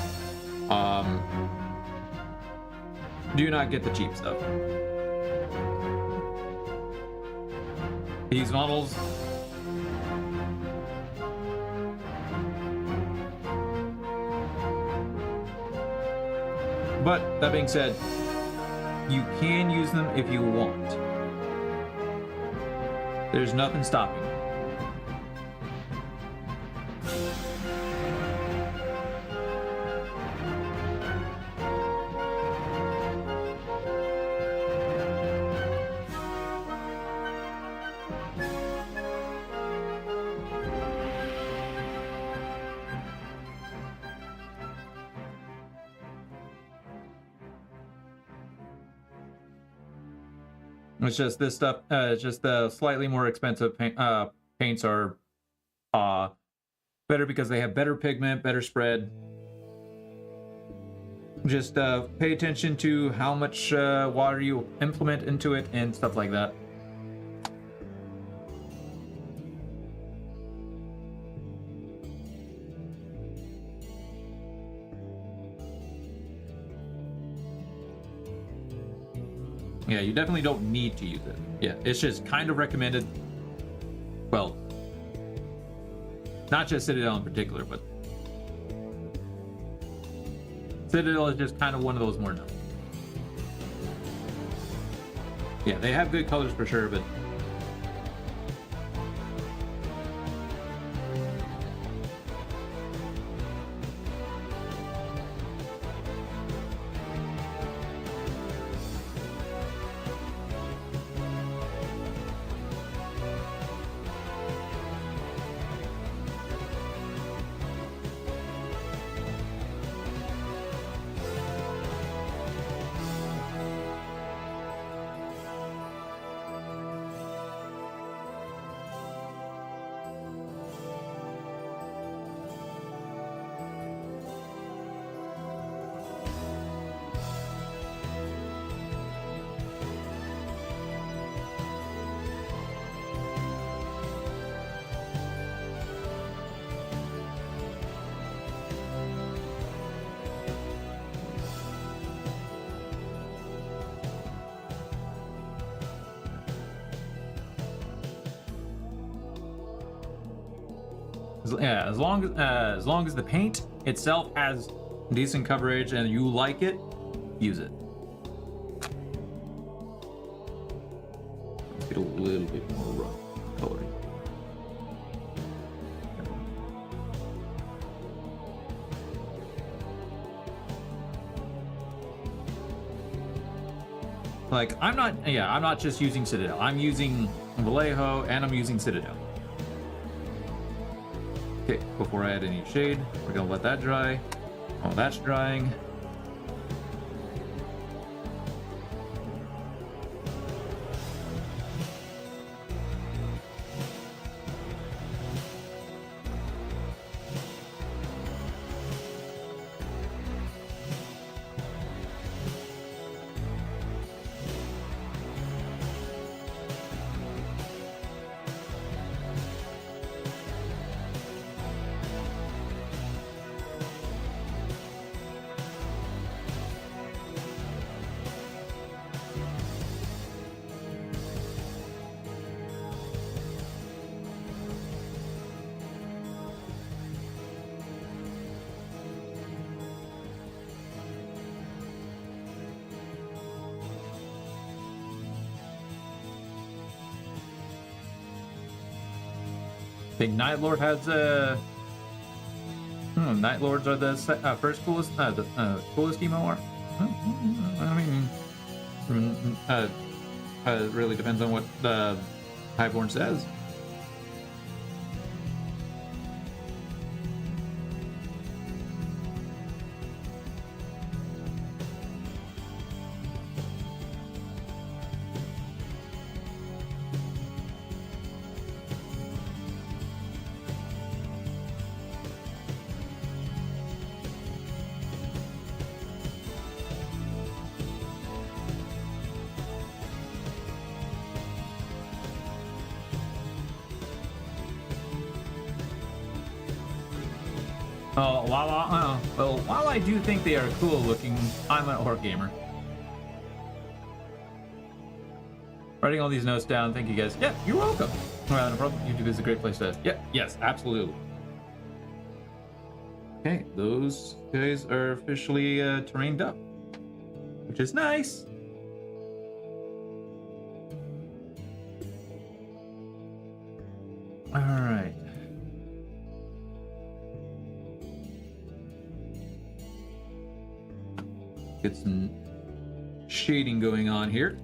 Do not get the cheap stuff. These models. But that being said, you can use them if you want. There's nothing stopping you. It's just this stuff. It's just the slightly more expensive paints are better because they have better pigment, better spread. Just pay attention to how much water you implement into it and stuff like that. Yeah, you definitely don't need to use it. Yeah, it's just kind of recommended. Well, not just Citadel in particular, but Citadel is just kind of one of those more known. Yeah, they have good colors for sure, but Yeah, as long as the paint itself has decent coverage and you like it, use it. Let's get a little bit more rough coloring. Like, I'm not just using Citadel. I'm using Vallejo and I'm using Citadel. Okay, before I add any shade, we're gonna let that dry. Oh, that's drying. I think Night Lord has Night Lords are the first coolest, the coolest emo art. I mean, it really depends on what the Highborn says. Oh, while I do think they are cool looking, I'm an orc gamer. Writing all these notes down, thank you guys. Yeah, you're welcome. Well, no problem. YouTube is a great place to. Yeah, yes, absolutely. Okay, those guys are officially terrained up, which is nice. All right. Get some shading going on here.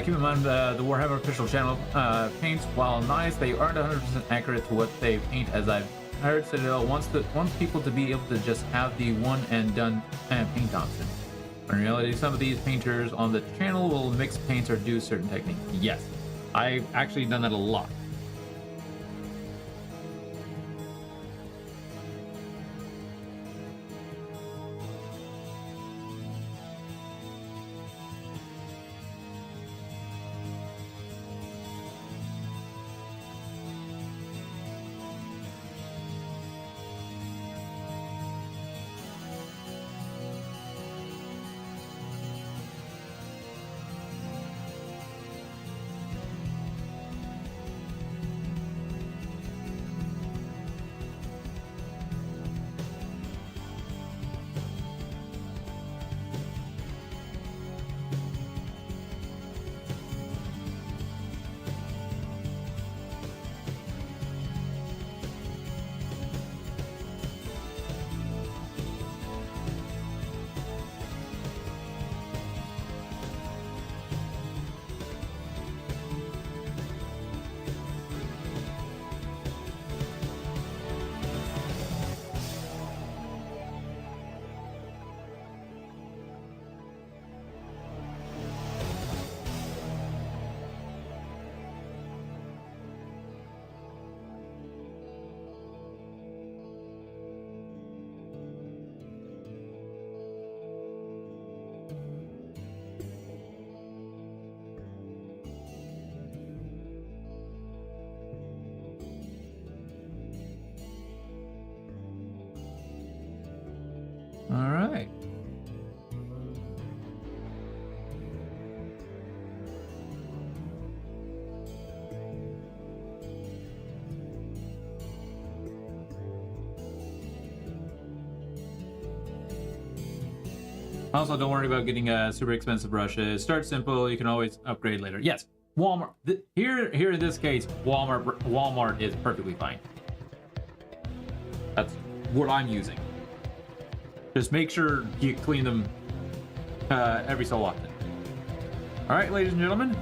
Keep in mind the Warhammer official channel paints, while nice, they aren't 100% accurate to what they paint, as I've heard Citadel wants people to be able to just have the one and done paint option. In reality, some of these painters on the channel will mix paints or do certain techniques. Yes, I've actually done that a lot. All right. Also, don't worry about getting super expensive brushes. Start simple. You can always upgrade later. Yes, Walmart. Here in this case, Walmart is perfectly fine. That's what I'm using. Just make sure you clean them every so often. All right, ladies and gentlemen.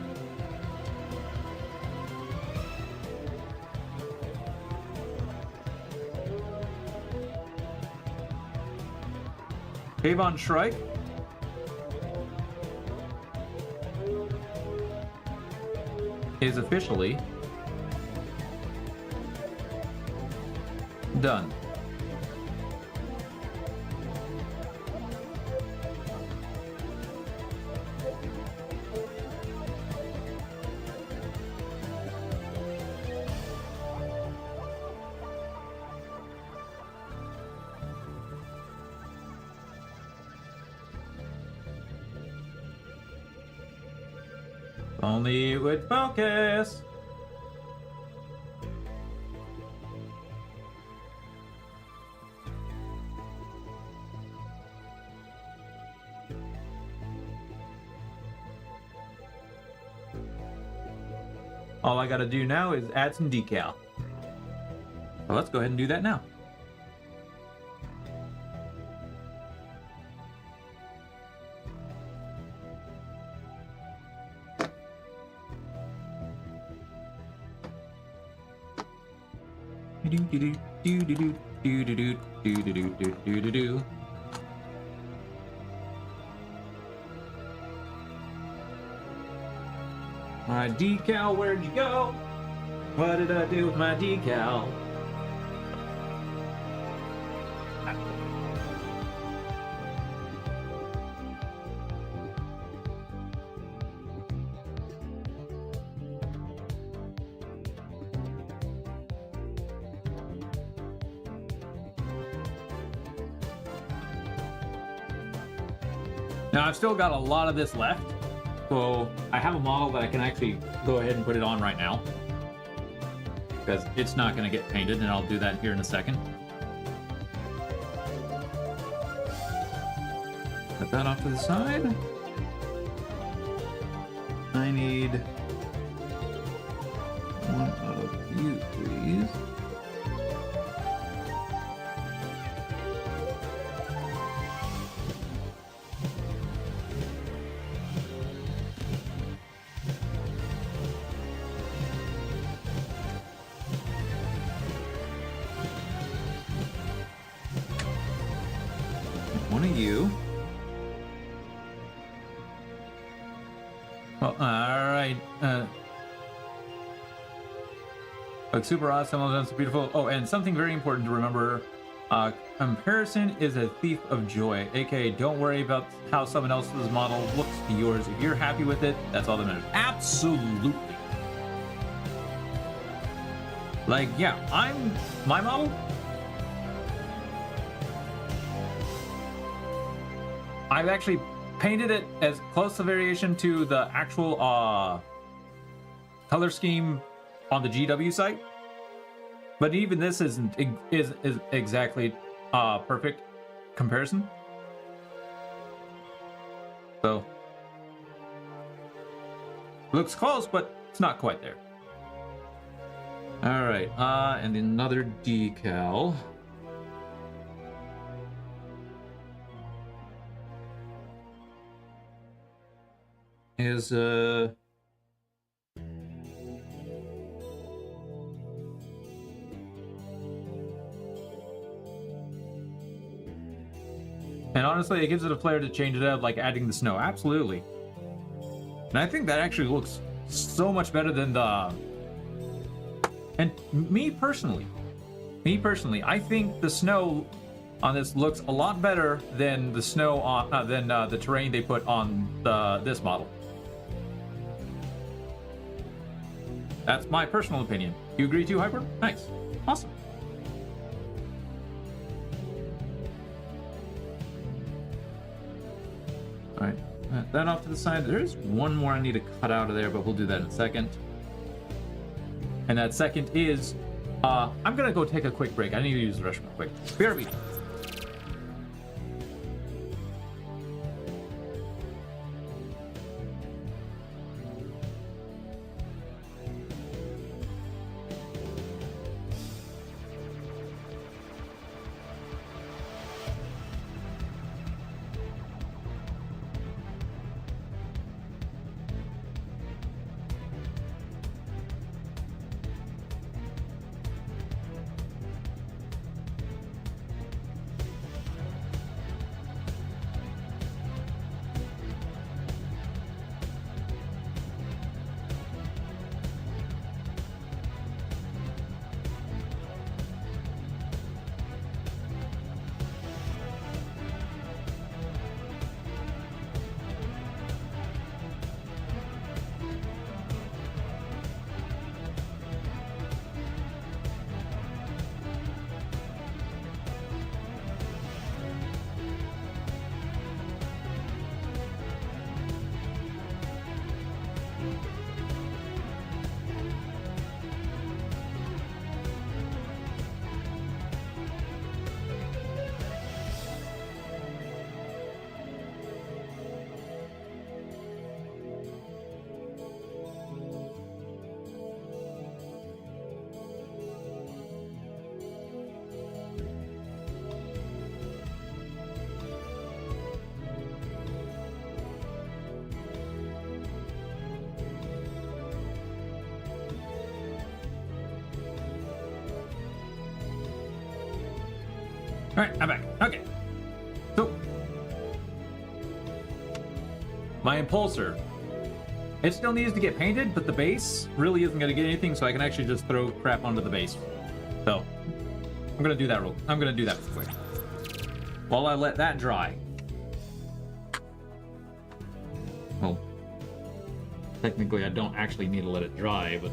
Avon Shrike is officially done. Only with focus. All I gotta do now is add some decal. So let's go ahead and do that now. My decal, where'd you go? What did I do with my decal? Now I've still got a lot of this left, so I have a model that I can actually go ahead and put it on right now, because it's not going to get painted, and I'll do that here in a second. Put that off to the side. I need one of you, please. you. Well, alright. Like super awesome, well done, so beautiful. Oh, and something very important to remember. Comparison is a thief of joy. AKA, don't worry about how someone else's model looks to yours. If you're happy with it, that's all that matters. Absolutely. Like, yeah, my model. I've actually painted it as close a variation to the actual color scheme on the GW site, but even this is exactly perfect comparison. So looks close, but it's not quite there. All right, and another decal. Is and honestly, it gives it a flair to change it up, like adding the snow. Absolutely. And I think that actually looks so much better than the... And me personally, I think the snow on this looks a lot better than the snow on the terrain they put on this model. That's my personal opinion. You agree too, Hyper? Nice. Awesome. All right, that off to the side. There is one more I need to cut out of there, but we'll do that in a second. And that second is, I'm gonna go take a quick break. I need to use the restroom quick. BRB. All right, I'm back. Okay. So, my impulsor. It still needs to get painted, but the base really isn't going to get anything, so I can actually just throw crap onto the base. So, I'm going to do that real quick. While I let that dry. Well, technically I don't actually need to let it dry, but...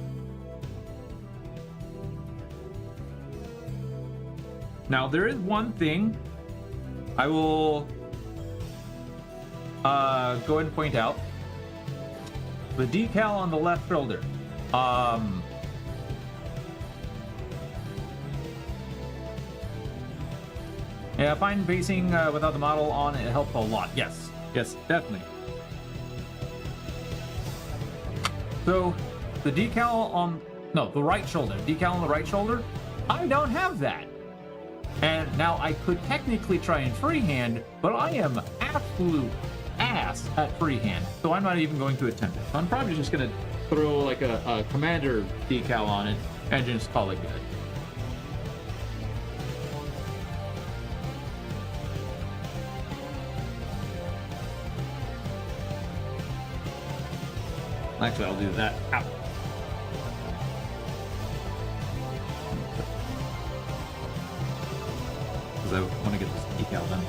Now, there is one thing I will go ahead and point out. The decal on the left shoulder. Yeah, fine basing without the model on it helps a lot. Yes, definitely. So, the decal on... No, the right shoulder. Decal on the right shoulder. I don't have that. And now I could technically try and freehand, but I am absolute ass at freehand, so I'm not even going to attempt it. So I'm probably just going to throw like a commander decal on it and just call it good. Actually, I'll do that. Ow. Because I want to get this decal done.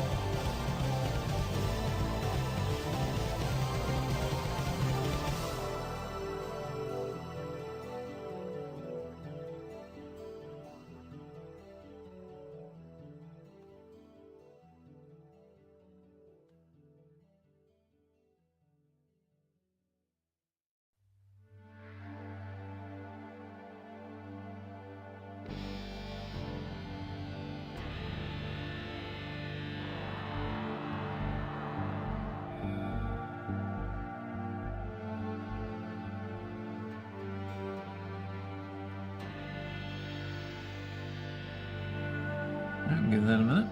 Alright, give that a minute.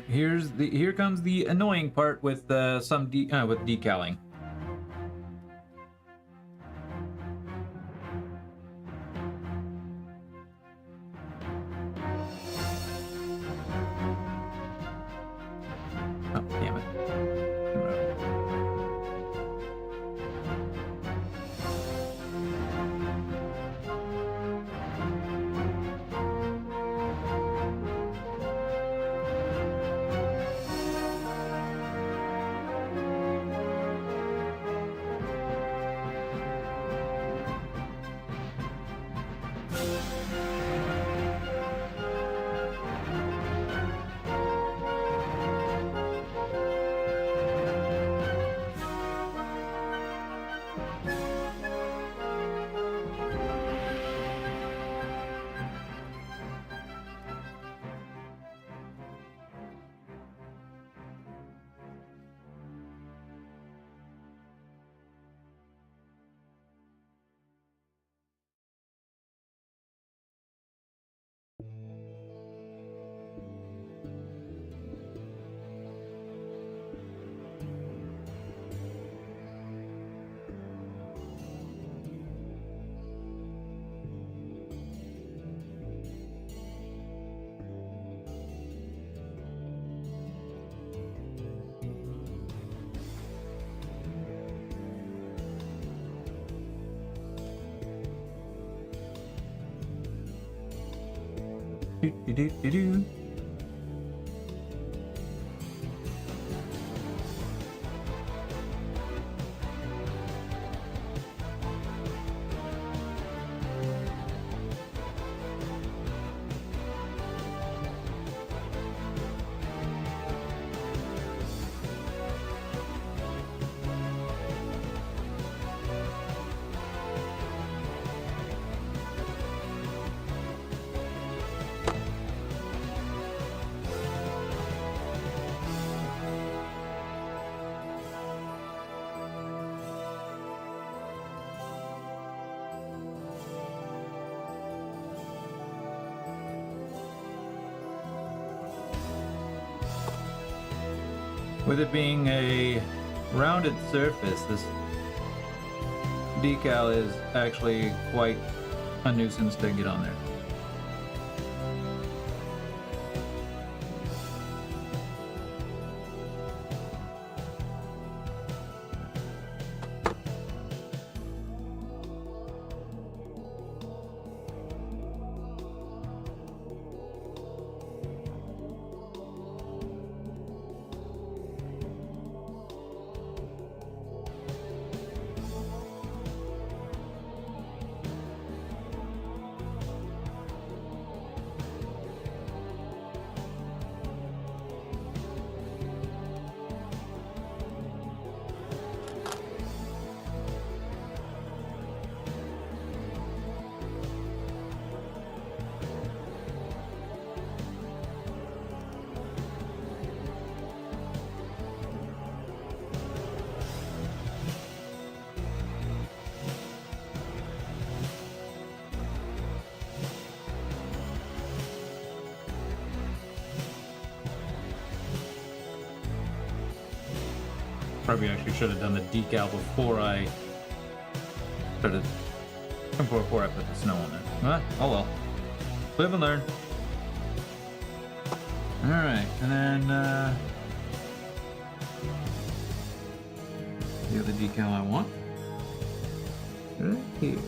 Here comes the annoying part with with decaling. Oh, damn it. With it being a rounded surface, this decal is actually quite a nuisance to get on there. Probably actually should have done the decal before I started, before I put the snow on it. Oh well. Live and learn. Alright, and then the other decal I want. Right here.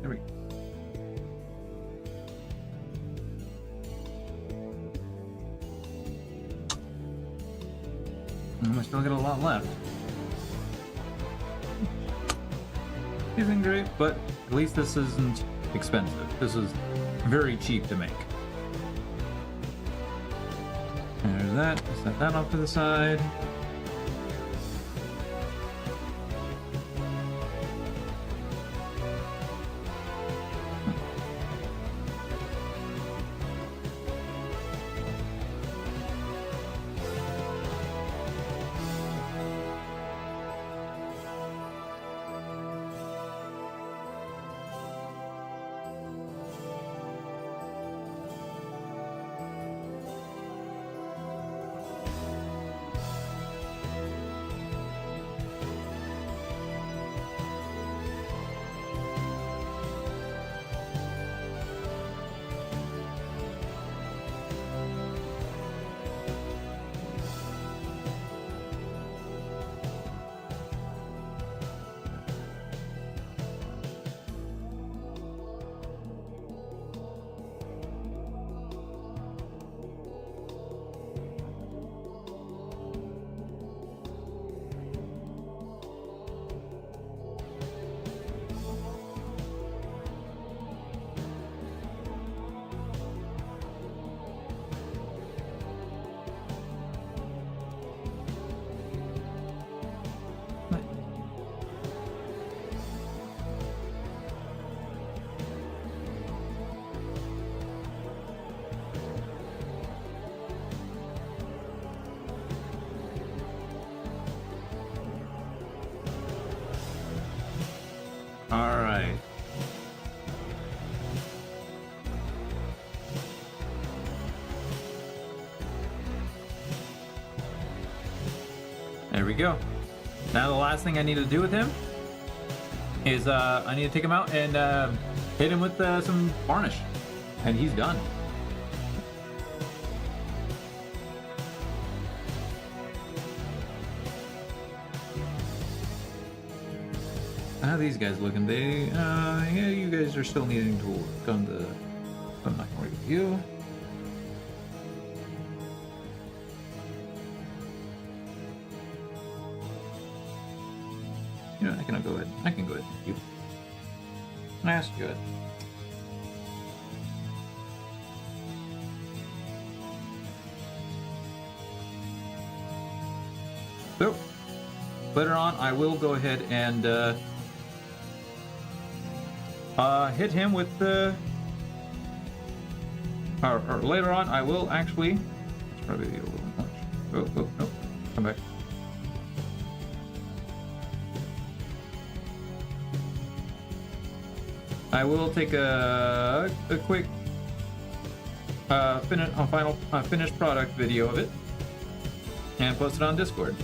There we go. I still got a lot left. Isn't great, but at least this isn't expensive. This is very cheap to make. There's that. Set that off to the side. All right. There we go. Now the last thing I need to do with him is I need to take him out and hit him with some varnish, and he's done. How are these guys looking? They, yeah, you guys are still needing to work on the. I'm not gonna work with you. You know, I can go ahead. I can go ahead and you. That's good. So later on, I will go ahead and hit him with the. Or later on, I will actually. It's probably a little much. Oh, no, come back. I will take a quick finished product video of it and post it on Discord.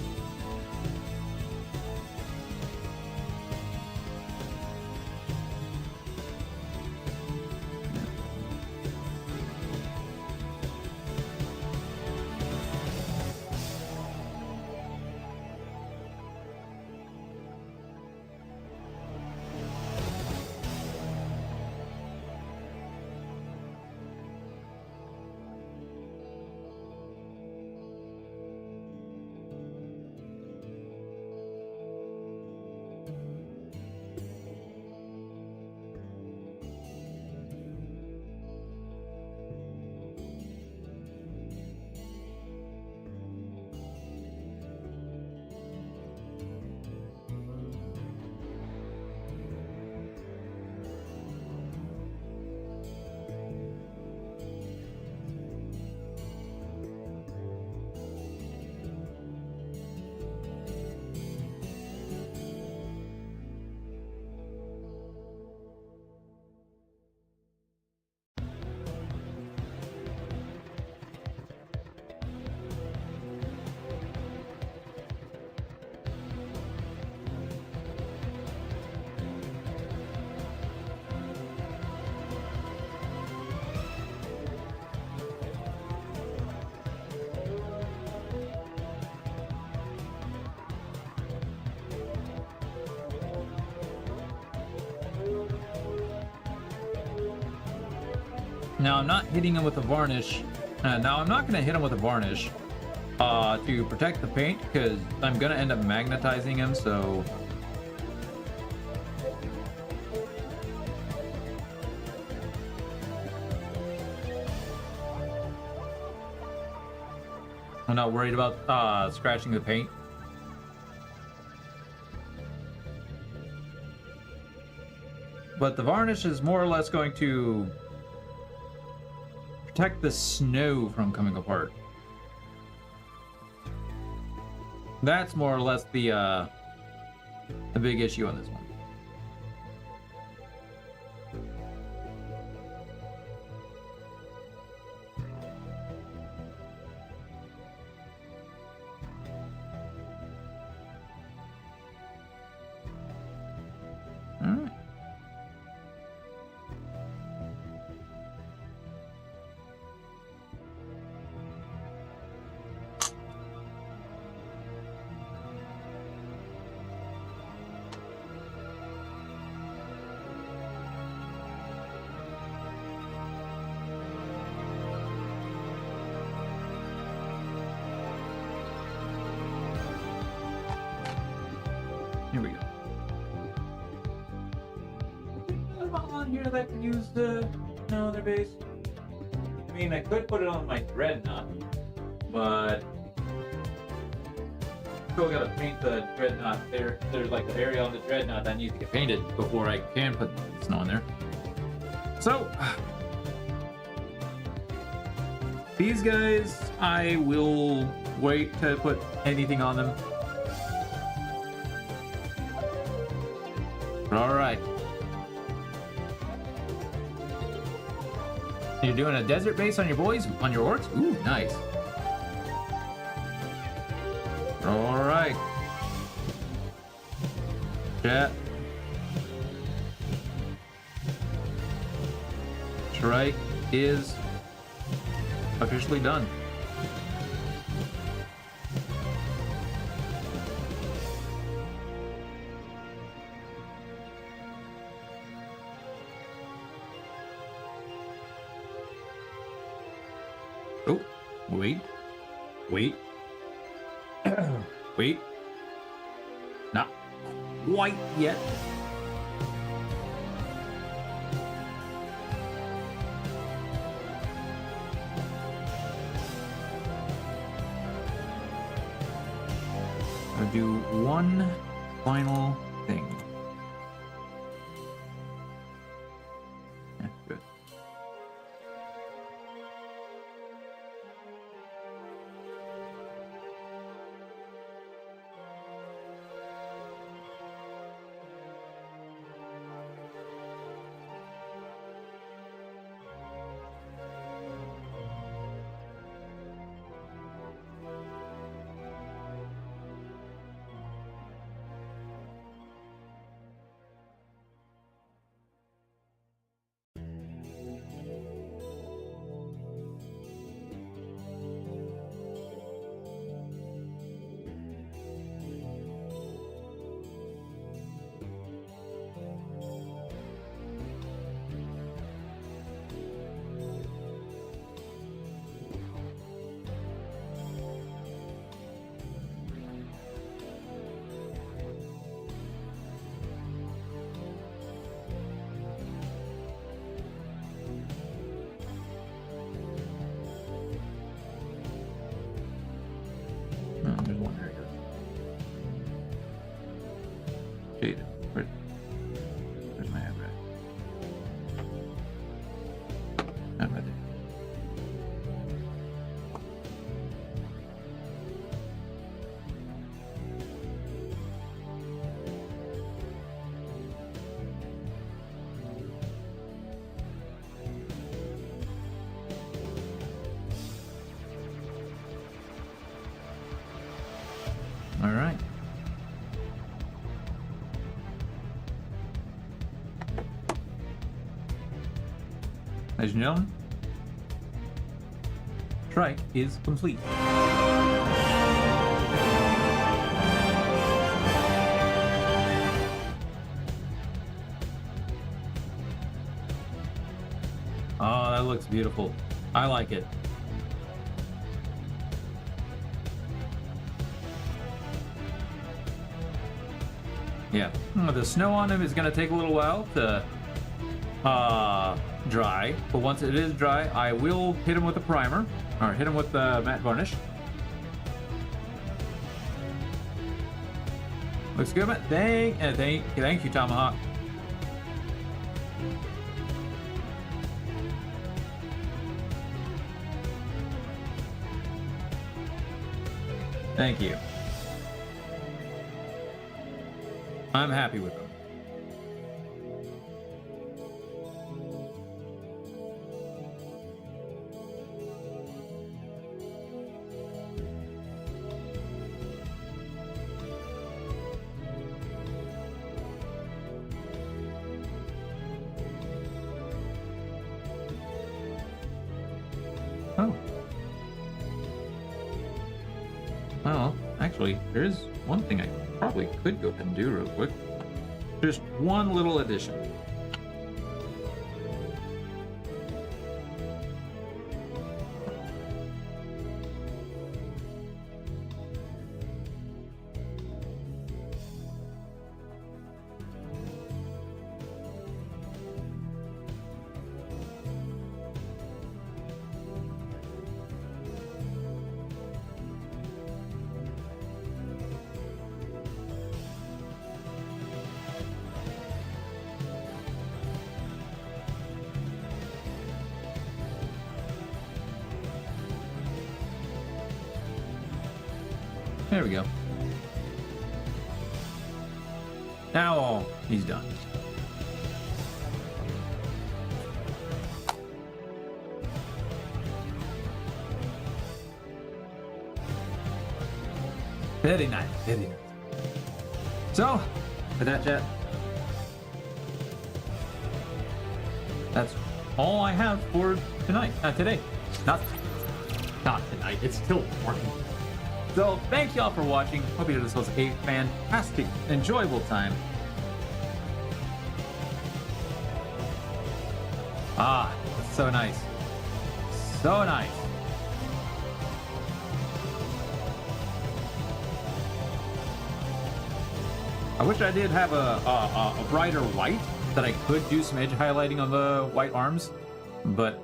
Now I'm not hitting him with a varnish. Now I'm not going to hit him with a varnish to protect the paint because I'm going to end up magnetizing him, so... I'm not worried about scratching the paint. But the varnish is more or less going to protect the snow from coming apart. That's more or less the big issue on this one. Here we go. On here that can use the other base. I mean, I could put it on my dreadnought, but still gotta paint the dreadnought there. There's like an area on the dreadnought that needs to get painted before I can put snow in there. So these guys, I will wait to put anything on them. All right. You're doing a desert base on your boys, on your orcs? Ooh, nice. All right. Chat. Shrike is officially done. Oh, wait. Wait. Wait. Not quite yet. I'll do one final thing. Yeah, good. Oh, there's one there. Jade, where's my address? Not right there. All right. Ladies and gentlemen, Shrike is complete. Oh, that looks beautiful. I like it. Yeah, the snow on him is going to take a little while to dry, but once it is dry, I will hit him with a primer, or hit him with the matte varnish. Looks good, man. Thank you, Tomahawk. Thank you. I'm happy with them. Oh. Well, actually, there is one thing I probably could go ahead and do real quick. Just one little addition. There we go. Now he's done. Very nice, very nice. So, with that, chat, that's all I have for tonight. Today, not tonight. It's still morning. So, thank y'all for watching. Hope you this was a fantastic, enjoyable time. Ah, it's so nice, so nice. I wish I did have a brighter white that I could do some edge highlighting on the white arms, but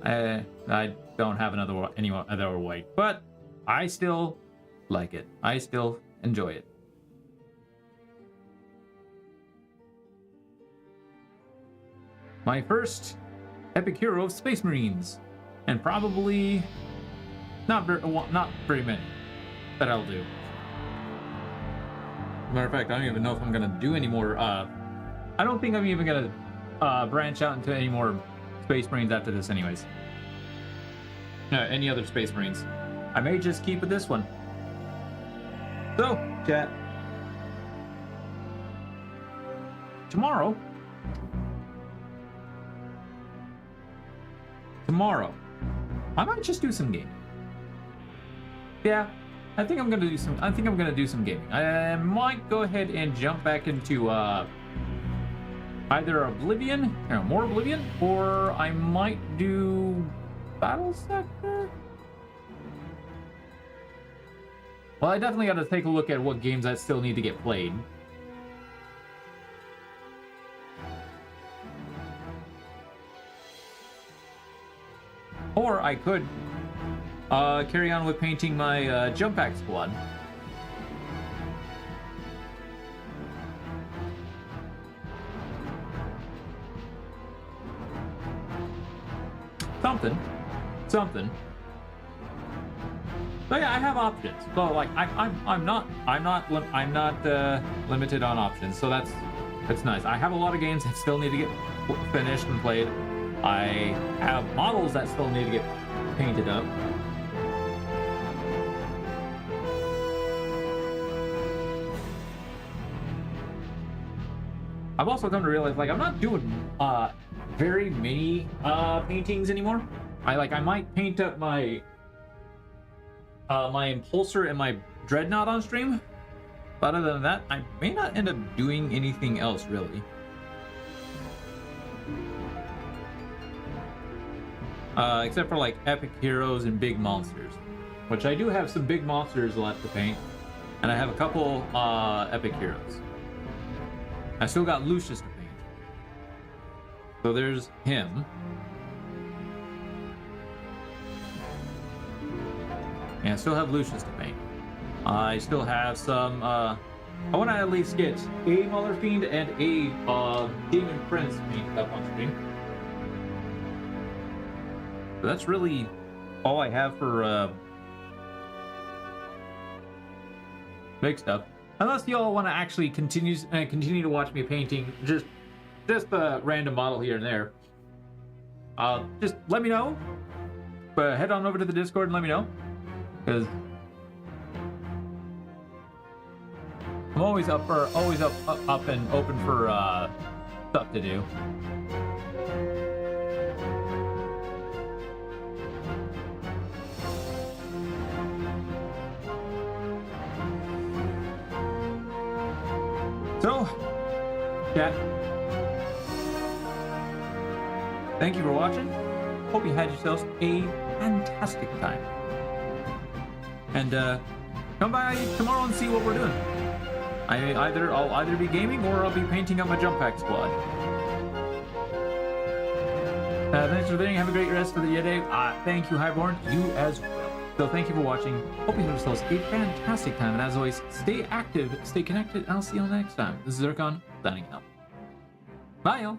I don't have any other white. But I still like it. I still enjoy it. My first epic hero of Space Marines, and probably not very many that I'll do. Matter of fact, I don't even know if I'm gonna do any more. I don't think I'm even gonna branch out into any more Space Marines after this, anyways. Any other Space Marines. I may just keep with this one. So, chat. Tomorrow, I might just do some gaming. Yeah. I think I'm gonna do some gaming. I might go ahead and jump back into either Oblivion, more Oblivion, or I might do Battle Sector. Well, I definitely got to take a look at what games I still need to get played. Or I could carry on with painting my jump pack squad. Something. But yeah, I have options. So like I'm not limited on options. So that's nice. I have a lot of games that still need to get finished and played. I have models that still need to get painted up. I've also come to realize, like, I'm not doing very many paintings anymore. I might paint up my my Impulsor and my Dreadnought on stream, but other than that, I may not end up doing anything else really. Except for like epic heroes and big monsters, which I do have some big monsters left to paint, and I have a couple epic heroes. I still got Lucius to paint. So there's him. And I still have Lucius to paint. I still have some, I want to at least get a Mother Fiend and a Demon Prince painted up on screen. So that's really all I have for big stuff. Unless y'all want to actually continue to watch me painting just a random model here and there, just let me know. But head on over to the Discord and let me know, because I'm always up and open for stuff to do. So, chat, thank you for watching. Hope you had yourselves a fantastic time. And come by tomorrow and see what we're doing. I'll either be gaming or I'll be painting up my jump pack squad. Thanks for visiting. Have a great rest of the day. Thank you, Highborn. You as well. So thank you for watching. Hope you have yourselves a fantastic time. And as always, stay active, stay connected, and I'll see you all next time. This is Zircon, signing out. Bye, y'all.